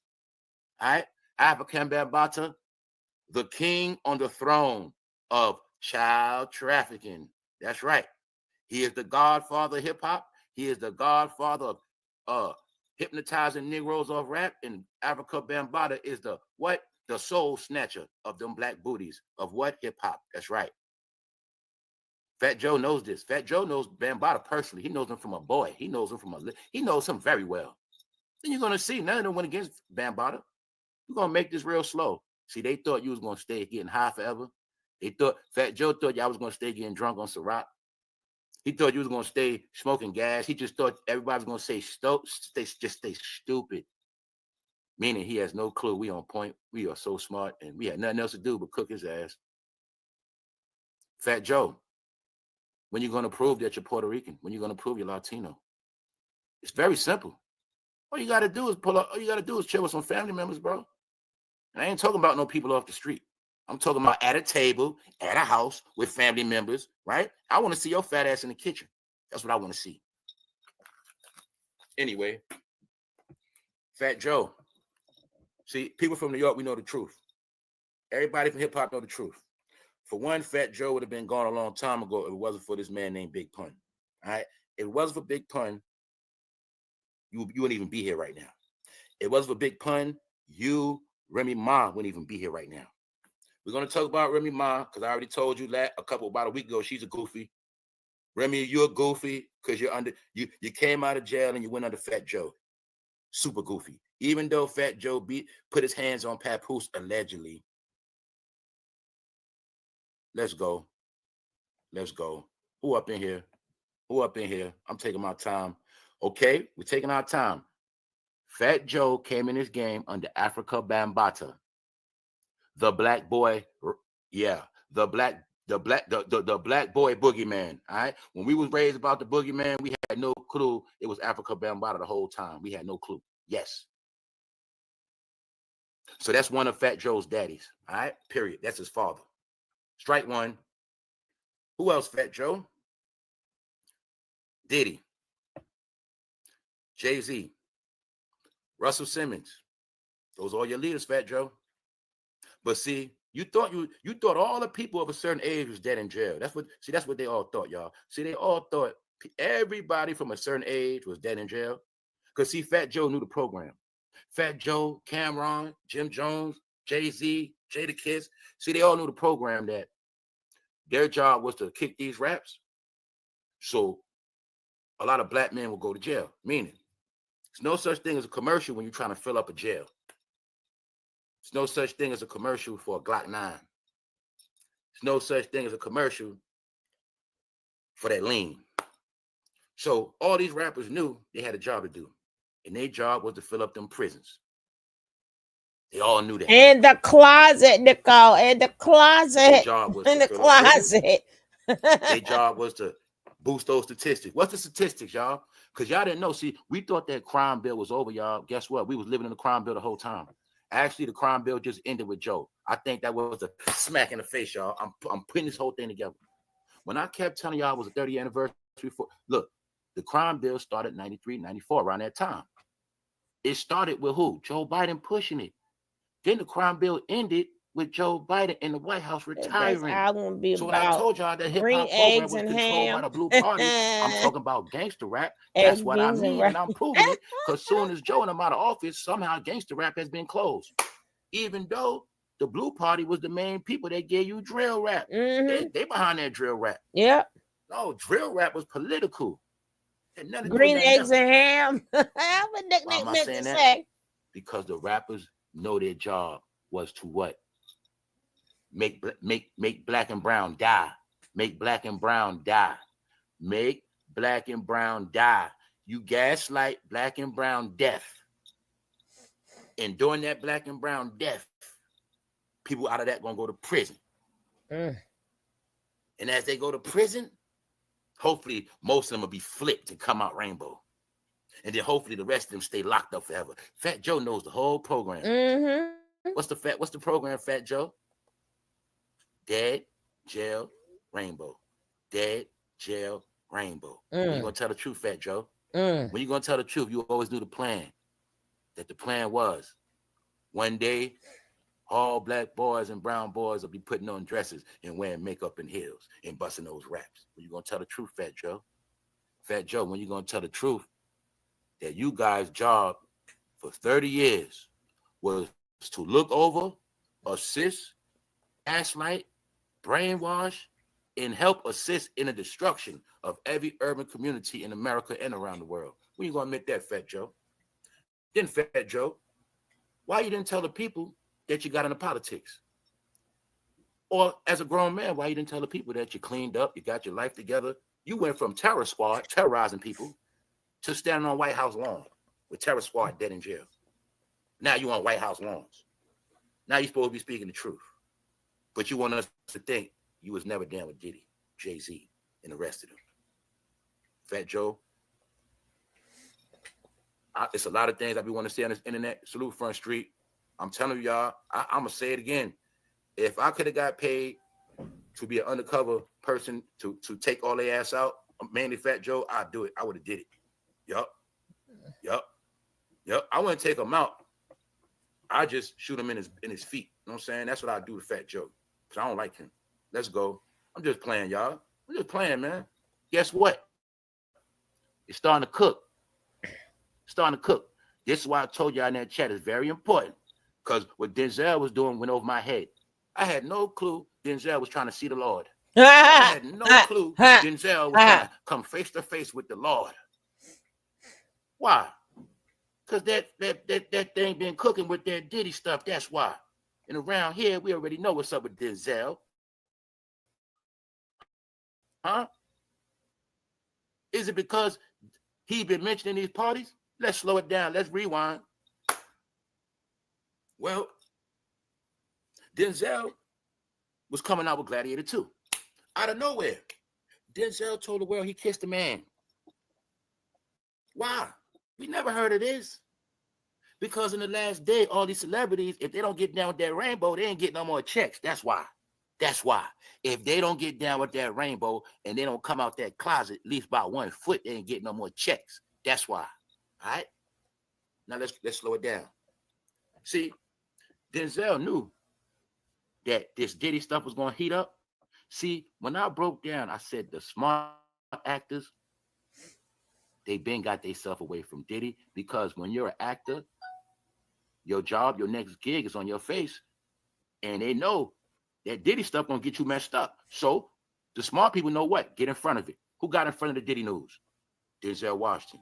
All right. African Bambaataa, the king on the throne of child trafficking. That's right. He is the godfather of hip hop. He is the godfather of hypnotizing Negroes off rap. And Africa Bambaataa is the what? The soul snatcher of them black booties of what? Hip hop. That's right. Fat Joe knows this. Fat Joe knows Bambaataa personally. He knows him from a boy. He knows him very well. Then you're gonna see none of them went against Bambaataa. We're gonna make this real slow. See, they thought you was gonna stay getting high forever. They thought Fat Joe thought y'all was gonna stay getting drunk on Ciroc. He thought you was gonna stay smoking gas. He just thought everybody was gonna stay stupid. Meaning he has no clue. We on point. We are so smart, and we had nothing else to do but cook his ass. Fat Joe, when you gonna prove that you're Puerto Rican? When you gonna prove you're Latino? It's very simple. All you gotta do is pull up. All you gotta do is chill with some family members, bro. And I ain't talking about no people off the street. I'm talking about at a table, at a house with family members, right? I want to see your fat ass in the kitchen. That's what I want to see. Anyway, Fat Joe. See, people from New York, we know the truth. Everybody from hip hop know the truth. For one, Fat Joe would have been gone a long time ago if it wasn't for this man named Big Pun. All right? If it wasn't for Big Pun, you wouldn't even be here right now. If it wasn't for Big Pun, Remy Ma, wouldn't even be here right now. We're going to talk about Remy Ma because I already told you that about a week ago, she's a goofy. Remy, you're a goofy because you came out of jail and you went under Fat Joe. Super goofy. Even though Fat Joe put his hands on Papoose allegedly. Let's go. Who up in here? I'm taking my time. Okay, we're taking our time. Fat Joe came in this game under Africa Bambaataa. The black boy, the black boy boogeyman. All right. When we was raised about the boogeyman, we had no clue it was Africa Bambaataa the whole time. We had no clue. Yes. So that's one of Fat Joe's daddies. All right. Period. That's his father. Strike one. Who else? Fat Joe. Diddy. Jay-Z. Russell Simmons. Those are all your leaders, Fat Joe. But see, You thought all the people of a certain age was dead in jail. That's what they all thought, y'all. See, they all thought everybody from a certain age was dead in jail. Because see, Fat Joe knew the program. Fat Joe, Cameron, Jim Jones, Jay-Z, Jadakiss. See, they all knew the program that their job was to kick these raps. So a lot of black men will go to jail. Meaning, there's no such thing as a commercial when you're trying to fill up a jail. There's no such thing as a commercial for a Glock 9. There's no such thing as a commercial for that lean. So all these rappers knew they had a job to do. And their job was to fill up them prisons. They all knew that. In the closet, Nicole. In the closet. Their job was in the to fill up prisons. closet. Their job was to boost those statistics. What's the statistics, y'all? Because y'all didn't know. See, we thought that crime bill was over, y'all. Guess what? We was living in the crime bill the whole time. Actually, the crime bill just ended with Joe. I think that was a smack in the face, y'all. I'm putting this whole thing together. When I kept telling y'all it was a 30th anniversary for, look, the crime bill started 93, 94, around that time. It started with who? Joe Biden pushing it. Then the crime bill ended with Joe Biden in the White House retiring. I won't be So when I told y'all that hip hop program was controlled by the Blue Party, I'm talking about gangster rap. That's what I mean, and I'm proving it. Because soon as Joe and I'm out of office, somehow gangster rap has been closed. Even though the Blue Party was the main people that gave you drill rap. They behind that drill rap. Yep. No, drill rap was political. Green eggs and ham. What Nick Why am I meant saying to that? say. Because the rappers know their job was to what? Make black and brown die. Make black and brown die. Make black and brown die. You gaslight black and brown death. And during that black and brown death, people out of that gonna go to prison. And as they go to prison, hopefully most of them will be flipped and come out rainbow. And then hopefully the rest of them stay locked up forever. Fat Joe knows the whole program. What's the program, Fat Joe? Dead, jail, rainbow. Dead, jail, rainbow. When you gonna tell the truth, Fat Joe? When you gonna tell the truth, you always knew the plan. That the plan was one day all black boys and brown boys will be putting on dresses and wearing makeup and heels and busting those raps. When you gonna tell the truth, Fat Joe? Fat Joe, when you gonna tell the truth that you guys' job for 30 years was to look over, assist, gaslight, brainwash, and help assist in the destruction of every urban community in America and around the world. When you gonna admit that, Fat Joe? Then, Fat Joe, why you didn't tell the people that you got into politics? Or as a grown man, why you didn't tell the people that you cleaned up, you got your life together? You went from terror squad, terrorizing people, to standing on White House lawn with terror squad dead in jail. Now you on White House lawns. Now you're supposed to be speaking the truth. But you want us to think you was never down with Diddy, Jay-Z, and the rest of them. Fat Joe, it's a lot of things I be want to say on this internet. Salute Front Street. I'm telling y'all, I'm going to say it again. If I could have got paid to be an undercover person to take all their ass out, mainly Fat Joe, I'd do it. I would have did it. Yup. I wouldn't take him out. I just shoot him in his feet. You know what I'm saying? That's what I do to Fat Joe. Because I don't like him. Let's go. I'm just playing, y'all. I'm just playing, man. Guess what? It's starting to cook. This is why I told y'all in that chat is very important. Because what Denzel was doing went over my head. I had no clue Denzel was trying to see the Lord. I had no clue Denzel was trying to come face to face with the Lord. Why? Because that thing been cooking with that Diddy stuff. That's why. And around here, we already know what's up with Denzel. Huh? Is it because he been mentioning these parties? Let's slow it down. Let's rewind. Well, Denzel was coming out with Gladiator 2. Out of nowhere. Denzel told the world he kissed a man. Why? We never heard of this. Because in the last day, all these celebrities, if they don't get down with that rainbow, they ain't getting no more checks. That's why. If they don't get down with that rainbow and they don't come out that closet at least by 1 foot, they ain't getting no more checks. That's why. All right? Now let's slow it down. See, Denzel knew that this Diddy stuff was going to heat up? See, when I broke down, I said the smart actors, they been got themselves away from Diddy, because when you're an actor, your job, your next gig is on your face, and they know that Diddy stuff gonna get you messed up. So the smart people know what? Get in front of it. Who got in front of the Diddy news? Denzel Washington,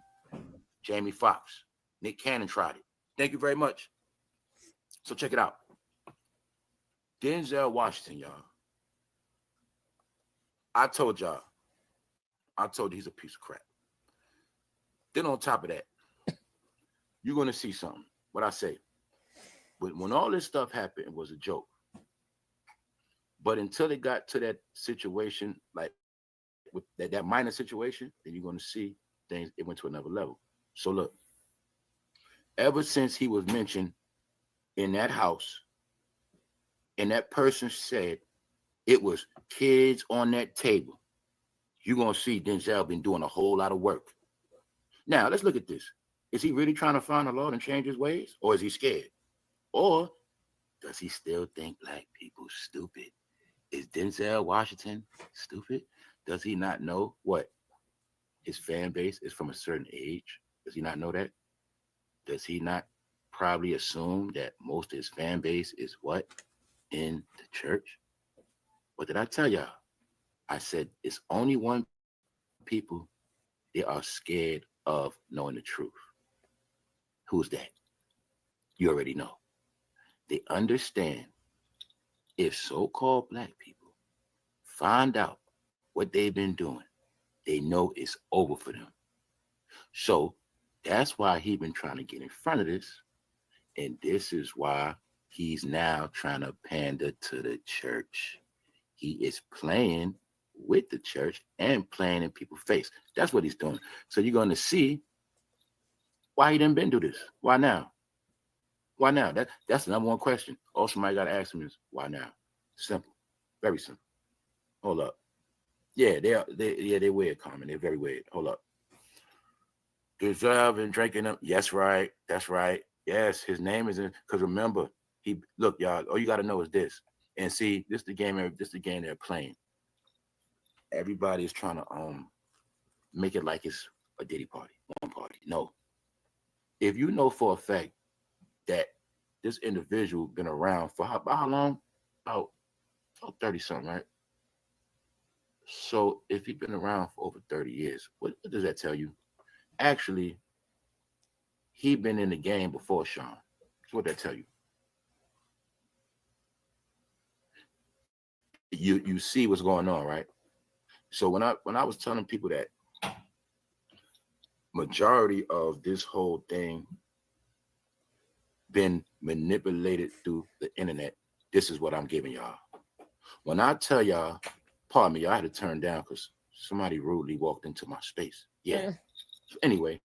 Jamie Foxx, Nick Cannon tried it. Thank you very much. So check it out. Denzel Washington, y'all. I told you he's a piece of crap. Then on top of that, you're gonna see something. What I say. When all this stuff happened, it was a joke. But until it got to that situation, like with that minor situation, then you're going to see things, it went to another level. So look, ever since he was mentioned in that house, and that person said it was kids on that table, you're going to see Denzel been doing a whole lot of work. Now, let's look at this. Is he really trying to find the Lord and change his ways? Or is he scared? Or does he still think black people stupid? Is Denzel Washington stupid? Does he not know what? His fan base is from a certain age. Does he not know that? Does he not probably assume that most of his fan base is what? In the church? What did I tell y'all? I said it's only one people they are scared of knowing the truth. Who's that? You already know. They understand if so-called black people find out what they've been doing, they know it's over for them. So that's why he's been trying to get in front of this. And this is why he's now trying to pander to the church. He is playing with the church and playing in people's face. That's what he's doing. So you're going to see why he didn't been do this. Why now? Why now? That's the number one question. All somebody got to ask him is, why now? Simple. Very simple. Hold up. Yeah, they're weird, Carmen. They're very weird. Hold up. Deserve and drinking them. Yes, right. That's right. Yes, his name is in, because remember, look, y'all, all you got to know is this. And see, this is the game they're playing. Everybody is trying to make it like it's a Diddy party, one party. No. If you know for a fact that this individual been around for how long? About 30 something, right? So if he's been around for over 30 years, what does that tell you? Actually, he been in the game before Sean. That's what that tell you. You see what's going on, right? So when I was telling people that majority of this whole thing been manipulated through the internet, this is what I'm giving y'all. When I tell y'all, pardon me, I had to turn down because somebody rudely walked into my space. Yeah. So anyway,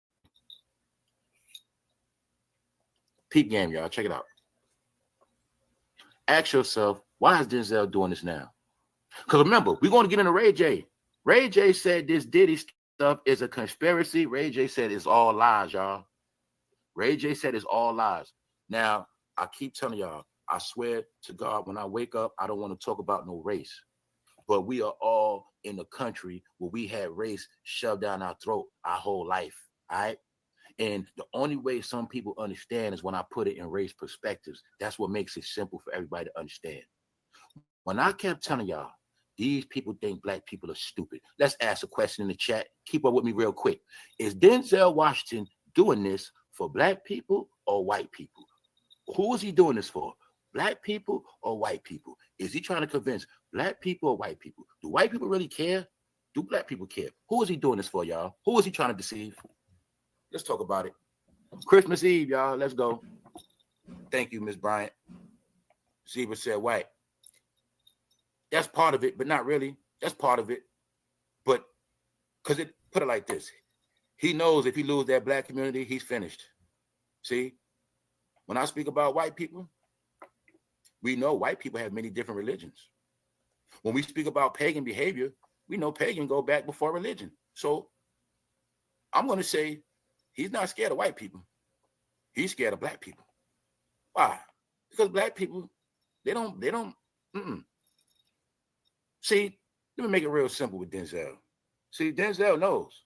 peep game, y'all. Check it out. Ask yourself, why is Denzel doing this now? Because remember, we're going to get into Ray J. Ray J said this Diddy stuff is a conspiracy. Ray J said it's all lies, y'all. Ray J said it's all lies. Now, I keep telling y'all, I swear to God, when I wake up, I don't want to talk about no race. But we are all in a country where we had race shoved down our throat our whole life, all right? And the only way some people understand is when I put it in race perspectives. That's what makes it simple for everybody to understand. When I kept telling y'all, these people think black people are stupid. Let's ask a question in the chat. Keep up with me real quick. Is Denzel Washington doing this for black people or white people? Who is he doing this for? Black people or white people? Is he trying to convince black people or white people? Do white people really care? Do black people care? Who is he doing this for, y'all? Who is he trying to deceive? Let's talk about it. Christmas Eve, y'all. Let's go. Thank you, Miss Bryant. Zebra said white. That's part of it, but not really. That's part of it. But because it put it like this. He knows if he loses that black community, he's finished. See? When I speak about white people, we know white people have many different religions. When we speak about pagan behavior, we know pagan go back before religion. So I'm going to say he's not scared of white people. He's scared of black people. Why? Because black people, they don't See, let me make it real simple with Denzel. See, Denzel knows.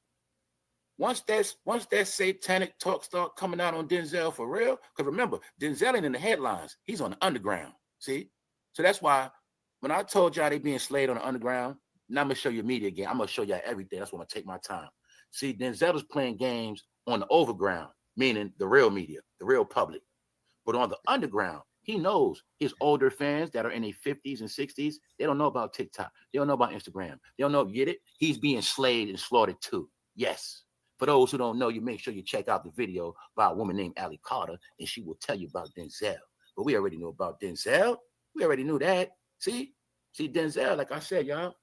Once that satanic talk start coming out on Denzel for real, because remember, Denzel ain't in the headlines. He's on the underground. See? So that's why when I told y'all they being slayed on the underground, now I'm going to show you media again. I'm going to show y'all everything. That's why I'm going to take my time. See, Denzel is playing games on the overground, meaning the real media, the real public. But on the underground, he knows his older fans that are in their 50s and 60s, they don't know about TikTok. They don't know about Instagram. They don't know, get it? He's being slayed and slaughtered too. Yes. For those who don't know, you make sure you check out the video by a woman named Allie Carter, and she will tell you about Denzel. But we already knew about Denzel. We already knew that. See, Denzel, like I said, y'all,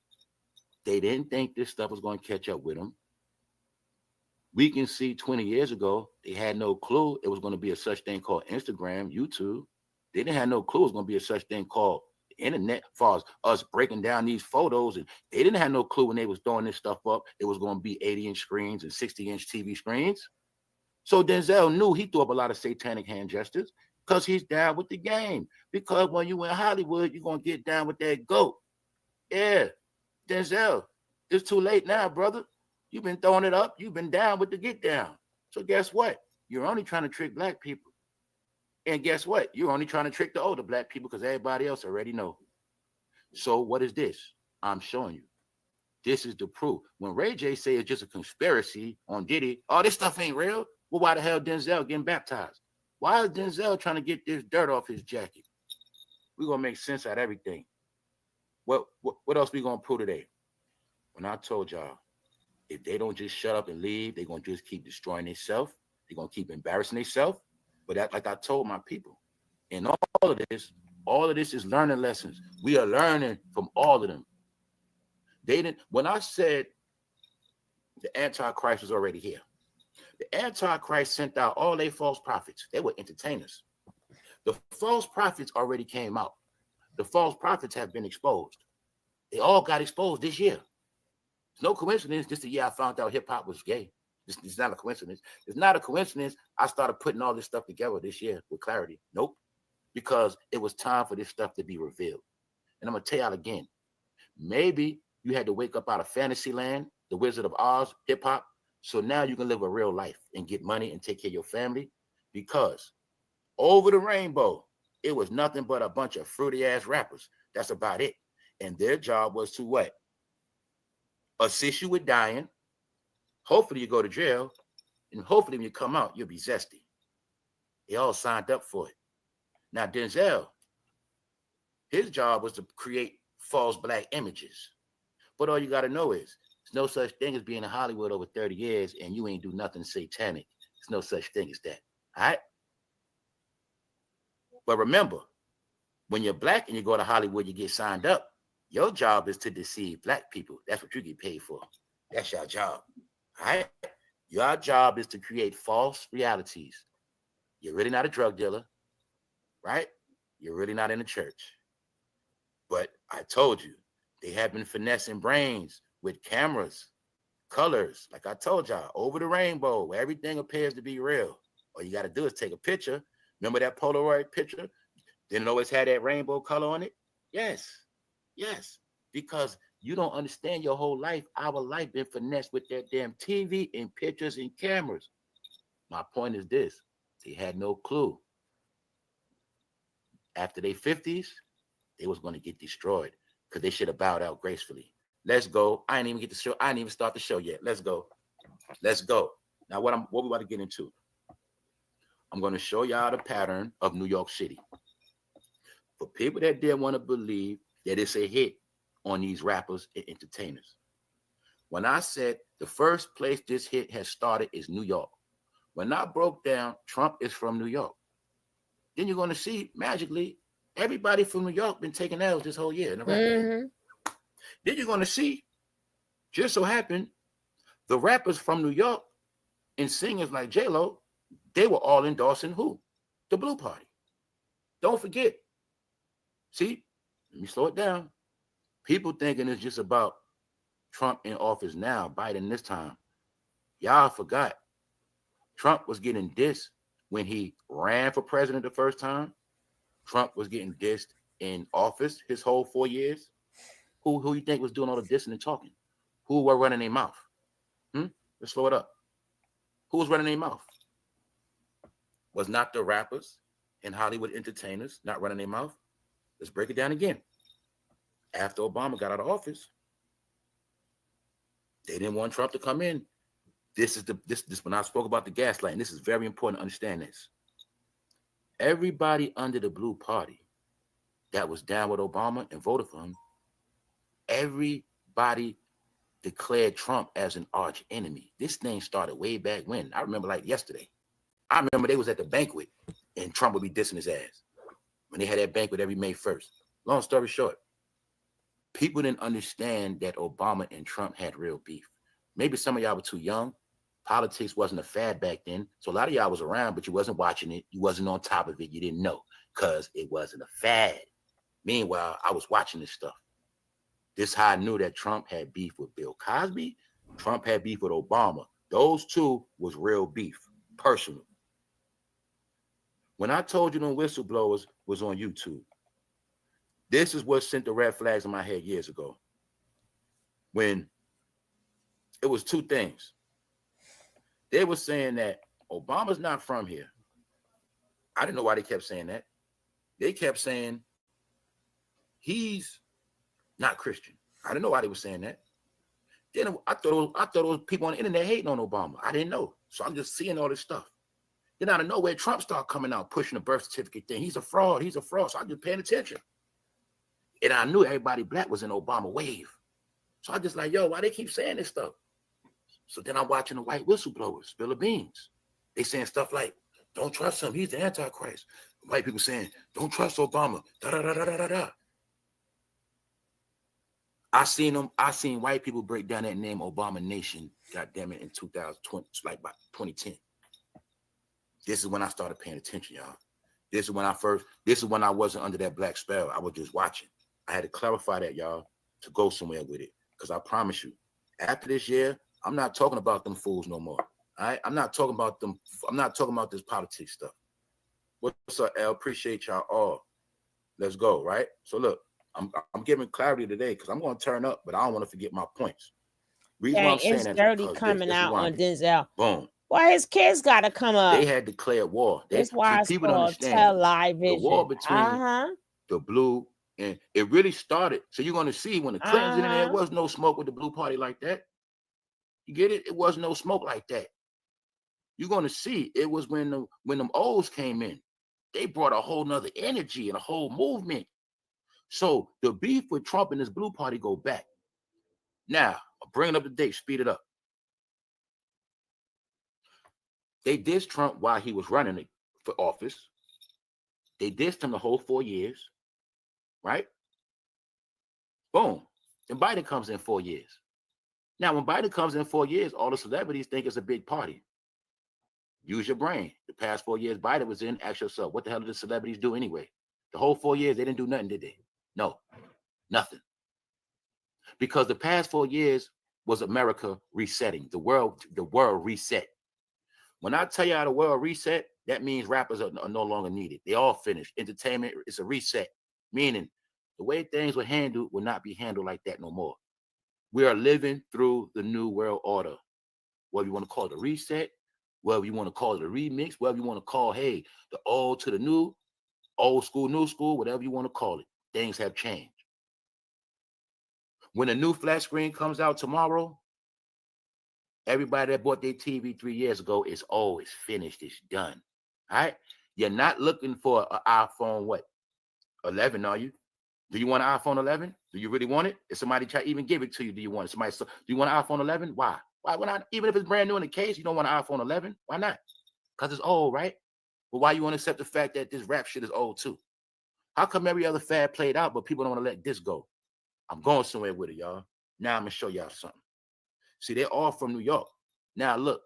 they didn't think this stuff was going to catch up with him. We can see 20 years ago, they had no clue it was going to be a such thing called Instagram, YouTube. They didn't have no clue it was going to be a such thing called the internet, as far as us breaking down these photos. And they didn't have no clue when they was throwing this stuff up, it was going to be 80-inch screens and 60-inch TV screens. So Denzel knew he threw up a lot of satanic hand gestures because he's down with the game. Because when you in Hollywood, you're going to get down with that goat. Yeah, Denzel, it's too late now, brother. You've been throwing it up. You've been down with the get down. So guess what? You're only trying to trick black people. And guess what? You're only trying to trick the older black people because everybody else already know. So what is this? I'm showing you. This is the proof. When Ray J say it's just a conspiracy on Diddy, oh, this stuff ain't real. Well, why the hell Denzel getting baptized? Why is Denzel trying to get this dirt off his jacket? We're going to make sense out of everything. What else we going to prove today? When I told y'all, if they don't just shut up and leave, they're going to just keep destroying themselves. They're going to keep embarrassing themselves. But that, like I told my people, and all of this is learning lessons. We are learning from all of them. When I said the Antichrist was already here, the Antichrist sent out all their false prophets. They were entertainers. The false prophets already came out. The false prophets have been exposed. They all got exposed this year. It's no coincidence. Just the year I found out hip hop was gay. It's not a coincidence. It's not a coincidence. I started putting all this stuff together this year with clarity. Nope. Because it was time for this stuff to be revealed. And I'm going to tell y'all again, maybe you had to wake up out of fantasy land, the Wizard of Oz, hip hop. So now you can live a real life and get money and take care of your family. Because over the rainbow, it was nothing but a bunch of fruity ass rappers. That's about it. And their job was to what? Assist you with dying. Hopefully you go to jail, and hopefully when you come out, you'll be zesty. They all signed up for it. Now, Denzel, his job was to create false black images. But all you got to know is there's no such thing as being in Hollywood over 30 years and you ain't do nothing satanic. There's no such thing as that. All right? But remember, when you're black and you go to Hollywood, you get signed up. Your job is to deceive black people. That's what you get paid for. That's your job. All right? Your job is to create false realities. You're really not a drug dealer, right? You're really not in the church. But I told you, they have been finessing brains with cameras, colors, like I told y'all, over the rainbow, where everything appears to be real. All you got to do is take a picture. Remember that Polaroid picture? Didn't it always have that rainbow color on it? Yes, yes, because you don't understand your whole life. Our life been finessed with that damn TV and pictures and cameras. My point is this. They had no clue. After their 50s, they was going to get destroyed because they should have bowed out gracefully. Let's go. I ain't even get the show. I ain't even start the show yet. Let's go. Let's go. Now, what we about to get into? I'm going to show y'all the pattern of New York City. For people that didn't want to believe that it's a hit on these rappers and entertainers. When I said the first place this hit has started is New York. When I broke down Trump is from New York, then you're going to see magically everybody from New York been taking L's this whole year. Then you're going to see, just so happened, the rappers from New York and singers like J-Lo, they were all endorsing who? The Blue Party. Don't forget. See, let me slow it down. People thinking it's just about Trump in office now, Biden this time. Y'all forgot. Trump was getting dissed when he ran for president the first time. Trump was getting dissed in office his whole 4 years, who you think was doing all the dissing and talking? Who were running their mouth? Let's slow it up. Who was running their mouth? Was not the rappers and Hollywood entertainers not running their mouth? Let's break it down again. After Obama got out of office, they didn't want Trump to come in. This when I spoke about the gaslighting, this is very important to understand this. Everybody under the Blue Party that was down with Obama and voted for him, everybody declared Trump as an arch enemy. This thing started way back when. I remember like yesterday. I remember they was at the banquet and Trump would be dissing his ass when they had that banquet every May 1st. Long story short, people didn't understand that Obama and Trump had real beef. Maybe some of y'all were too young. Politics wasn't a fad back then. So a lot of y'all was around, but you wasn't watching it. You wasn't on top of it. You didn't know because it wasn't a fad. Meanwhile, I was watching this stuff. This is how I knew that Trump had beef with Bill Cosby. Trump had beef with Obama. Those two was real beef, personal. When I told you them whistleblowers was on YouTube, this is what sent the red flags in my head years ago. When it was two things. They were saying that Obama's not from here. I didn't know why they kept saying that. They kept saying he's not Christian. I didn't know why they were saying that. Then I thought it was people on the internet hating on Obama. I didn't know. So I'm just seeing all this stuff. Then out of nowhere, Trump started coming out pushing the birth certificate thing. He's a fraud. He's a fraud. So I'm just paying attention. And I knew everybody black was in Obama wave. So I just like, yo, why they keep saying this stuff? So then I'm watching the white whistleblowers spill the beans. They saying stuff like, don't trust him. He's the Antichrist. White people saying, don't trust Obama. Da da da da da da. I seen white people break down that name Obama Nation, goddamn it, in 2020, like by 2010. This is when I started paying attention, y'all. This is when I wasn't under that black spell. I was just watching. I had to clarify that, y'all, to go somewhere with it. Because I promise you, after this year, I'm not talking about them fools no more. All right? I'm not talking about them. I'm not talking about this politics stuff. What's up, L? Appreciate y'all all. Let's go, right? So look, I'm giving clarity today because I'm going to turn up, but I don't want to forget my points. Reason why I'm saying It's that dirty coming out on Denzel. Boom. Why his kids got to come up? They had declared war. That's why it's people don't called understand television. the war between the blue and it really started. So you're going to see when the Clintons in there was no smoke with the Blue Party like that. You get it? It was no smoke like that. You're going to see it was when them O's came in. They brought a whole nother energy and a whole movement. So the beef with Trump and his Blue Party go back. Now, I'll bring it up to date, speed it up. They dissed Trump while he was running for office. They dissed him the whole 4 years, right? Boom. Then Biden comes in 4 years. Now, when Biden comes in 4 years, all the celebrities think it's a big party. Use your brain. The past 4 years Biden was in, ask yourself, what the hell did the celebrities do anyway? The whole 4 years, they didn't do nothing, did they? No, nothing. Because the past 4 years was America resetting. The world reset. When I tell y'all the world reset, that means rappers are no longer needed. They all finished. Entertainment is a reset, meaning the way things were handled will not be handled like that no more. We are living through the new world order. Whether you want to call it a reset, whether you want to call it a remix, whether you want to call, hey, the old to the new, old school, new school, whatever you want to call it, things have changed. When a new flat screen comes out tomorrow, everybody that bought their TV 3 years ago is it's finished, it's done. All right? You're not looking for an iPhone, 11, are you? Do you want an iPhone 11? Do you really want it? If somebody try even give it to you, do you want it? Do you want an iPhone 11? Why? Why not? Even if it's brand new in the case, you don't want an iPhone 11? Why not? Because it's old, right? But why you want to accept the fact that this rap shit is old too? How come every other fad played out, but people don't want to let this go? I'm going somewhere with it, y'all. Now I'm going to show y'all something. See, they're all from New York. Now, look,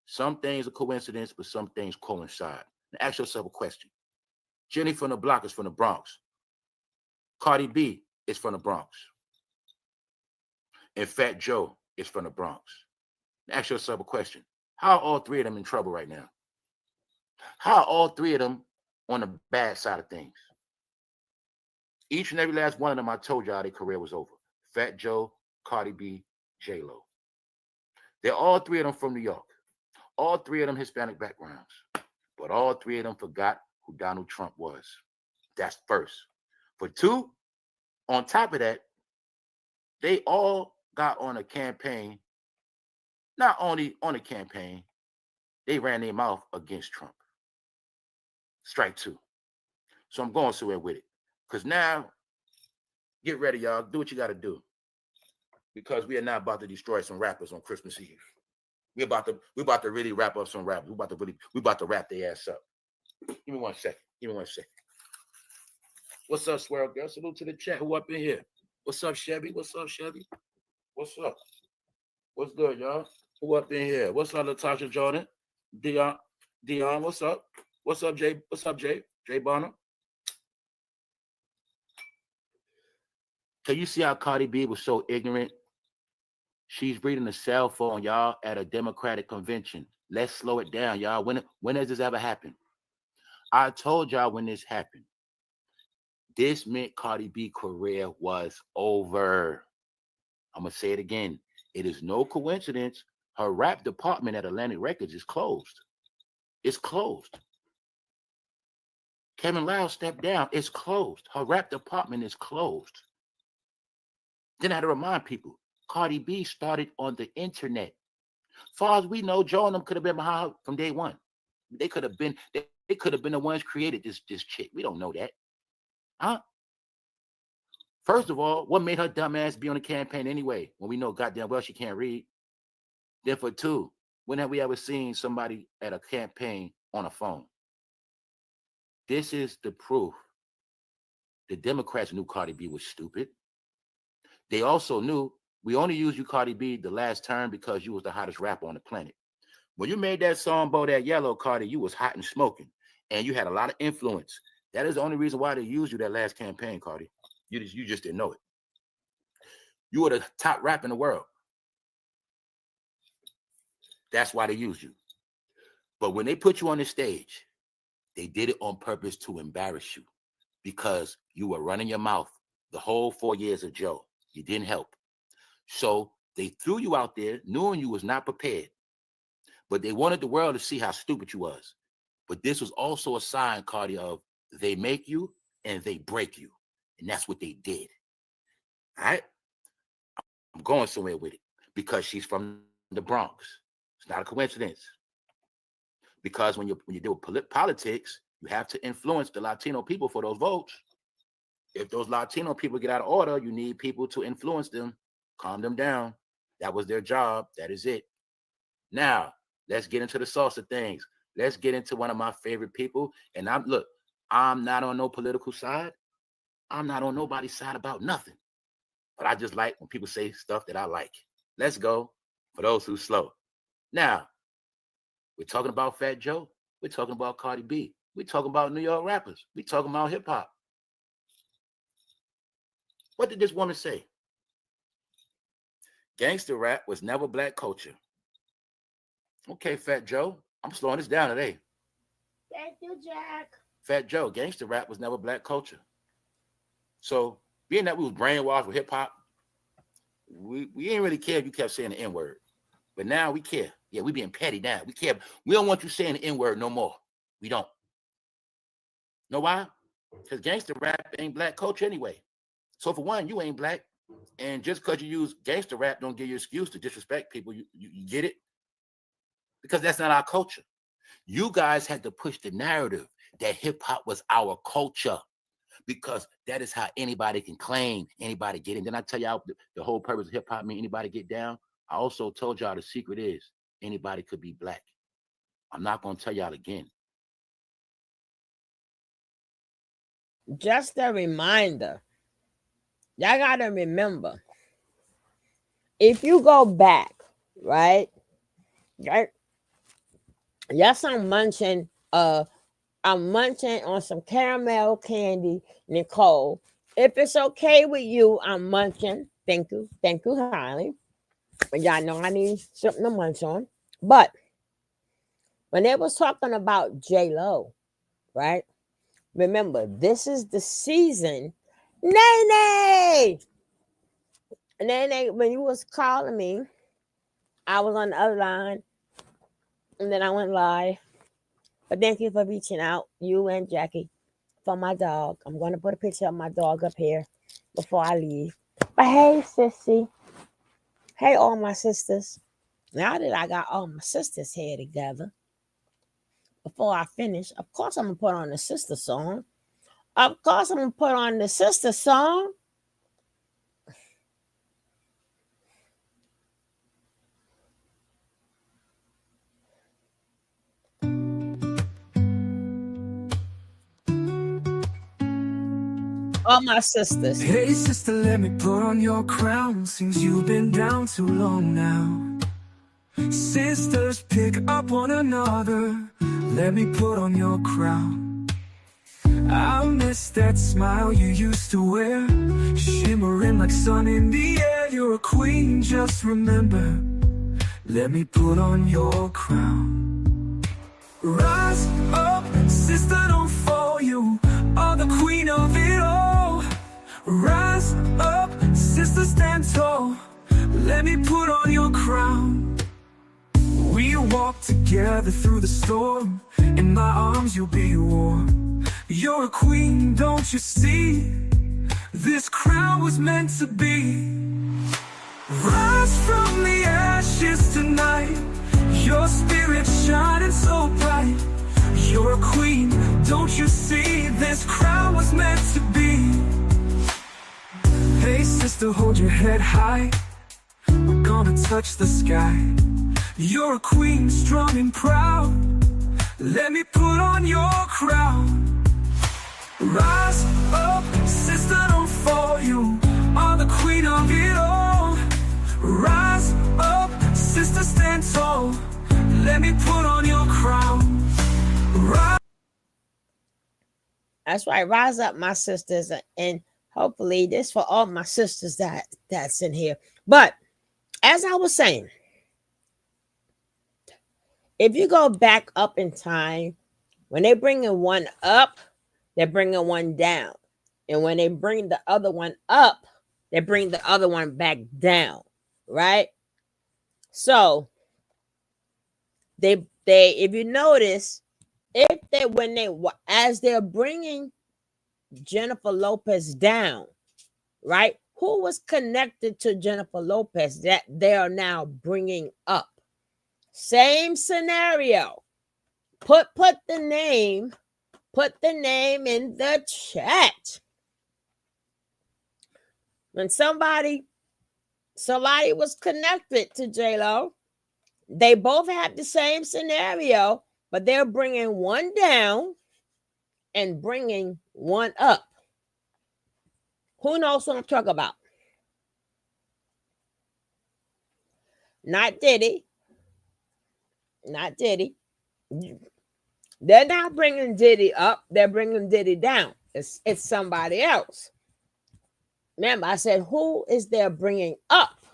some things are coincidence, but some things coincide. Now, ask yourself a question. Jenny from the Block is from the Bronx. Cardi B is from the Bronx. And Fat Joe is from the Bronx. Now, ask yourself a question. How are all three of them in trouble right now? How are all three of them on the bad side of things? Each and every last one of them, I told y'all their career was over. Fat Joe, Cardi B, J-Lo. They're all three of them from New York. All three of them Hispanic backgrounds. But all three of them forgot who Donald Trump was. That's first. For two, on top of that, they all got on a campaign. Not only on a campaign, they ran their mouth against Trump. Strike two. So I'm going somewhere with it. Because now, get ready, y'all. Do what you got to do. Because we are not about to destroy some rappers on Christmas Eve. We're about to really wrap up some rappers. We about to wrap their ass up. Give me 1 second. Give me 1 second. What's up, Swirl Girl? Salute to the chat. Who up in here? What's up, Chevy? What's up, Chevy? What's up? What's good, y'all? Who up in here? What's up, Latasha Jordan? Dion, what's up? What's up, Jay? What's up, Jay? Jay Bonner? Can you see how Cardi B was so ignorant? She's reading a cell phone, y'all, at a Democratic convention. Let's slow it down, y'all. When has this ever happened? I told y'all when this happened. This meant Cardi B career was over. I'm going to say it again. It is no coincidence her rap department at Atlantic Records is closed. It's closed. Kevin Lau stepped down. It's closed. Her rap department is closed. Then I had to remind people, Cardi B started on the internet. Far as we know, Joe and them could have been behind her from day one. They could have been the ones created this chick. We don't know that. Huh? First of all, what made her dumb ass be on the campaign anyway, when we know goddamn well she can't read? Then for two, when have we ever seen somebody at a campaign on a phone? This is the proof. The Democrats knew Cardi B was stupid. They also knew we only used you, Cardi B, the last term because you was the hottest rapper on the planet. When you made that song, Bo That Yellow, Cardi, you was hot and smoking, and you had a lot of influence. That is the only reason why they used you that last campaign, Cardi. You just didn't know it. You were the top rap in the world. That's why they used you. But when they put you on the stage, they did it on purpose to embarrass you because you were running your mouth the whole 4 years of Joe. You didn't help. So they threw you out there knowing you was not prepared. But they wanted the world to see how stupid you was. But this was also a sign, Cardi, of they make you and they break you. And that's what they did. All right? I'm going somewhere with it because she's from the Bronx. It's not a coincidence. Because when you do politics, you have to influence the Latino people for those votes. If those Latino people get out of order, you need people to influence them, calm them down. That was their job. That is it. Now, let's get into the sauce of things. Let's get into one of my favorite people. And I'm not on no political side. I'm not on nobody's side about nothing. But I just like when people say stuff that I like. Let's go for those who slow. Now, we're talking about Fat Joe. We're talking about Cardi B. We're talking about New York rappers. We're talking about hip hop. What did this woman say? Gangster rap was never black culture. Okay, Fat Joe. I'm slowing this down today. Thank you, Jack. Fat Joe, gangster rap was never black culture. So, being that we was brainwashed with hip hop, we didn't really care if you kept saying the N-word. But now we care. Yeah, we being petty now. We care. We don't want you saying the N-word no more. We don't. Know why? Because gangster rap ain't black culture anyway. So for one, you ain't black. And just because you use gangster rap don't give you an excuse to disrespect people. You get it? Because that's not our culture. You guys had to push the narrative that hip-hop was our culture because that is how anybody can claim, anybody get in. Then I tell y'all the whole purpose of hip-hop mean anybody get down. I also told y'all the secret is anybody could be black. I'm not going to tell y'all again. Just a reminder. Y'all got to remember, if you go back, right? Yes, I'm munching on some caramel candy, Nicole. If it's okay with you, I'm munching. Thank you highly. But y'all know I need something to munch on. But when they was talking about J-Lo, right? Remember, this is the season Nene. Nene, when you was calling me, I was on the other line, and then I went live. But thank you for reaching out, you and Jackie, for my dog. I'm going to put a picture of my dog up here before I leave. But hey, sissy. Hey, all my sisters. Now that I got all my sisters here together, before I finish, of course I'm going to put on the sister song. Of course I'm going to put on the sister song. All my sisters. Hey sister, let me put on your crown. Seems you've been down too long now. Sisters, pick up one another. Let me put on your crown. I miss that smile you used to wear, shimmering like sun in the air. You're a queen, just remember. Let me put on your crown. Rise up, sister, don't fall. You are the queen of it all. Rise up, sister, stand tall. Let me put on your crown. We walk together through the storm. In my arms you'll be warm. You're a queen, don't you see? This crown was meant to be. Rise from the ashes tonight. Your spirit shining so bright. You're a queen, don't you see? This crown was meant to be. Hey sister, hold your head high. We're gonna touch the sky. You're a queen, strong and proud. Let me put on your crown. Rise up, sister, don't fall. You are the queen of it all. Rise up, sister, stand tall. Let me put on your crown. Rise. That's right. Rise up, my sisters, and hopefully this for all my sisters that's in here. But as I was saying, if you go back up in time, when they bringing one up, they're bringing one down. And when they bring the other one up, they bring the other one back down, right? So they if you notice, as they're bringing Jennifer Lopez down, right? Who was connected to Jennifer Lopez that they are now bringing up? Same scenario. Put the name in the chat. When somebody was connected to J-Lo, they both had the same scenario, but they're bringing one down and bringing one up. Who knows what I'm talking about? Not Diddy. Not Diddy. They're not bringing Diddy up. They're bringing Diddy down. It's somebody else. Remember, I said, who is they're bringing up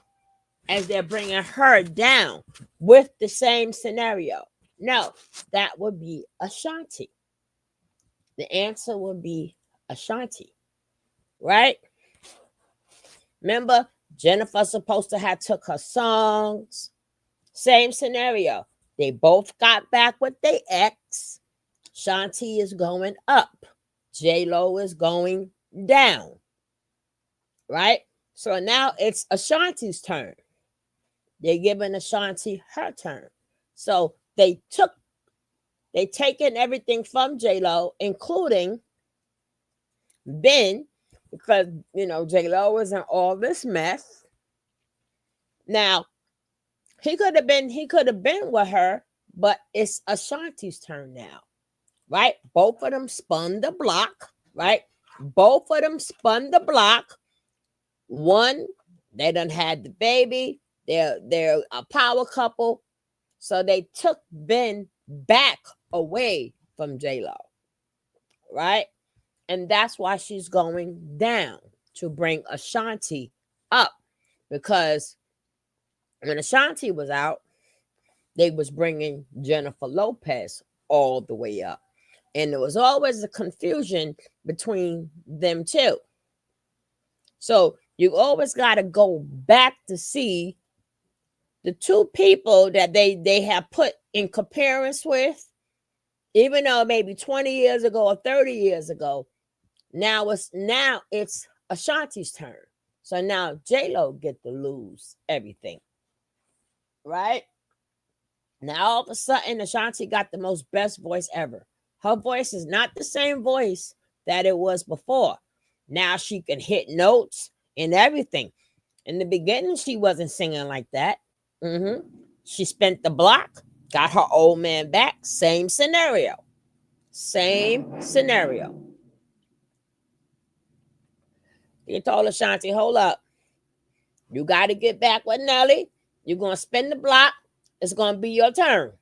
as they're bringing her down with the same scenario? No, that would be Ashanti. The answer would be Ashanti, right? Remember, Jennifer's supposed to have took her songs. Same scenario. They both got back with their ex. Shanti is going up. J-Lo is going down. Right? So now it's Ashanti's turn. They're giving Ashanti her turn. So they taken everything from J-Lo, including Ben, because J-Lo was in all this mess. Now, he could have been with her, but it's Ashanti's turn now, right? Both of them spun the block, right? Both of them spun the block. One, they done had the baby. They're a power couple, so they took Ben back away from J-Lo, right? And that's why she's going down, to bring Ashanti up, because when Ashanti was out, they was bringing Jennifer Lopez all the way up. And there was always a confusion between them two. So you always got to go back to see the two people that they have put in comparison with, even though maybe 20 years ago or 30 years ago. Now it's Ashanti's turn. So now J-Lo get to lose everything. Right? Now all of a sudden Ashanti got the most best voice ever. Her voice is not the same voice that it was before. Now she can hit notes and everything. In the beginning, she wasn't singing like that. She spent the block, got her old man back. Same scenario. Same scenario. He told Ashanti, hold up. You got to get back with Nelly. You're going to spin the block. It's going to be your turn.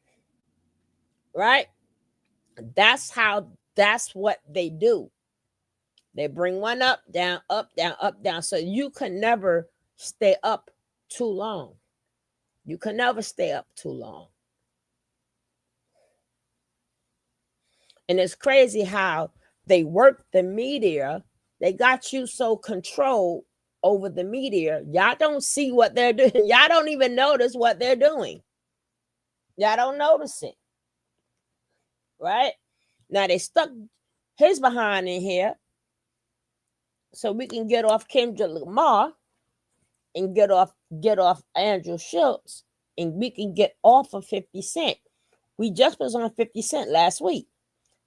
Right? That's what they do. They bring one up, down, up, down, up, down. So you can never stay up too long. You can never stay up too long. And it's crazy how they work the media. They got you so controlled over the media. Y'all don't see what they're doing. Y'all don't even notice what they're doing. Y'all don't notice it. Right? Now they stuck his behind in here so we can get off Kendrick Lamar and get off Andrew Schultz, and we can get off of 50 Cent. We just was on 50 Cent last week.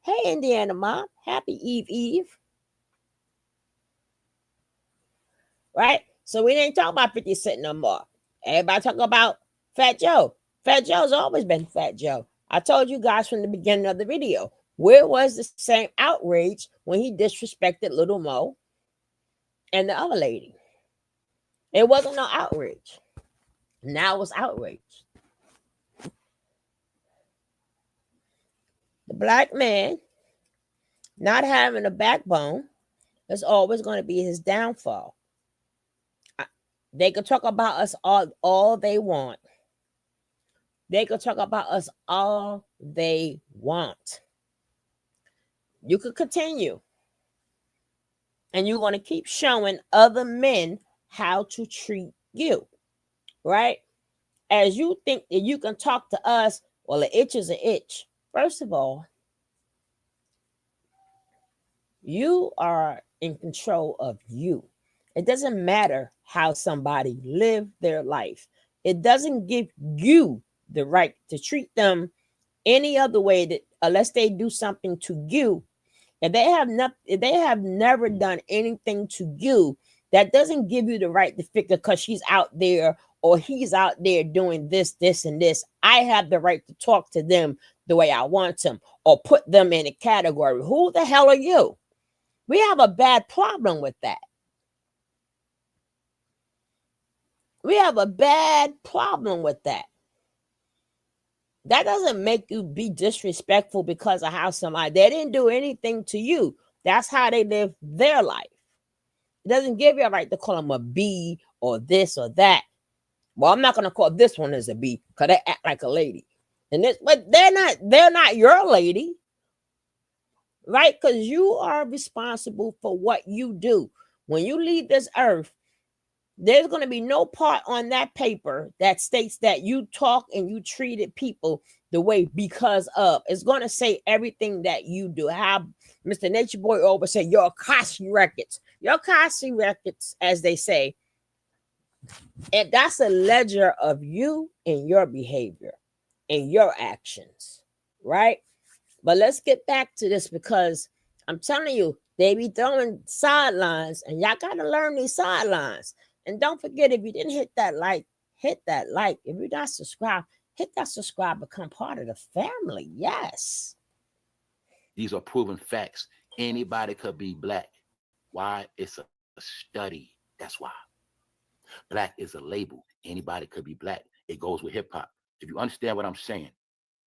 Hey, Indiana Mom. Happy Eve. Right? So we ain't talking about 50 Cent no more. Everybody talking about Fat Joe. Fat Joe's always been Fat Joe. I told you guys from the beginning of the video, where was the same outrage when he disrespected Little Mo and the other lady? It wasn't no outrage. Now it's outrage. The black man not having a backbone is always going to be his downfall. They can talk about us all they want. They can talk about us all they want. You could continue. And you're going to keep showing other men how to treat you. Right? As you think that you can talk to us, well, an itch is an itch. First of all, you are in control of you. It doesn't matter how somebody lived their life. It doesn't give you the right to treat them any other way that unless they do something to you. If they have never done anything to you, that doesn't give you the right to figure because she's out there or he's out there doing this, this, and this. I have the right to talk to them the way I want them or put them in a category. Who the hell are you? We have a bad problem with that. We have a bad problem with that. That doesn't make you be disrespectful because of how somebody, they didn't do anything to you. That's how they live their life. It doesn't give you a right to call them a B or this or that. Well, I'm not going to call this one as a B because they act like a lady. And this, but they're not your lady. Right? Because you are responsible for what you do. When you leave this earth, there's going to be no part on that paper that states that you talk and you treated people the way because of. It's going to say everything that you do. How Mr. Nature Boy always said, your Akashi records. Your Akashi records, as they say. And that's a ledger of you and your behavior and your actions. Right? But let's get back to this because I'm telling you, they be throwing sidelines and y'all got to learn these sidelines. And don't forget, if you didn't hit that like, hit that like. If you're not subscribed, hit that subscribe, become part of the family. Yes. These are proven facts. Anybody could be black. Why? It's a study. That's why. Black is a label. Anybody could be black. It goes with hip hop. If you understand what I'm saying,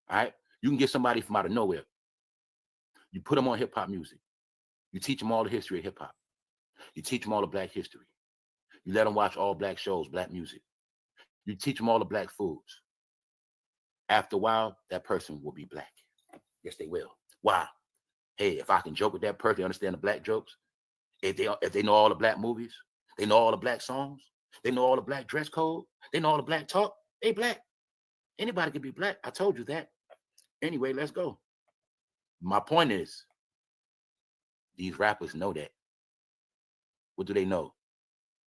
all right? You can get somebody from out of nowhere. You put them on hip hop music. You teach them all the history of hip hop. You teach them all the black history. You let them watch all black shows, black music. You teach them all the black foods. After a while, that person will be black. Yes, they will. Why? Hey, if I can joke with that person, understand the black jokes, if they know all the black movies, They know all the black songs. They know all the black dress code. They know all the black talk. They black. Anybody can be black. I told you that. Anyway, let's go. My point is, these rappers know that. What do they know?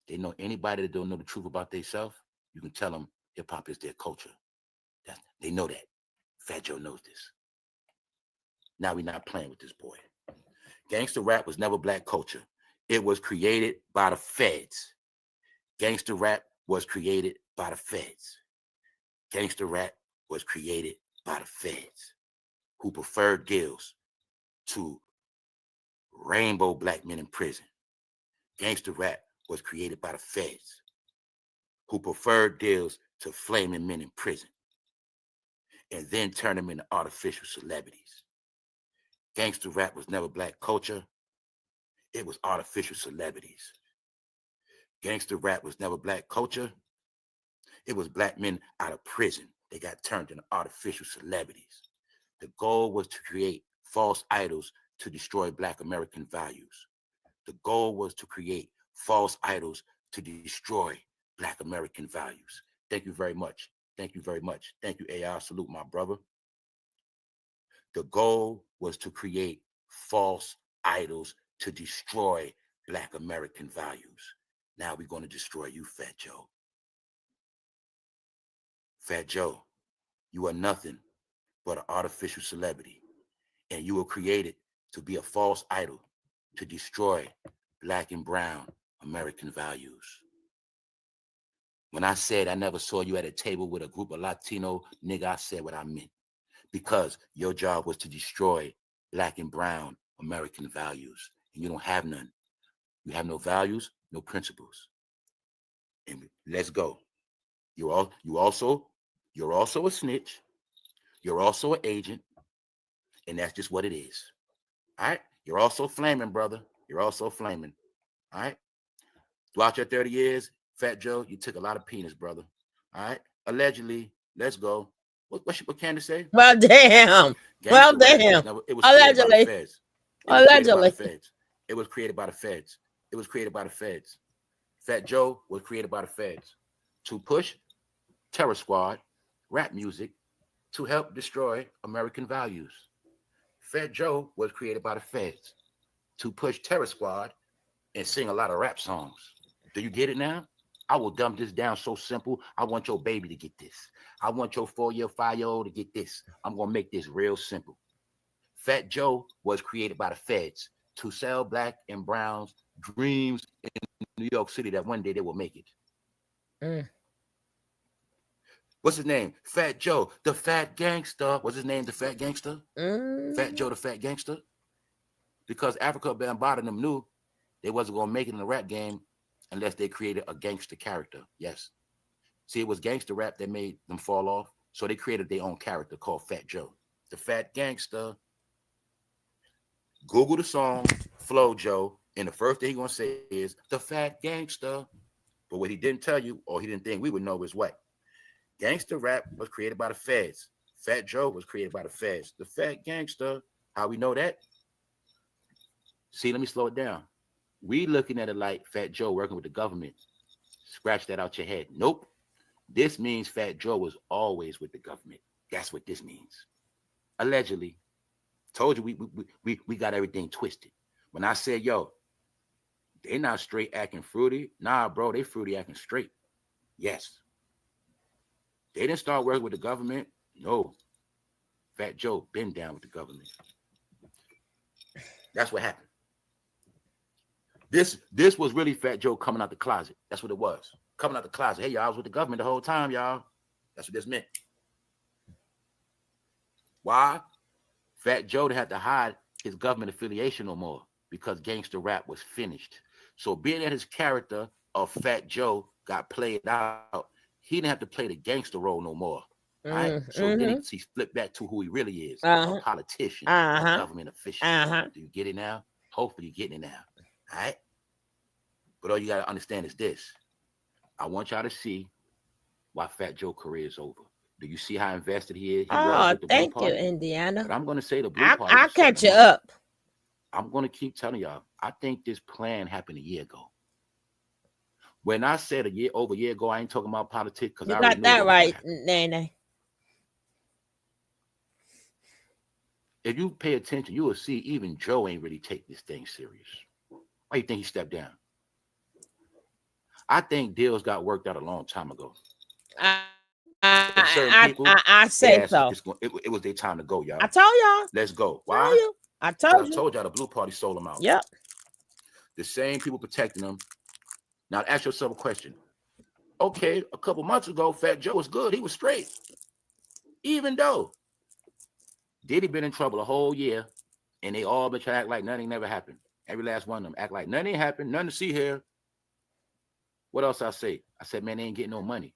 They know anybody that don't know the truth about themselves, you can tell them hip-hop is their culture. They know that. Fat Joe knows this. Now we're not playing with this boy. Gangster rap was never black culture. It was created by the feds. Gangster rap was created by the feds. Gangster rap was created by the feds, who preferred deals to rainbow black men in prison. Gangster rap was created by the feds, who preferred deals to flaming men in prison, and then turn them into artificial celebrities. Gangster rap was never black culture. It was artificial celebrities. Gangster rap was never black culture. It was black men out of prison. They got turned into artificial celebrities. The goal was to create false idols to destroy black American values. The goal was to create false idols to destroy black American values. Thank you very much. Thank you very much. Thank you, AI. Salute my brother. The goal was to create false idols to destroy black American values. Now we're going to destroy you, Fat Joe. Fat Joe, you are nothing but an artificial celebrity, and you were created to be a false idol to destroy black and brown American values. When I said I never saw you at a table with a group of Latino niggas, I said what I meant, because your job was to destroy black and brown American values, and you don't have none. You have no values, no principles. And let's go. You're also a snitch. You're also an agent, and that's just what it is. All right? You're also flaming, brother. You're also flaming. All right? Throughout your 30 years, Fat Joe, you took a lot of penis, brother. All right? Allegedly, let's go. What Candace say? Well, damn. Well, damn. It was allegedly. Allegedly. It was created by the feds. It was created by the feds. Fat Joe was created by the feds to push Terror Squad, rap music, to help destroy American values. Fat Joe was created by the feds to push Terror Squad and sing a lot of rap songs. Do you get it now? I will dumb this down so simple. I want your baby to get this. I want your 4-year, 5-year-old to get this. I'm going to make this real simple. Fat Joe was created by the feds to sell black and browns dreams in New York City that one day they will make it. What's his name? Fat Joe, the fat gangster. What's his name? The fat gangster? Fat Joe, the fat gangster. Because Africa Bambaataa and them knew they wasn't going to make it in the rap game unless they created a gangster character. Yes. See, it was gangster rap that made them fall off. So they created their own character called Fat Joe, the fat gangster. Google the song, Flow Joe, and the first thing he's going to say is the fat gangster. But what he didn't tell you, or he didn't think we would know, is what? Gangster rap was created by the feds. Fat Joe was created by the feds. The fat gangster, how we know that? See, let me slow it down. We looking at it like Fat Joe working with the government. Scratch that out your head. Nope. This means Fat Joe was always with the government. That's what this means. Allegedly. Told you we got everything twisted. When I said, yo, they not straight acting fruity. Nah, bro, they fruity acting straight. Yes. They didn't start working with the government. No. Fat Joe been down with the government. That's what happened. This was really Fat Joe coming out the closet. That's what it was. Coming out the closet. Hey, y'all, I was with the government the whole time, y'all. That's what this meant. Why? Fat Joe had to hide his government affiliation no more because gangster rap was finished. So being that his character of Fat Joe got played out, he didn't have to play the gangster role no more. Right? So then he flipped back to who he really is, a politician, a government official. Do you get it now? Hopefully you're getting it now. All right? But all you got to understand is this. I want y'all to see why Fat Joe's career is over. Do you see how invested he is? Thank you, Indiana. But I'm going to say the Blue Party. I'll catch you up. I'm going to keep telling y'all. I think this plan happened a year ago. When I said over a year ago, I ain't talking about politics because You I got that right, Nene. If you pay attention, you will see even Joe ain't really take this thing serious. Why you think he stepped down? I think deals got worked out a long time ago. I say so. It was their time to go, y'all. I told y'all. Let's go. Why? I told you. I told y'all the Blue Party sold them out. Yep. The same people protecting them. Now ask yourself a question. Okay, a couple months ago, Fat Joe was good. He was straight. Even though Diddy been in trouble a whole year, and they all been trying to act like nothing never happened. Every last one of them act like nothing happened, nothing to see here. What else I say? I said, man, they ain't getting no money.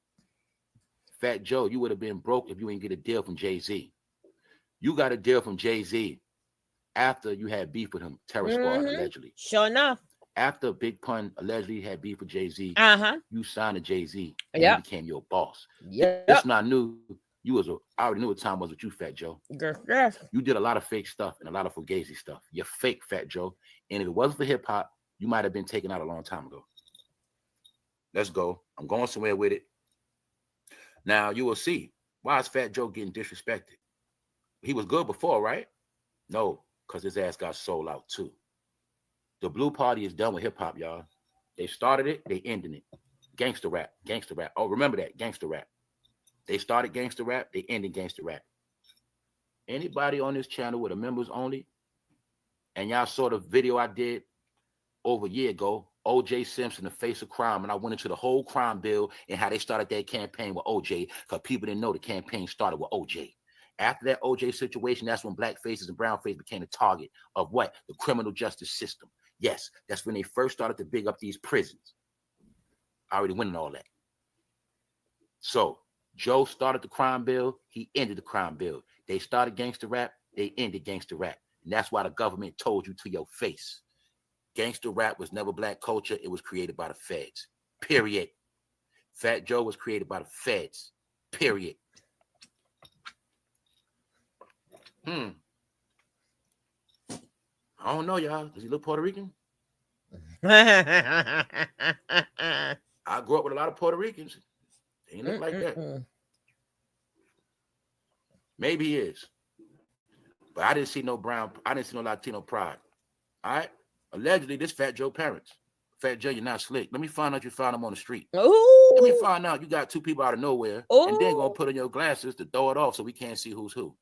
Fat Joe, you would have been broke if you ain't get a deal from Jay-Z. You got a deal from Jay-Z after you had beef with him, Terror Squad, allegedly. Sure enough. After Big Pun allegedly had beef with Jay-Z, you signed to Jay-Z and he became your boss. Yeah. That's when I knew I already knew what time was with you, Fat Joe. Yes. You did a lot of fake stuff and a lot of fugazi stuff. You're fake, Fat Joe. And if it wasn't for hip-hop, you might have been taken out a long time ago. Let's go. I'm going somewhere with it. Now, you will see. Why is Fat Joe getting disrespected? He was good before, right? No, because his ass got sold out too. The Blue Party is done with hip-hop, y'all. They started it, they ended it. Gangster rap, gangster rap. Oh, remember that, gangster rap. They started gangster rap, they ended gangster rap. Anybody on this channel with a members only, and y'all saw the video I did over a year ago, O.J. Simpson, the face of crime, and I went into the whole crime bill and how they started that campaign with O.J. because people didn't know the campaign started with O.J. After that O.J. situation, that's when black faces and brown faces became the target of what? The criminal justice system. Yes, that's when they first started to big up these prisons. I already went in all that. So Joe started the crime bill, he ended the crime bill. They started gangster rap, they ended gangster rap. And that's why the government told you to your face. Gangster rap was never black culture. It was created by the feds. Period. Fat Joe was created by the feds. Period. I don't know, y'all. Does he look Puerto Rican? I grew up with a lot of Puerto Ricans. They ain't look like that. Maybe he is. But I didn't see no Latino pride. All right? Allegedly, this Fat Joe parents. Fat Joe, you're not slick. Let me find out you found him on the street. Ooh. Let me find out you got two people out of nowhere and then gonna put on your glasses to throw it off so we can't see who's who.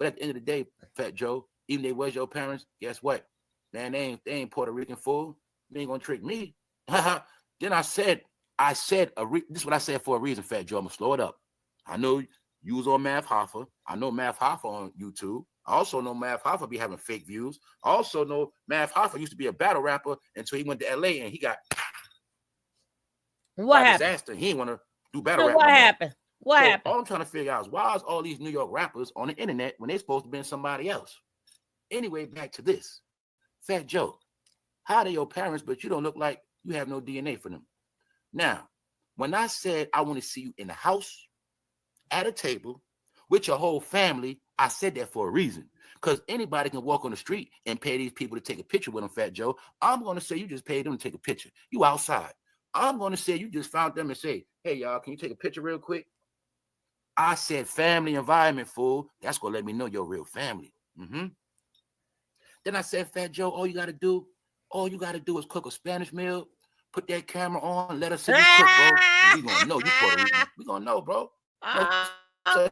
But at the end of the day, Fat Joe, even they was your parents, guess what? Man, they ain't Puerto Rican fool. They ain't gonna trick me. Then I said this is what I said for a reason, Fat Joe. I'm gonna slow it up. I know you was on Math Hoffa. I know Math Hoffa on YouTube. I also know Math Hoffa be having fake views. I also know Math Hoffa used to be a battle rapper until he went to LA and he got what happened? Disaster. He didn't want to do battle rap. What happened? What happened? All I'm trying to figure out is why is all these New York rappers on the internet when they're supposed to be somebody else? Anyway, back to this. Fat Joe, how are they your parents, but you don't look like you have no DNA for them? Now, when I said I want to see you in the house, at a table, with your whole family, I said that for a reason. Because anybody can walk on the street and pay these people to take a picture with them, Fat Joe. I'm going to say you just paid them to take a picture. You outside. I'm going to say you just found them and say, hey, y'all, can you take a picture real quick? I said family environment, fool. That's going to let me know your real family. Then I said, Fat Joe, all you got to do is cook a Spanish meal, put that camera on, let us see you cook, bro. And we going to know you Puerto Rican. We going to know, bro. No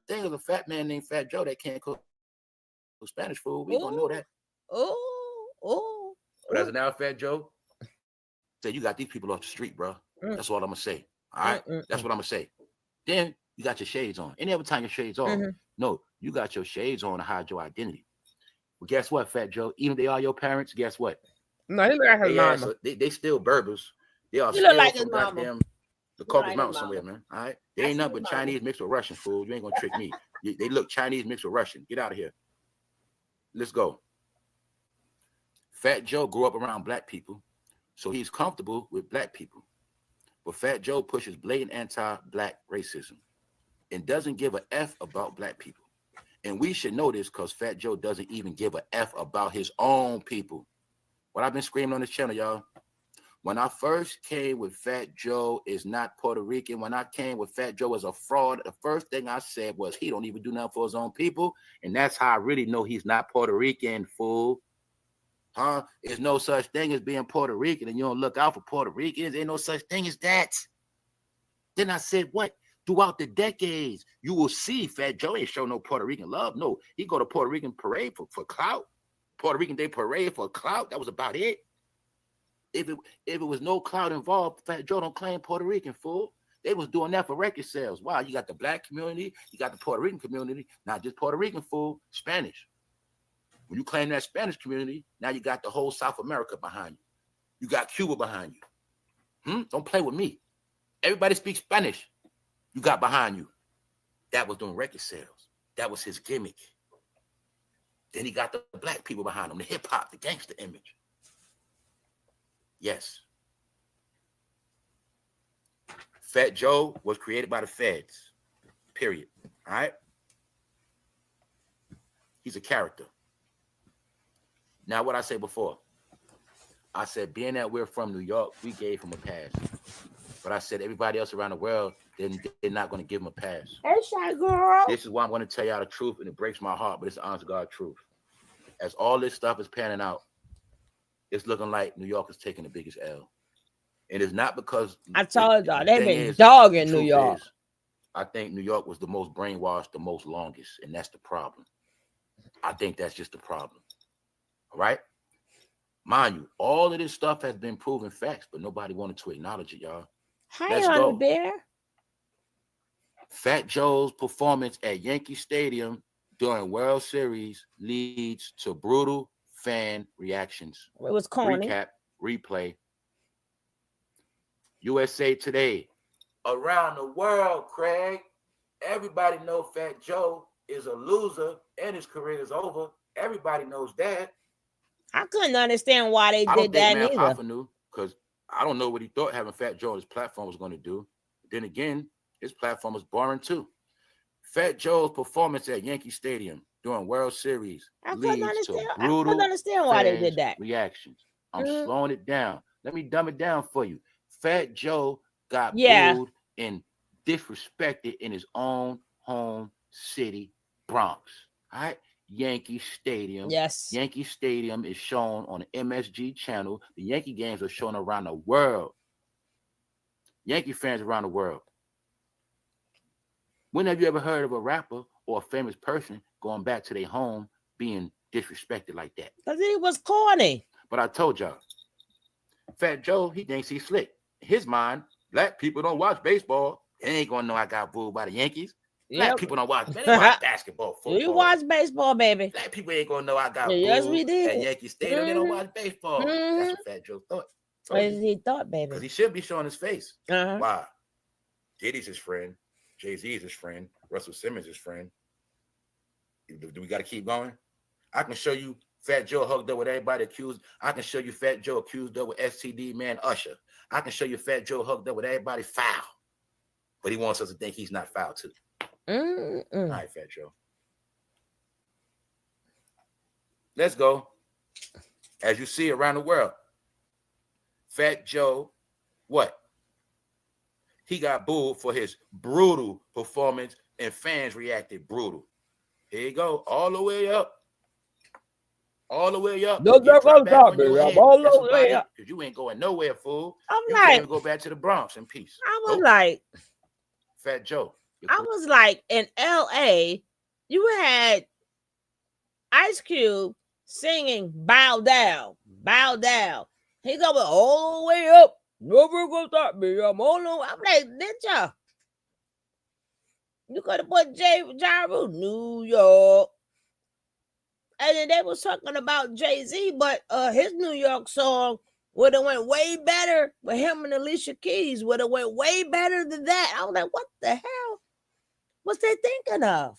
thing is a fat man named Fat Joe that can't cook Spanish food. We gonna know that. But as of now, Fat Joe, say you got these people off the street, bro. That's all I'm gonna say. All right, that's what I'm gonna say. Then you got your shades on. Any other time your shades on, no, you got your shades on to hide your identity. But guess what, Fat Joe? Even if they are your parents, guess what? No, he look like his mama. They still Berbers. They are he still look like from his mama. goddamn the Caucasus Mountains somewhere, man. All right, they ain't nothing but Chinese mixed with Russian, fool. You ain't gonna trick me. They look Chinese mixed with Russian. Get out of here. Let's go. Fat Joe grew up around black people, so he's comfortable with black people. But Fat Joe pushes blatant anti-black racism and doesn't give a F about black people. And we should know this because Fat Joe doesn't even give a F about his own people. What I've been screaming on this channel, y'all, When I first came with Fat Joe is not Puerto Rican. When I came with Fat Joe as a fraud, the first thing I said was he don't even do nothing for his own people. And that's how I really know he's not Puerto Rican, fool. Huh? There's no such thing as being Puerto Rican and you don't look out for Puerto Ricans. Ain't no such thing as that. Then I said, what? Throughout the decades, you will see Fat Joe ain't show no Puerto Rican love. No, he go to Puerto Rican parade for clout. Puerto Rican Day parade for clout. That was about it. If it was no clout involved, Fat Joe don't claim Puerto Rican, fool. They was doing that for record sales. Wow, you got the black community, you got the Puerto Rican community, not just Puerto Rican, fool, Spanish. When you claim that Spanish community, now you got the whole South America behind you. You got Cuba behind you. Don't play with me. Everybody speaks Spanish. You got behind you. That was doing record sales. That was his gimmick. Then he got the black people behind him, the hip hop, the gangster image. Yes. Fat Joe was created by the feds, period. All right? He's a character. Now, what I said before, I said, being that we're from New York, we gave him a pass. But I said, everybody else around the world, they're not going to give him a pass. Hey, shy girl. This is why I'm going to tell y'all the truth, and it breaks my heart, but it's the honest to God truth. As all this stuff is panning out, it's looking like New York is taking the biggest L. And it's not because I told y'all they've been dogging New York. I think New York was the most brainwashed, the most longest, and that's the problem. I think that's just the problem. All right? Mind you, all of this stuff has been proven facts, but nobody wanted to acknowledge it, y'all. Hi, Honey Bear. Fat Joe's performance at Yankee Stadium during World Series leads to brutal fan reactions. It was corny. Recap, replay. USA Today. Around the world, Craig, everybody knows Fat Joe is a loser and his career is over. Everybody knows that. I couldn't understand why they did that neither. neither. Knew, because I don't know what he thought having Fat Joe on his platform was going to do. Then again, his platform was boring too. Fat Joe's performance at Yankee Stadium during World Series leads to brutal I couldn't understand why they did that. reactions. I'm slowing it down. Let me dumb it down for you. Fat Joe got booed and disrespected in his own home city, Bronx. All right. Yankee Stadium. Yes. Yankee Stadium is shown on the MSG channel. The Yankee games are shown around the world. Yankee fans around the world. When have you ever heard of a rapper or a famous person going back to their home being disrespected like that? Because he was corny. But I told y'all, Fat Joe, he thinks he's slick. In his mind, black people don't watch baseball. They ain't gonna know I got booed by the Yankees. Black people don't watch. They watch basketball, football. You watch baseball, baby. Black people ain't gonna know I got yes, booed we did. at Yankee Stadium. They don't watch baseball. That's what Fat Joe thought. What he thought, baby? Because he should be showing his face. Why? Diddy's his friend. Jay-Z is his friend. Russell Simmons is his friend. Do we got to keep going? I can show you Fat Joe hugged up with everybody accused. I can show you Fat Joe accused up with STD man Usher. I can show you Fat Joe hugged up with everybody foul. But he wants us to think he's not foul too. All right, Fat Joe. Let's go. As you see around the world, Fat Joe, what? He got booed for his brutal performance and fans reacted brutal. Here you go. All the way up. All the way up. No, all the way up. Because you ain't going nowhere, fool. I'm can't even go back to the Bronx in peace. I was like, Fat Joe. I was like, in LA, you had Ice Cube singing Bow Down, Bow Down. He going all the way up. Never gonna stop me. I'm on. I'm like, did y'all? You could have put Ja Rule, New York. And then they was talking about Jay-Z, but his New York song would have went way better with him and Alicia Keys. Would have went way better than that. I was like, what the hell was they thinking of?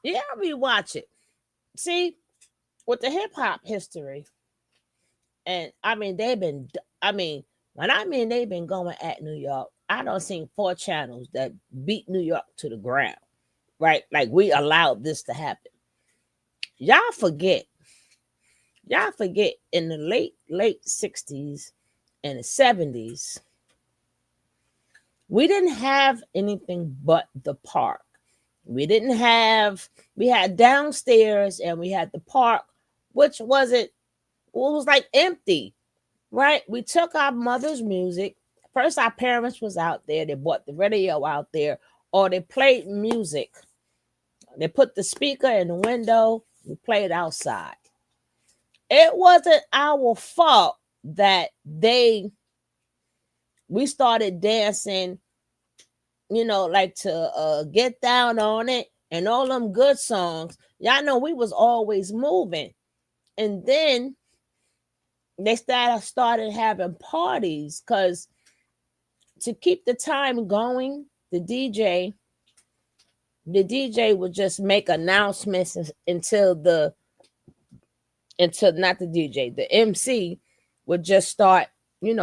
Yeah, I'll rewatch it. See, with the hip hop history, and I mean, they've been going at New York. I don't seen 4 channels that beat New York to the ground, right? Like we allowed this to happen. Y'all forget Y'all forget in the late 60s and the 70s, we didn't have anything but the park. We had downstairs and we had the park, which was like empty, right? We took our mother's music. First, our parents was out there. They bought the radio out there, or they played music. They put the speaker in the window. We played outside. It wasn't our fault that we started dancing, like to Get Down on It and all them good songs. Y'all know we was always moving. And then they started having parties, because to keep the time going, the DJ would just make announcements until the MC would just start,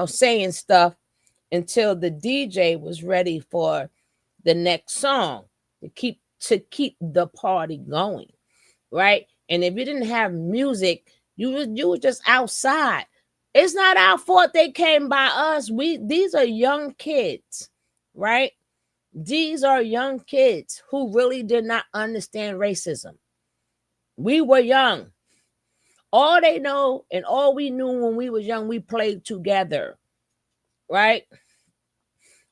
saying stuff until the DJ was ready for the next song to keep the party going, right? And if you didn't have music, you were just outside. It's not our fault they came by us. These are young kids, right? These are young kids who really did not understand racism. We were young. All they know and all we knew when we was young, we played together, right?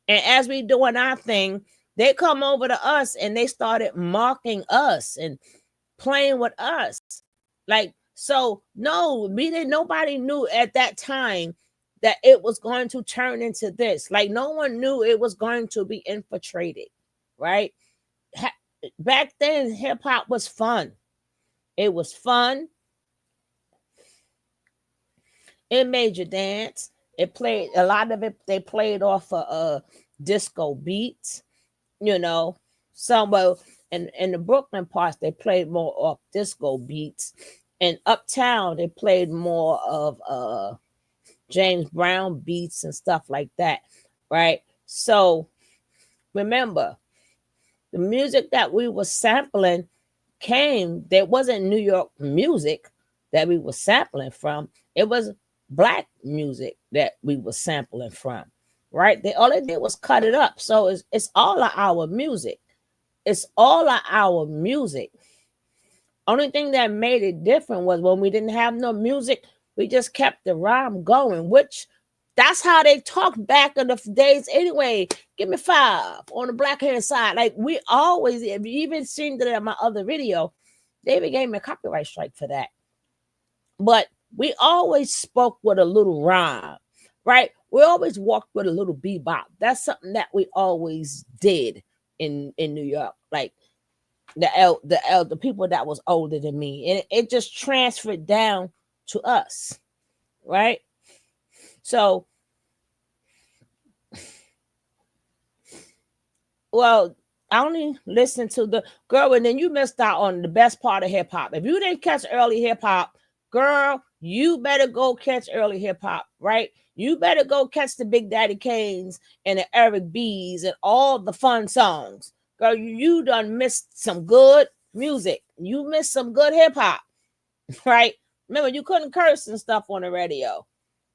And as we doing our thing, they come over to us and they started mocking us and playing with us. Like, so no, nobody knew at that time that it was going to turn into this. Like, no one knew it was going to be infiltrated, right? Back then, hip hop was fun. It was fun. It made you dance. It played a lot of it. They played off of disco beats, Somewhere in the Brooklyn parts, they played more off disco beats, and uptown they played more of James Brown beats and stuff like that, right? So remember, the music that we were sampling there wasn't New York music that we were sampling from. It was Black music that we were sampling from, right? All they did was cut it up. So it's all of our music. It's all of our music. Only thing that made it different was when we didn't have no music, we just kept the rhyme going, which that's how they talked back in the days anyway. Give me 5 on the black hand side. Like, we always, if you even seen that in my other video, they even gave me a copyright strike for that. But we always spoke with a little rhyme, right? We always walked with a little bebop. That's something that we always did in New York. Like, the people that was older than me, and it just transferred down to us, right? So, well, I only listened to the girl, and then you missed out on the best part of hip hop. If you didn't catch early hip hop, girl, you better go catch early hip hop, right? You better go catch the Big Daddy Kanes and the Eric B's and all the fun songs. Girl, you done missed some good music. You missed some good hip hop, right? Remember, you couldn't curse and stuff on the radio.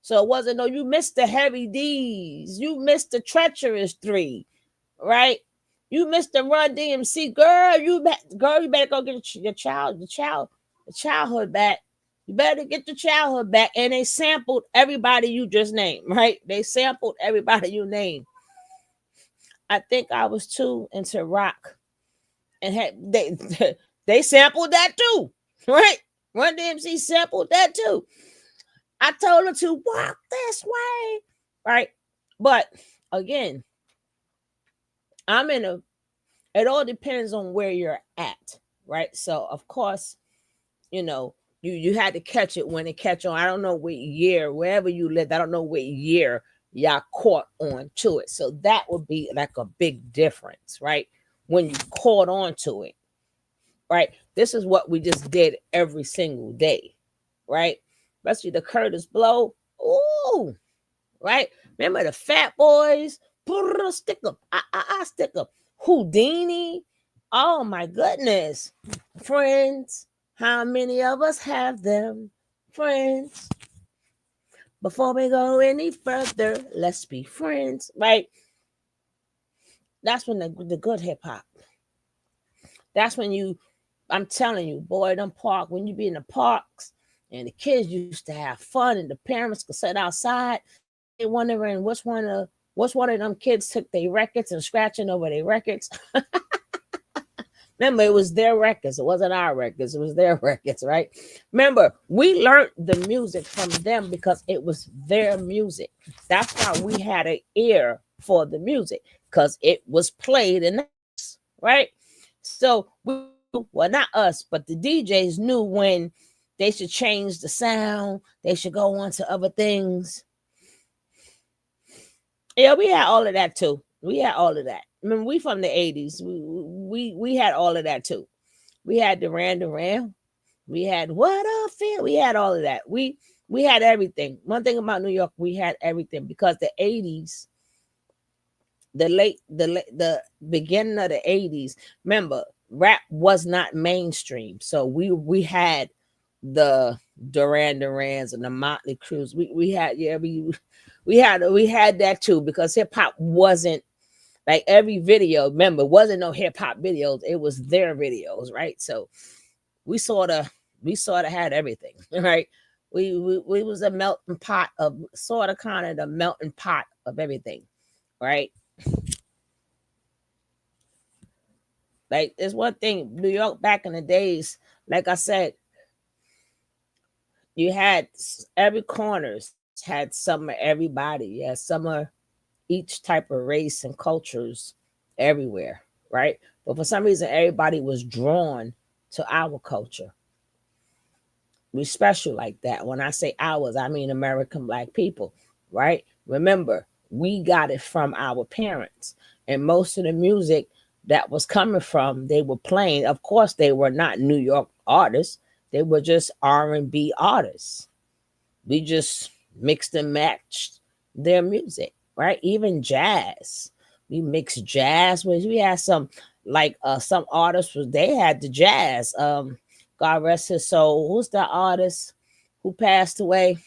So it wasn't, no, you missed the Heavy D's. You missed the Treacherous 3, right? You missed the Run DMC. Girl, you better go get your childhood back. You better get your childhood back. And they sampled everybody you just named, right? They sampled everybody you named. I think I was too into rock, and they sampled that too, right? Run DMC sampled that too. I told her to walk this way, right? But again, it all depends on where you're at, right? So of course, you had to catch it when it catch on. I don't know what year, wherever you lived, I don't know what year y'all caught on to it. So that would be like a big difference, right? When you caught on to it, right? This is what we just did every single day, right? Especially the Curtis Blow. Ooh, right? Remember the Fat Boys? Stick up. Stick up. Houdini. Oh my goodness. Friends, how many of us have them? friends. Before we go any further, let's be friends, right? That's when the good hip hop. That's when I'm telling you, boy, when you be in the parks and the kids used to have fun and the parents could sit outside, they wondering which one of them kids took their records and scratching over their records. Remember, it was their records. It wasn't our records. It was their records, right? Remember, we learned the music from them because it was their music. That's why we had an ear for the music, because it was played in us, right? So, well, not us, but the DJs knew when they should change the sound. They should go on to other things. Yeah, we had all of that too. We had all of that. I mean, we from the 80s. We had all of that too. We had Duran Duran. We had What a Feel. We had all of that. We had everything. One thing about New York, we had everything because the 80s, the beginning of the 80s, remember, rap was not mainstream. So we had the Duran Durans and the Motley Crues. We had that too, because hip hop wasn't like every video. Remember, wasn't no hip hop videos. It was their videos, right? So we sort of had everything, right? We was a melting pot of kind of the melting pot of everything, right? Like, there's one thing, New York back in the days, like I said, you had every corners had some of everybody. You had some of each type of race and cultures everywhere, right? But for some reason, everybody was drawn to our culture. We special like that. When I say ours, I mean American Black people, right? Remember, we got it from our parents, and most of the music that was coming from, they were playing. Of course, they were not New York artists. They were just R&B artists. We just mixed and matched their music, right? Even jazz. We mixed jazz with, we had some artists, they had the jazz. God rest his soul. Who's the artist who passed away?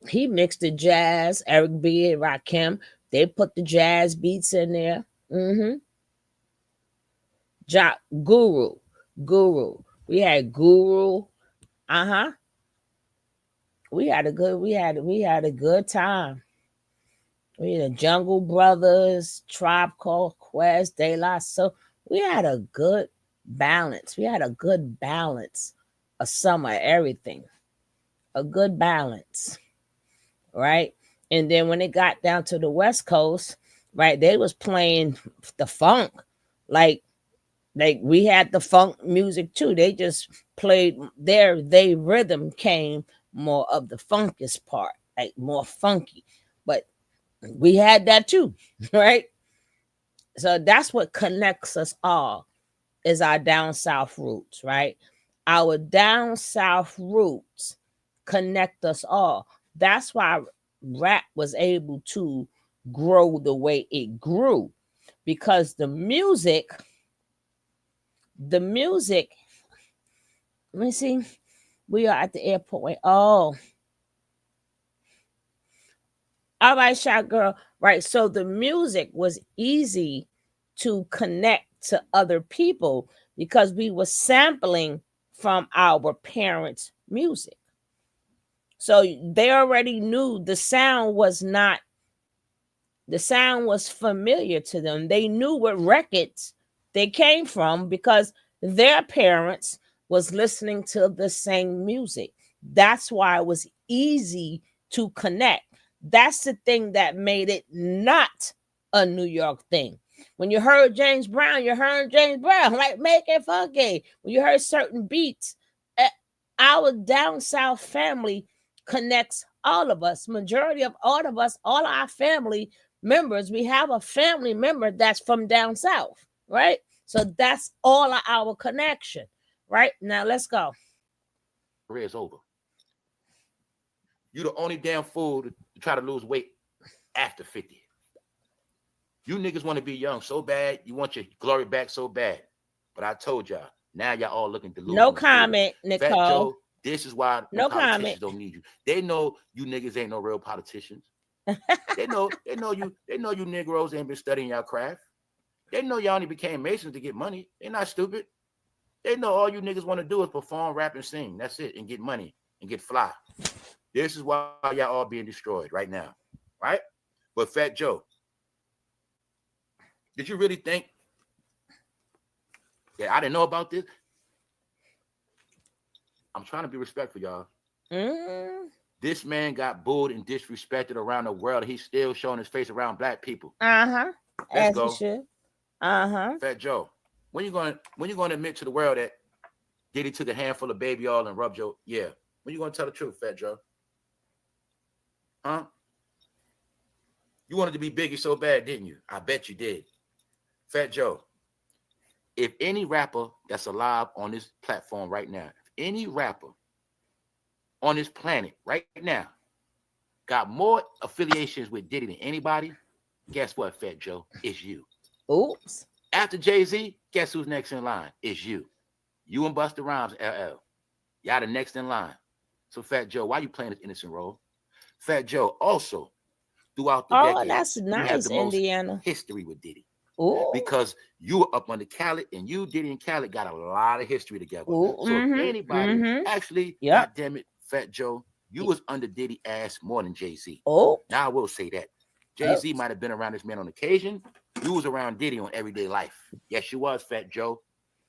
He mixed the jazz. Eric B. and Rakim. They put the jazz beats in there. Guru. We had Guru. We had a good time. We had the Jungle Brothers, Tribe Called Quest, De La Soul. We had a good balance. We had a good balance of some of everything. A good balance, right? And then when it got down to the West Coast, right, they was playing the funk. Like we had the funk music too. They just played their rhythm came more of the funkiest part, like more funky. But we had that too, right? So that's what connects us all, is our down south roots, right? Our down south roots connect us all. That's why rap was able to grow the way it grew, because the music, let me see, we are at the airport. Oh, all right, Shot Girl. Right. So the music was easy to connect to other people because we were sampling from our parents' music. So they already knew the sound was familiar to them. They knew what records they came from because their parents was listening to the same music. That's why it was easy to connect. That's the thing that made it not a New York thing. When you heard James Brown, like make it funky. When you heard certain beats, our down south family connects all of us. Majority of all of us, all our family members, we have a family member that's from down south, right? So that's all of our connection, right? Now let's go. Career's over. You the only damn fool to try to lose weight after 50. You niggas want to be young so bad. You want your glory back so bad. But I told y'all, now y'all all looking to lose. No comment, Nicole. This is why No politicians comment. don't need you. They know you niggas ain't no real politicians. They know you Negroes ain't been studying your craft. They know y'all only became Masons to get money. They're not stupid. They know all you niggas want to do is perform, rap, and sing. That's it, and get money and get fly. This is why y'all all being destroyed right now, right? But Fat Joe, did you really think that I didn't know about this? I'm trying to be respectful, y'all. This man got booed and disrespected around the world. He's still showing his face around black people. As Let's go. you should. Fat Joe, when you going to admit to the world that Diddy took a handful of baby oil and rubbed your, yeah. When you going to tell the truth, Fat Joe? Huh? You wanted to be Biggie so bad, didn't you? I bet you did. Fat Joe, if any rapper that's alive on this platform right now, if any rapper on this planet right now got more affiliations with Diddy than anybody, guess what, Fat Joe? It's you. Oops. After Jay-Z, guess who's next in line? It's you. You and Busta Rhymes, LL. Y'all the next in line. So, Fat Joe, why you playing this innocent role? Fat Joe, also, throughout the decades, that's you have nice, the most Indiana. history with Diddy. Ooh. Because you were up under Khaled, and you, Diddy, and Khaled got a lot of history together. Ooh, So if anybody, actually, God damn it, Fat Joe, you was under Diddy ass more than Jay-Z. Oh. Now I will say that. Jay-Z might have been around this man on occasion. You was around Diddy on everyday life. Yes, you was, Fat Joe.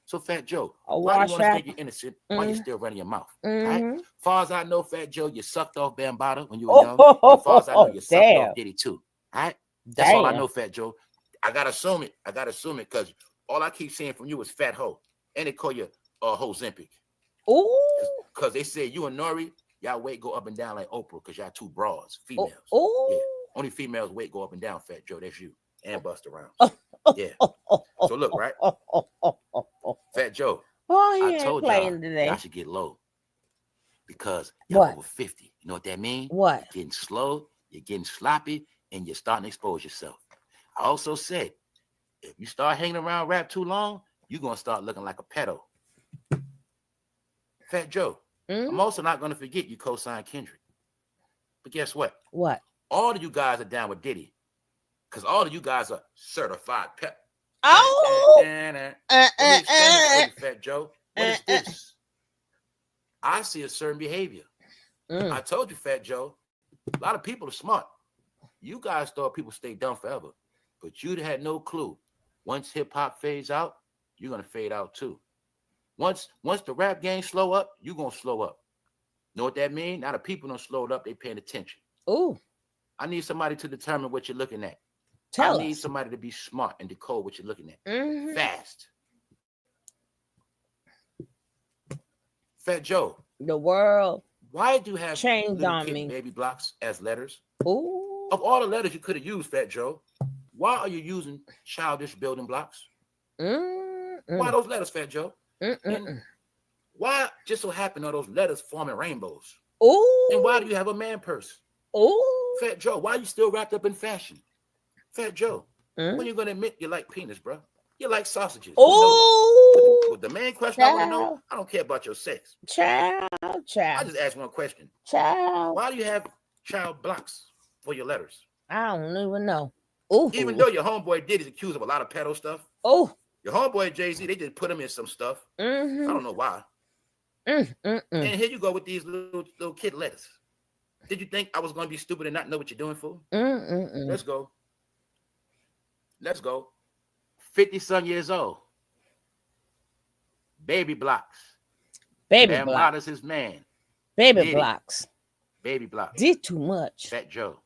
So, Fat Joe, why do you want to think you're innocent? Why you still running your mouth? Right? Far as I know, Fat Joe, you sucked off Bambaataa when you were young. As far as I know, you sucked off Diddy too. Right? That's all I know, Fat Joe. I gotta assume it. Because all I keep seeing from you is Fat Ho. And they call you Ho Zempic. Ooh. Because they say you and Nori, y'all weight go up and down like Oprah because y'all two broads, females. Yeah. Only females weight go up and down, Fat Joe. That's you. And Busta Rhymes. Yeah. So look, right? Fat Joe. I told y'all should get low. Because y'all over 50. You know what that means? What? You're getting slow, you're getting sloppy, and you're starting to expose yourself. I also said, if you start hanging around rap too long, you're going to start looking like a pedo. Fat Joe, I'm also not going to forget you co-signed Kendrick. But guess what? What? All of you guys are down with Diddy. Because all of you guys are certified pep. Oh! Fat Joe. What is this? I see a certain behavior. I told you, Fat Joe, a lot of people are smart. You guys thought people stay dumb forever. But you had no clue. Once hip-hop fades out, you're going to fade out too. Once the rap game slow up, you're going to slow up. Know what that means? Now the people don't slow it up, they paying attention. Ooh. I need somebody to determine what you're looking at. I need somebody to be smart and decode what you're looking at. Fast. Fat Joe. The world. Why do you have changed on me? Baby blocks as letters? Ooh. Of all the letters you could have used, Fat Joe, why are you using childish building blocks? Why those letters, Fat Joe? And why just so happen are those letters forming rainbows? Ooh. And why do you have a man purse? Ooh. Fat Joe, why are you still wrapped up in fashion? Fat Joe, when you gonna admit you like penis, bro? You like sausages. Ooh. But the main question I want to know, I don't care about your sex. Child. I just asked one question. Child. Why do you have child blocks for your letters? I don't even know. Ooh. Even though your homeboy Diddy's accused of a lot of pedo stuff. Oh. Your homeboy Jay-Z, they just put him in some stuff. I don't know why. And here you go with these little kid letters. Did you think I was going to be stupid and not know what you're doing for? Let's go. Let's go. 50-some years old. Baby blocks. Baby Bam blocks. is his man. Baby Diddy. blocks. Baby blocks. Did too much. Fat Joe.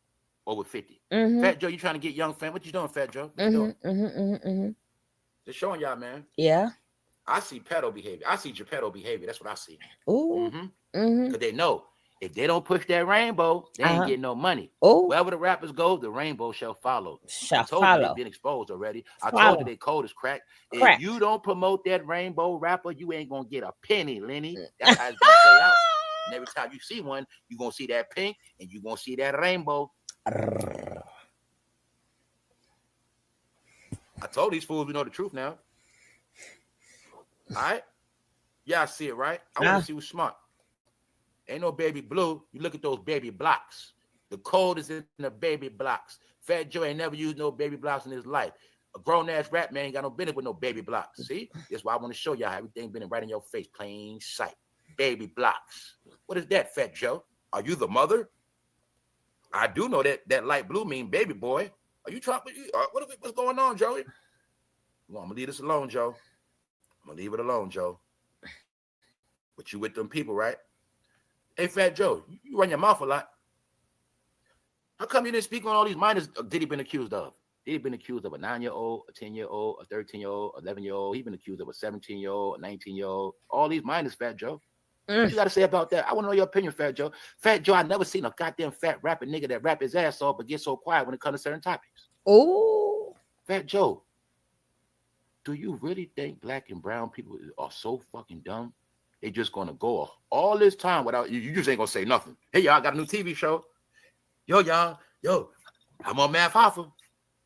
Over 50. Fat Joe, you trying to get young fam? What you doing, Fat Joe? What you doing? Just showing y'all, man. Yeah. I see pedo behavior. I see Geppetto behavior. That's what I see. Ooh. Because they know if they don't push that rainbow, they ain't getting no money. Oh. Wherever the rappers go, the rainbow shall follow. Shall I told you follow. they've been exposed already. I told you they code is cracked. If you don't promote that rainbow rapper, you ain't gonna get a penny, Lenny. That's how it's gonna play out. And every time you see one, you're gonna see that pink and you're gonna see that rainbow. I told these fools we know the truth now. All right? Yeah, I see it, right? I want to see who's smart. Ain't no baby blue. You look at those baby blocks. The code is in the baby blocks. Fat Joe ain't never used no baby blocks in his life. A grown-ass rap man ain't got no business with no baby blocks. See? That's why I want to show y'all how everything been right in your face, plain sight. Baby blocks. What is that, Fat Joe? Are you the mother? I do know that light blue mean baby boy. Are you trying? What's going on, Joey? Well, I'm gonna leave this alone, Joe. I'm gonna leave it alone, Joe. But you with them people, right? Hey, Fat Joe, you run your mouth a lot. How come you didn't speak on all these minors Diddy been accused of? Diddy been accused of a 9-year-old, a 10-year-old, a 13-year-old, 11-year-old. He been accused of a 17-year-old, a 19-year-old. All these minors, Fat Joe. What you got to say about that? I want to know your opinion, Fat Joe. Fat Joe, I never seen a goddamn fat rapping nigga that rap his ass off but get so quiet when it comes to certain topics. Oh, Fat Joe, do you really think black and brown people are so fucking dumb? They just gonna go all this time without you just ain't gonna say nothing. Hey, y'all, got a new TV show. Yo, y'all, I'm on Math Hoffa.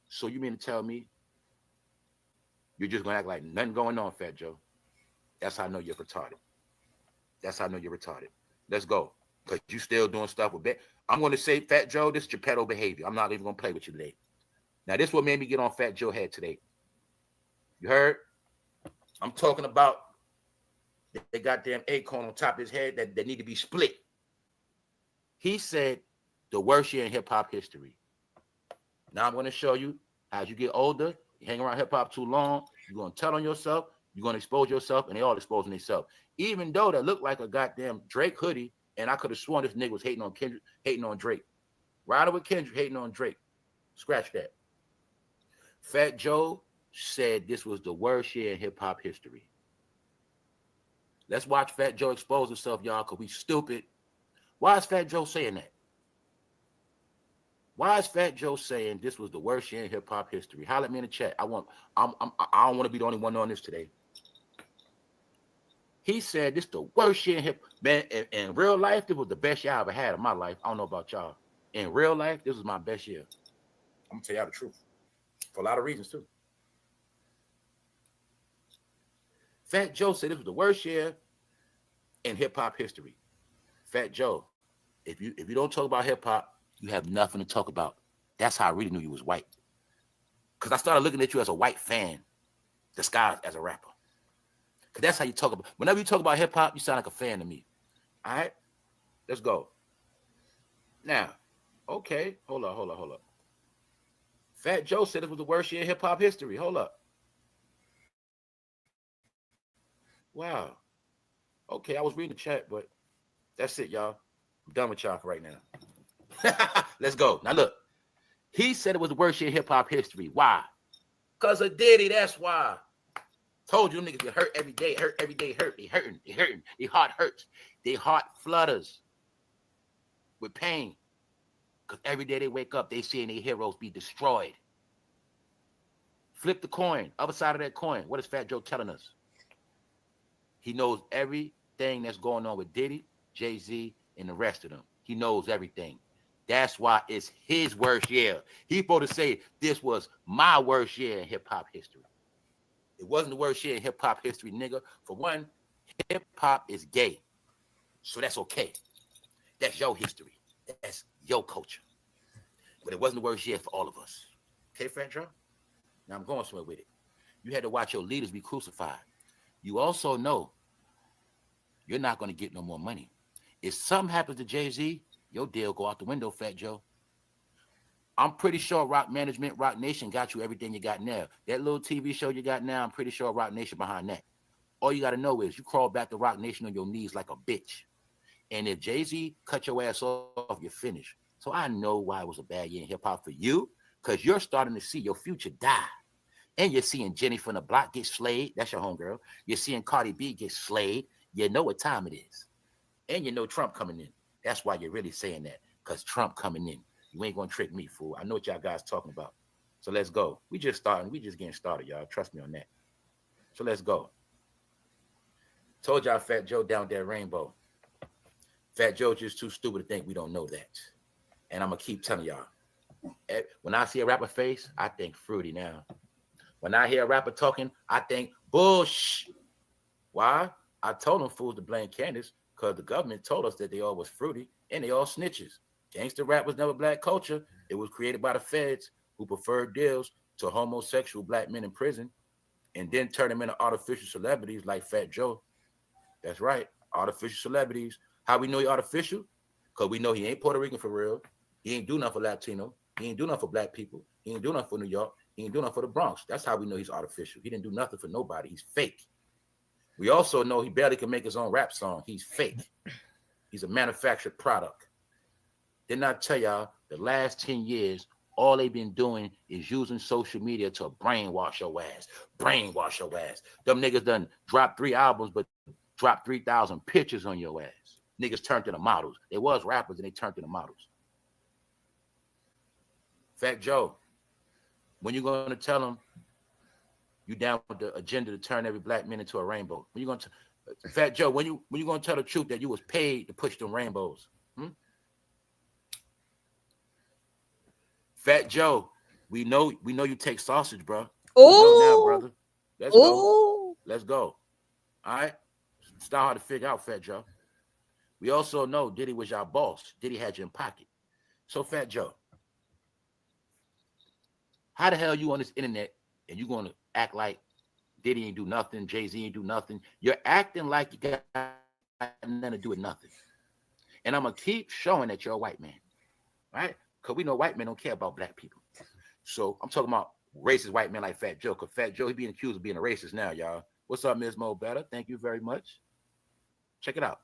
So you mean to tell me you're just gonna act like nothing going on, Fat Joe? That's how I know you're retarded. That's how I know you're retarded. Let's go. Because you still doing stuff with I'm going to say, Fat Joe, this is your pedo behavior. I'm not even going to play with you today. Now, this is what made me get on Fat Joe head today. You heard? I'm talking about the goddamn acorn on top of his head that need to be split. He said the worst year in hip-hop history. Now, I'm going to show you how as you get older, you hang around hip-hop too long, you're going to tell on yourself, you're going to expose yourself, and they all exposing themselves. Even though that looked like a goddamn Drake hoodie, and I could have sworn this nigga was hating on Kendrick, hating on Drake. Riding with Kendrick, hating on Drake. Scratch that. Fat Joe said this was the worst year in hip-hop history. Let's watch Fat Joe expose himself, y'all, because we stupid. Why is Fat Joe saying that? Why is Fat Joe saying this was the worst year in hip-hop history? Holler at me in the chat. I don't want to be the only one on this today. He said this the worst year in hip. Man, in real life, this was the best year I ever had in my life. I don't know about y'all. In real life, this was my best year. I'm gonna tell y'all the truth. For a lot of reasons, too. Fat Joe said this was the worst year in hip-hop history. Fat Joe, if you don't talk about hip-hop, you have nothing to talk about. That's how I really knew you was white. Because I started looking at you as a white fan disguised as a rapper. Because that's how you talk about. Whenever you talk about hip-hop, you sound like a fan to me. All right? Let's go. Now, okay. Hold up. Fat Joe said it was the worst year in hip-hop history. Hold up. Wow. Okay, I was reading the chat, but that's it, y'all. I'm done with y'all for right now. Let's go. Now, look. He said it was the worst year in hip-hop history. Why? Because of Diddy, that's why. Told you them niggas get hurt every day. They hurting. Their heart hurts. Their heart flutters with pain. Because every day they wake up, they seeing their heroes be destroyed. Flip the coin. Other side of that coin. What is Fat Joe telling us? He knows everything that's going on with Diddy, Jay-Z, and the rest of them. He knows everything. That's why it's his worst year. He's supposed to say this was my worst year in hip-hop history. It wasn't the worst year in hip-hop history, nigga. For one, hip-hop is gay. So that's okay. That's your history. That's your culture. But it wasn't the worst year for all of us. Okay, Fat Joe? Now I'm going somewhere with it. You had to watch your leaders be crucified. You also know you're not going to get no more money. If something happens to Jay-Z, your deal go out the window, Fat Joe. I'm pretty sure Rock Management, Rock Nation got you everything you got now. That little TV show you got now, I'm pretty sure Rock Nation behind that. All you got to know is you crawl back to Rock Nation on your knees like a bitch. And if Jay-Z cut your ass off, you're finished. So I know why it was a bad year in hip-hop for you, because you're starting to see your future die. And you're seeing Jenny from the block get slayed. That's your homegirl. You're seeing Cardi B get slayed. You know what time it is. And you know Trump coming in. That's why you're really saying that, because Trump coming in. You ain't going to trick me, fool. I know what y'all guys talking about. So let's go. We just starting. We just getting started, y'all. Trust me on that. So let's go. Told y'all Fat Joe down there rainbow. Fat Joe just too stupid to think we don't know that. And I'm going to keep telling y'all. When I see a rapper face, I think fruity now. When I hear a rapper talking, I think bullshit. Why? I told them fools to blame Candace because the government told us that they all was fruity and they all snitches. Gangster rap was never black culture. It was created by the feds who preferred deals to homosexual black men in prison and then turn them into artificial celebrities like Fat Joe. That's right, artificial celebrities. How we know he artificial? Because we know he ain't Puerto Rican for real. He ain't do nothing for Latino. He ain't do nothing for black people. He ain't do nothing for New York. He ain't do nothing for the Bronx. That's how we know he's artificial. He didn't do nothing for nobody. He's fake. We also know he barely can make his own rap song. He's fake. He's a manufactured product. Didn't I tell y'all the last 10 years, all they've been doing is using social media to brainwash your ass. Brainwash your ass. Them niggas done dropped 3 albums, but dropped 3,000 pictures on your ass. Niggas turned to the models. They was rappers and they turned to the models. Fat Joe, when you going to tell them you down with the agenda to turn every black man into a rainbow? When you going to, Fat Joe, when you going to tell the truth that you was paid to push them rainbows? Fat Joe, we know you take sausage, bro. Oh, now, brother. Let's go. Let's go. All right. It's not hard to figure out, Fat Joe. We also know Diddy was your boss. Diddy had you in pocket. So, Fat Joe, how the hell you on this internet and you going to act like Diddy ain't do nothing, Jay-Z ain't do nothing? You're acting like you got nothing to do with nothing. And I'm going to keep showing that you're a white man, right? Because we know white men don't care about black people. So I'm talking about racist white men like Fat Joe, because Fat Joe, he being accused of being a racist now, y'all. What's up, Ms. Mo Better? Thank you very much. Check it out.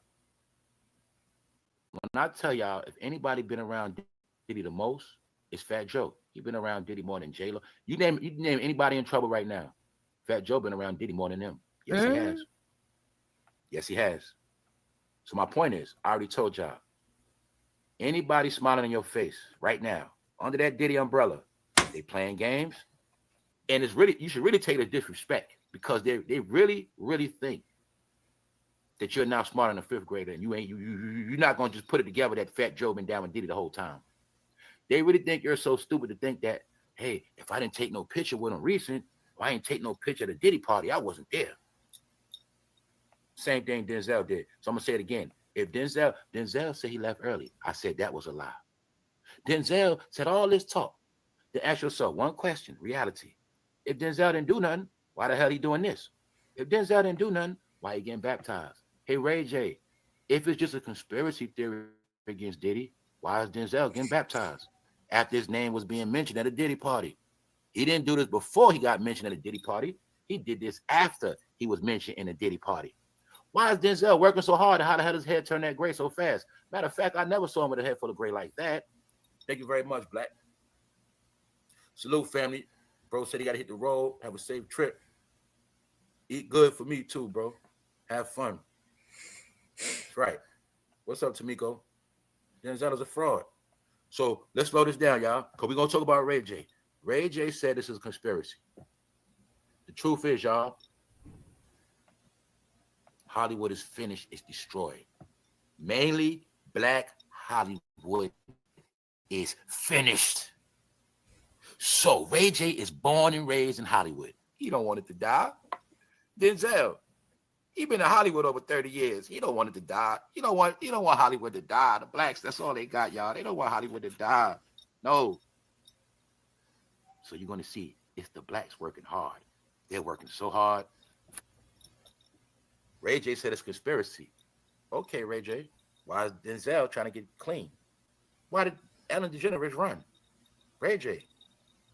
When I tell y'all, if anybody been around Diddy the most, it's Fat Joe. He been around Diddy more than J-Lo. You name anybody in trouble right now. Fat Joe been around Diddy more than them. Yes, he has. Yes, he has. So my point is, I already told y'all, anybody smiling in your face right now, under that Diddy umbrella, they playing games. And it's really, you should really take the disrespect, because they really, really think that you're now smarter than a 5th grader, and you're not gonna just put it together that Fat Joe been down with Diddy the whole time. They really think you're so stupid to think that, hey, if I didn't take no picture with him recent, or I ain't take no picture at the Diddy party, I wasn't there. Same thing Denzel did. So I'm gonna say it again. If Denzel said he left early, I said that was a lie. Denzel said all this talk. Then ask yourself one question, reality. If Denzel didn't do nothing, why the hell he doing this? If Denzel didn't do nothing, why he getting baptized? Hey, Ray J, if it's just a conspiracy theory against Diddy, why is Denzel getting baptized after his name was being mentioned at a Diddy party? He didn't do this before he got mentioned at a Diddy party. He did this after he was mentioned in a Diddy party. Why is Denzel working so hard, and how the hell does his head turn that gray so fast? Matter of fact, I never saw him with a head full of gray like that. Thank you very much, Black. Salute, family. Bro said he got to hit the road, have a safe trip. Eat good for me too, bro. Have fun. That's right. What's up, Tamiko? Denzel is a fraud. So let's slow this down, y'all, because we're going to talk about Ray J. Ray J said this is a conspiracy. The truth is, y'all, Hollywood is finished. It's destroyed. Mainly Black Hollywood is finished. So Ray J is born and raised in Hollywood. He don't want it to die. Denzel, he been in Hollywood over 30 years. He don't want it to die. He don't want Hollywood to die. The blacks, that's all they got, y'all. They don't want Hollywood to die. No. So you're going to see it's the blacks working hard. They're working so hard. Ray J said it's conspiracy. Okay, Ray J. Why is Denzel trying to get clean? Why did Ellen DeGeneres run? Ray J.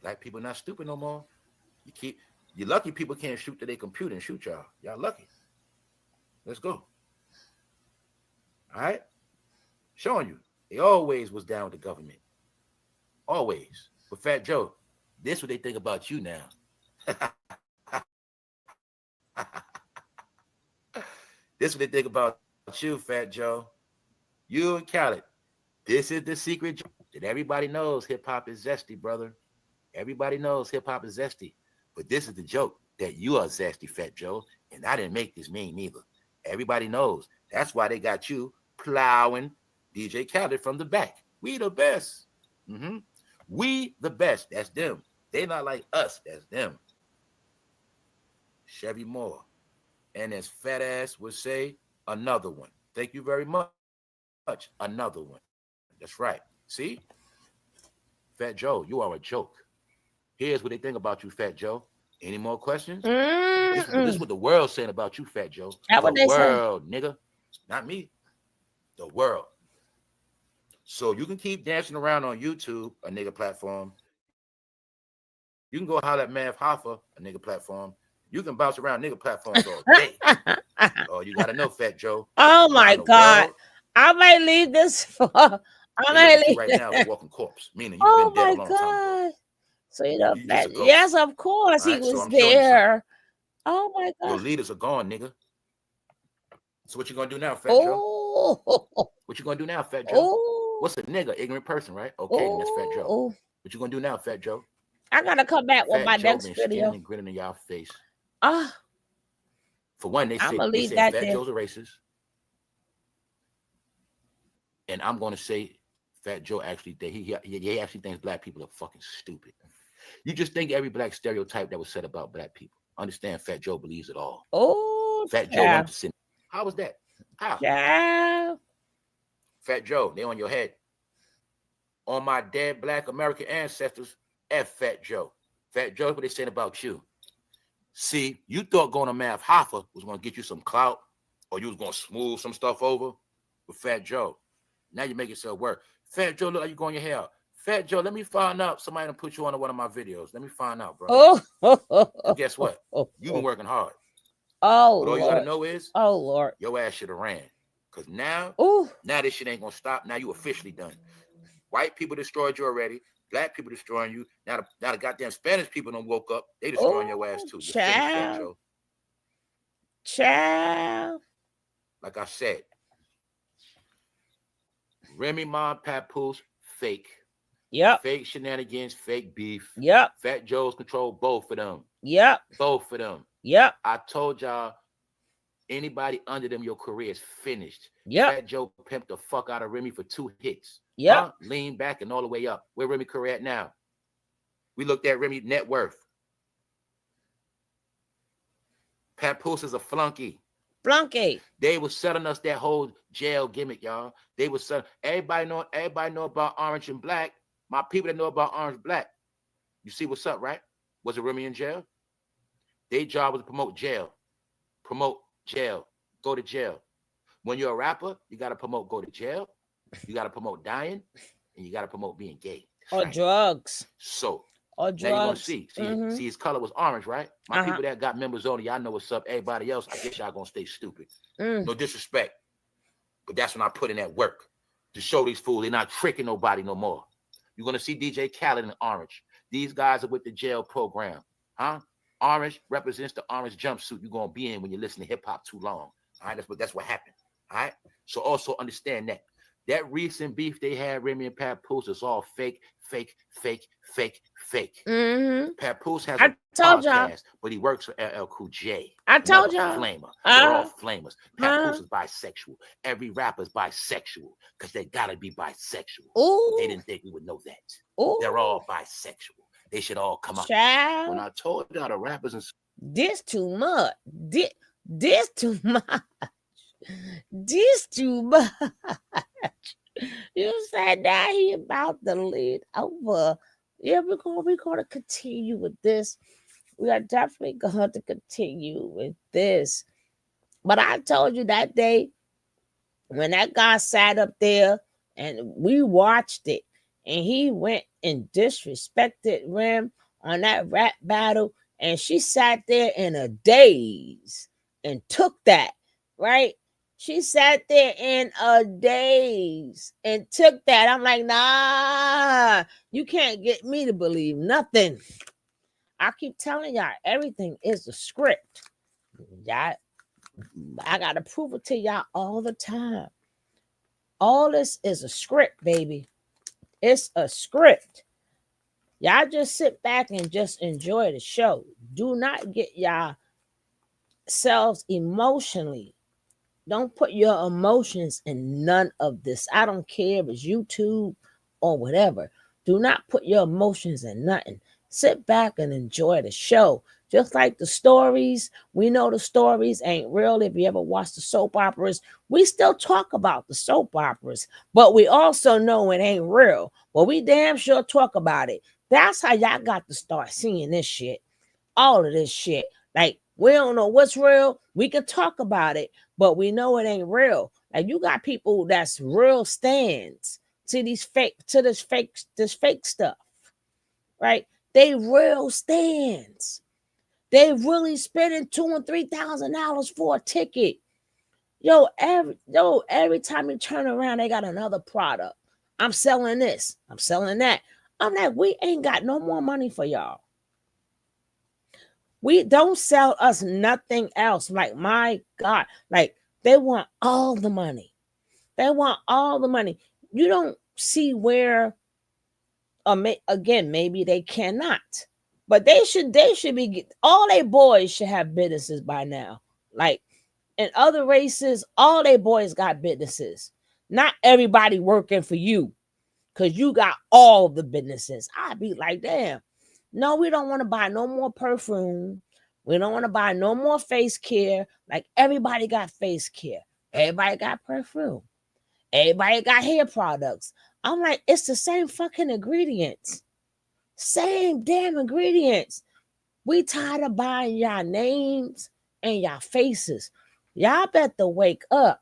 Black people not stupid no more. You lucky people can't shoot to their computer and shoot y'all. Y'all lucky. Let's go. All right? Showing you. They always was down with the government. Always. But Fat Joe, this what they think about you now. This what they think about you, Fat Joe. You and Khaled. This is the secret that everybody knows hip-hop is zesty, brother. Everybody knows hip-hop is zesty. But this is the joke, that you are zesty, Fat Joe. And I didn't make this mean neither. Everybody knows. That's why they got you plowing DJ Khaled from the back. We the best. We the best. That's them. They not like us. That's them. Chevy Moore. And as Fat Ass would say, another one. Thank you very much. Another one. That's right. See? Fat Joe, you are a joke. Here's what they think about you, Fat Joe. Any more questions? This is what the world's saying about you, Fat Joe. That's what The they say. world, nigga. Not me. The world. So you can keep dancing around on YouTube, a nigga platform. You can go holler at Mav Hoffa, a nigga platform. You can bounce around nigga platforms all day. Oh, you gotta know, Fat Joe. Oh my Around the God. world, I might leave this for they look at you leave. right now as a walking corpse, meaning you've Oh been dead my a long time ago. God. So you know You just a that, ghost. yes, of course All he right, so was I'm showing you something. there. Oh my Your God. leaders are gone, nigga. So what you gonna do now, Fat Joe? Oh, What you gonna do now, Fat Joe? oh, What's a nigga? Ignorant person, right? Okay, then that's Fat Joe. oh. What you gonna do now, Fat Joe? I gotta come back with Fat my Joe next been video. skinning and grinning in y'all face. Ah, For one, they I'ma say leave that Fat there. Joe's a racist. And I'm gonna say Fat Joe actually he actually thinks black people are fucking stupid. You just think every black stereotype that was said about black people. Understand Fat Joe believes it all. Oh, Fat Joe child. wanted to sin. How was that? How? Child. Fat Joe, they on your head. On my dead black American ancestors, F Fat Joe. Fat Joe, what they saying about you. See, you thought going to Mav Hoffa was going to get you some clout or you was going to smooth some stuff over with Fat Joe. Now you make yourself work. Fat Joe, look like you going your hair out. Fat Joe, let me find out. Somebody done put you on one of my videos. Let me find out, bro. Oh, And guess what? You've been working hard. Oh, But all you got to Lord. know is Oh, Lord. your ass should have ran. Because now this shit ain't going to stop. Now you officially done. White people destroyed you already. Black people destroying you. Now the goddamn Spanish people done woke up. They destroying your ass too. You're finished, Fat Joe. Child. Like I said, Remy Ma, Papoose, fake. Yep. Fake shenanigans, fake beef. Yep. Fat Joe's control both of them. Yep. Both of them. Yep. I told y'all, anybody under them, your career is finished. Yep. Fat Joe pimped the fuck out of Remy for 2 hits. Yep. Huh? Lean back and all the way up. Where Remy career at now? We looked at Remy net worth. Papoose is a flunky. Flunky. They was selling us that whole jail gimmick, y'all. They was selling. Everybody know about Orange and Black. My people that know about Orange Black. You see what's up, right? Was it Remy in jail? Their job was to promote jail. Promote jail. Go to jail. When you're a rapper, you got to promote go to jail. You got to promote dying. And you got to promote being gay. That's Or right. drugs. So Or now you're gonna drugs. see. Mhm. See, his color was orange, right? My Uh-huh. people that got members only, y'all know what's up. Everybody else, I guess y'all gonna stay stupid. Mm. No disrespect. But that's when I put in that work to show these fools they're not tricking nobody no more. You're gonna see DJ Khaled in orange. These guys are with the jail program. Huh? Orange represents the orange jumpsuit you're gonna be in when you listen to hip hop too long. All right, that's what happened. All right. So also understand that. That recent beef they had, Remy and Papoose, is all fake. Mm-hmm. Papoose has I a told y'all. podcast, but he works for LL Cool J. I told Another y'all. Flamer. They're all Uh-huh. flamers. Papoose is bisexual. Every rapper is bisexual because they gotta be bisexual. Ooh. But they didn't think we would know that. Ooh. They're all bisexual. They should all come out. Child. When I told y'all the rappers and This too much. This too much. This too much. You said now he about to lead over. Yeah, we're gonna continue with this. We are definitely going to continue with this. But I told you that day when that guy sat up there and we watched it, and he went and disrespected Rem on that rap battle, and she sat there in a daze and took that, right? She sat there in a daze and took that. I'm like, nah, you can't get me to believe nothing. I keep telling y'all, everything is a script. Y'all, I gotta prove it to y'all all the time. All this is a script, baby. It's a script. Y'all just sit back and just enjoy the show. Do not get y'all selves emotionally. Don't put your emotions in none of this. I don't care if it's YouTube or whatever. Do not put your emotions in nothing. Sit back and enjoy the show. Just like the stories, we know the stories ain't real. If you ever watch the soap operas, we still talk about the soap operas, but we also know it ain't real. But we damn sure talk about it. That's how y'all got to start seeing this shit. All of this shit. Like, we don't know what's real. We can talk about it, but we know it ain't real. Like, you got people that's real stands to this fake stuff, right? They real stands. They really spending $2,000 and $3,000 for a ticket. Every time you turn around, they got another product. I'm selling this. I'm selling that. I'm like, we ain't got no more money for y'all. We don't sell us nothing else. Like, my God, like, they want all the money. They want all the money. You don't see where, again, maybe they cannot, but they should be, all they boys should have businesses by now. Like, in other races, all they boys got businesses. Not everybody working for you because you got all the businesses. I'd be like, damn. No, we don't want to buy no more perfume. We don't want to buy no more face care. Like, everybody got face care. Everybody got perfume. Everybody got hair products. I'm like, it's the same fucking ingredients. Same damn ingredients. We tired of buying y'all names and y'all faces. Y'all better wake up.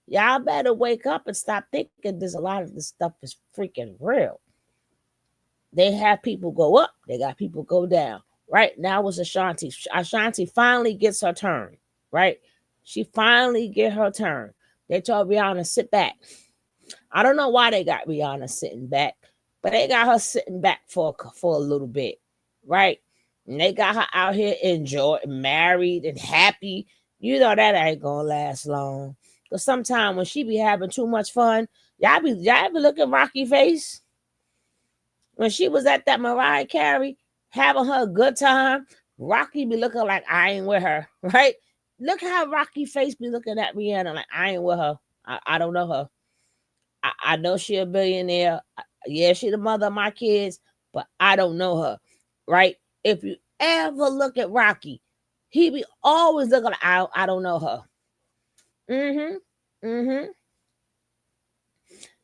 Y'all better wake up and stop thinking there's a lot of this stuff is freaking real. They have people go up. They got people go down. Right now it's Ashanti. Ashanti finally gets her turn. Right? She finally get her turn. They told Rihanna, sit back. I don't know why they got Rihanna sitting back, but they got her sitting back for a little bit. Right? And they got her out here married and happy. You know that ain't gonna last long. Because sometimes when she be having too much fun, y'all ever look at Rocky face? When she was at that Mariah Carey, having her a good time, Rocky be looking like I ain't with her, right? Look how Rocky face be looking at Rihanna like I ain't with her. I don't know her. I know she a billionaire. Yeah, she the mother of my kids, but I don't know her, right? If you ever look at Rocky, he be always looking like I don't know her.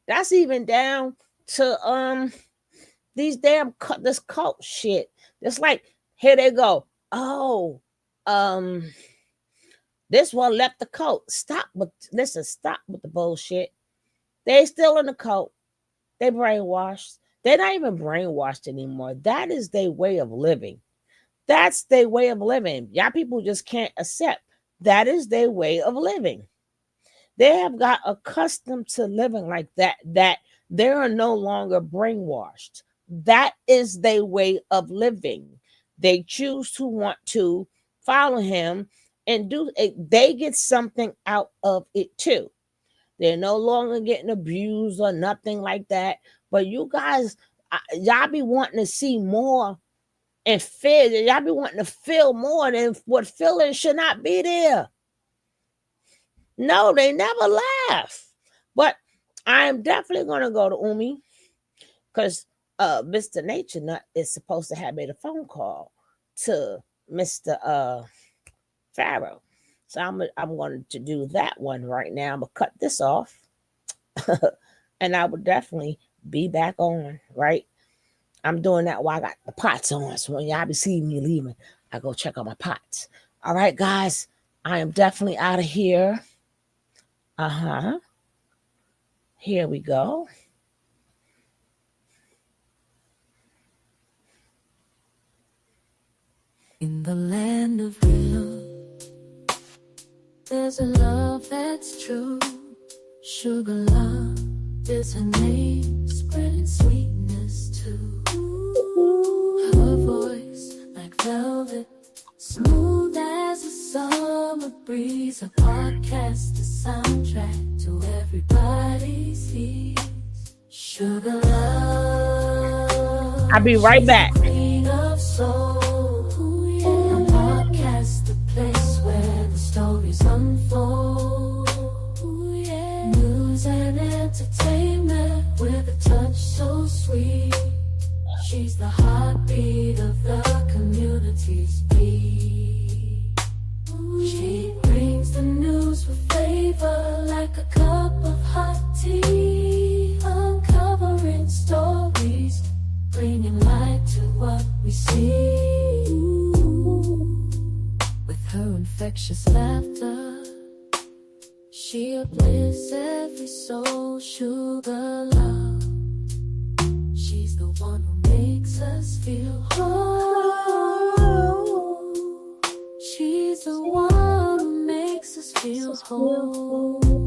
That's even down to this cult shit. It's like, here they go. Oh, this one left the cult. Stop with the bullshit. They still in the cult. They brainwashed. They're not even brainwashed anymore. That is their way of living. That's their way of living. Y'all people just can't accept. That is their way of living. They have got accustomed to living like that they are no longer brainwashed. That is their way of living. They choose to want to follow him and do it. They get something out of it too. They're no longer getting abused or nothing like that. But you guys, y'all be wanting to see more and feel. Y'all be wanting to feel more than what feeling should not be there. No, they never laugh. But I'm definitely going to go to Umi because Mr. Nature Nut is supposed to have made a phone call to Mr. Pharaoh. So I'm going to do that one right now. I'm going to cut this off. And I will definitely be back on, right? I'm doing that while I got the pots on. So when y'all be seeing me leaving, I go check on my pots. All right, guys. I am definitely out of here. Here we go. In the land of real, there's a love that's true. Sugar love is her name, spreading sweetness too. Her voice like velvet, smooth as a summer breeze. A podcast, a soundtrack to everybody's ears. Sugar love. I'll be right back. Queen of soul. A podcast, the place where the stories unfold. News and entertainment with a touch so sweet. She's the heart flavor like a cup of hot tea, uncovering stories, bringing light to what we see. With her infectious laughter, she uplifts every soul. Sugar love, she's the one who makes us feel whole. She's the one who makes us feel whole.